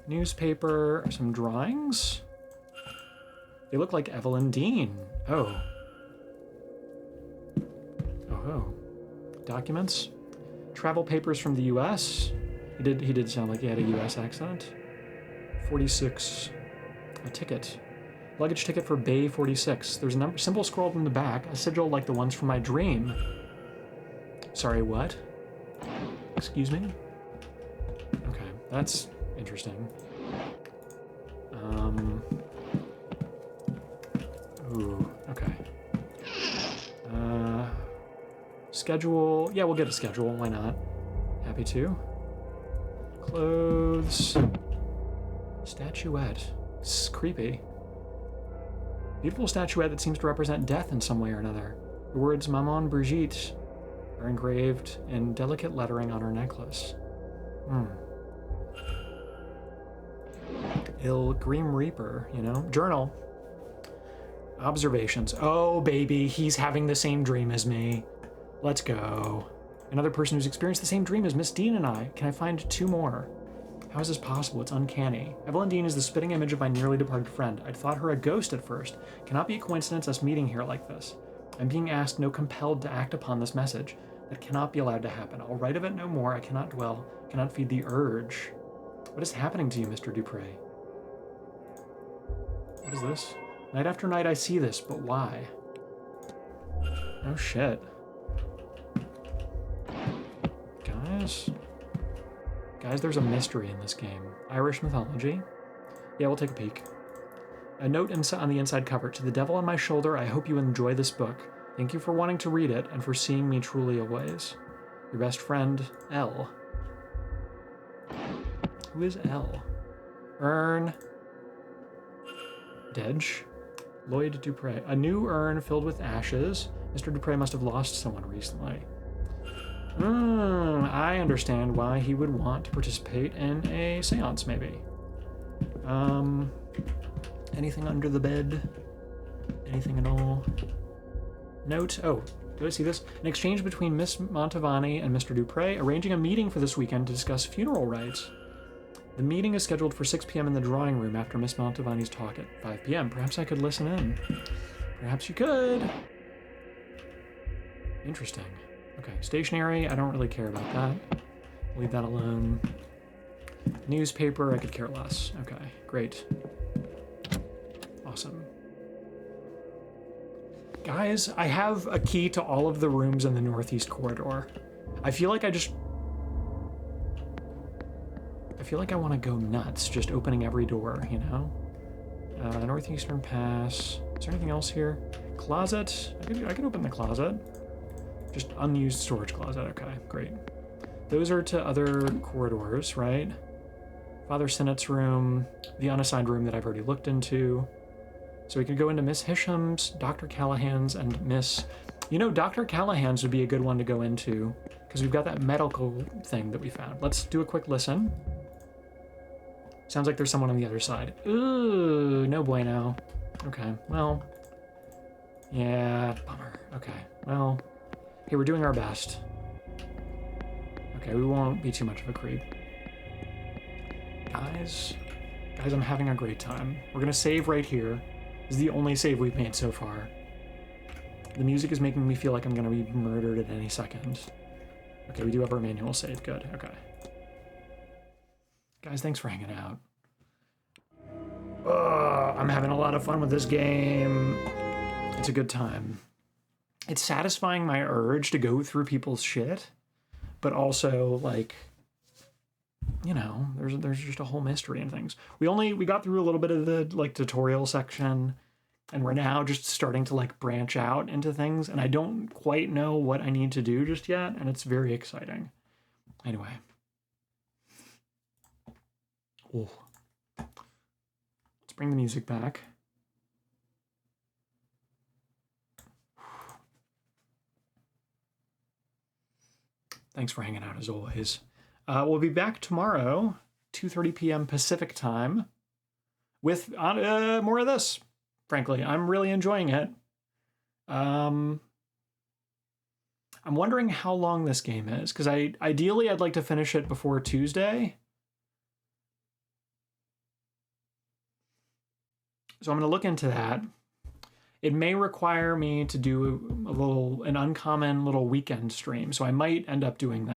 Newspaper. Some drawings. They look like Evelyn Dean. Oh. Oh. Documents. Travel papers from the U.S. He did sound like he had a U.S. accent. 46. A ticket. Luggage ticket for Bay 46. There's a number symbol scrolled in the back. A sigil like the ones from my dream. Sorry, what? Excuse me? Okay, that's interesting. Ooh, okay. Schedule. Yeah, we'll get a schedule. Why not? Happy to. Clothes. Statuette. It's creepy. Beautiful statuette that seems to represent death in some way or another. The words Maman Brigitte are engraved in delicate lettering on her necklace. Il Grim Reaper, you know? Journal. Observations. Oh, baby, he's having the same dream as me. Let's go. Another person who's experienced the same dream as Miss Dean and I. Can I find 2 more? How is this possible? It's uncanny. Evelyn Dean is the spitting image of my nearly departed friend. I'd thought her a ghost at first. Cannot be a coincidence us meeting here like this. I'm being asked, no compelled to act upon this message. That cannot be allowed to happen. I'll write of it no more. I cannot dwell. Cannot feed the urge. What is happening to you, Mr. Dupre? What is this? Night after night I see this, but why? Oh shit. Guys, there's a mystery in this game. Irish mythology. Yeah, we'll take a peek. A note on the inside cover. To the devil on my shoulder, I hope you enjoy this book. Thank you for wanting to read it and for seeing me truly always. Your best friend, L. Who is L? Urn. Dedge. Lloyd Dupre. A new urn filled with ashes. Mr. Dupre must have lost someone recently. I understand why he would want to participate in a seance, maybe. Anything under the bed? Anything at all? Note. Oh, do I see this? An exchange between Miss Montavani and Mr. Dupre, arranging a meeting for this weekend to discuss funeral rites. The meeting is scheduled for 6 p.m. in the drawing room after Miss Montavani's talk at 5 p.m. Perhaps I could listen in. Perhaps you could. Interesting. Okay, stationery, I don't really care about that. Leave that alone. Newspaper, I could care less. Okay, great. Awesome. Guys, I have a key to all of the rooms in the northeast corridor. I feel like I want to go nuts just opening every door, you know? Northeastern pass. Is there anything else here? Closet. I could open the closet. Just unused storage closet. Okay, great. Those are to other corridors, right? Father Sinnott's room, the unassigned room that I've already looked into. So we could go into Miss Hisham's, Dr. Callahan's, and Miss... You know, Dr. Callahan's would be a good one to go into, because we've got that medical thing that we found. Let's do a quick listen. Sounds like there's someone on the other side. Ooh, no bueno. Okay, well... Yeah, bummer. Okay, well... Hey, we're doing our best. Okay, we won't be too much of a creep. Guys, I'm having a great time. We're gonna save right here. This is the only save we've made so far. The music is making me feel like I'm gonna be murdered at any second. Okay, we do have our manual save. Good, okay. Guys, thanks for hanging out. I'm having a lot of fun with this game. It's a good time. It's satisfying my urge to go through people's shit, but also, like, you know, there's just a whole mystery and things. We got through a little bit of the, like, tutorial section, and we're now just starting to, like, branch out into things, and I don't quite know what I need to do just yet, and it's very exciting. Anyway. Oh. Let's bring the music back. Thanks for hanging out as always. We'll be back tomorrow, 2:30 p.m. Pacific time, with more of this. Frankly, I'm really enjoying it. I'm wondering how long this game is, because ideally I'd like to finish it before Tuesday. So I'm going to look into that. It may require me to do an uncommon little weekend stream, so I might end up doing that.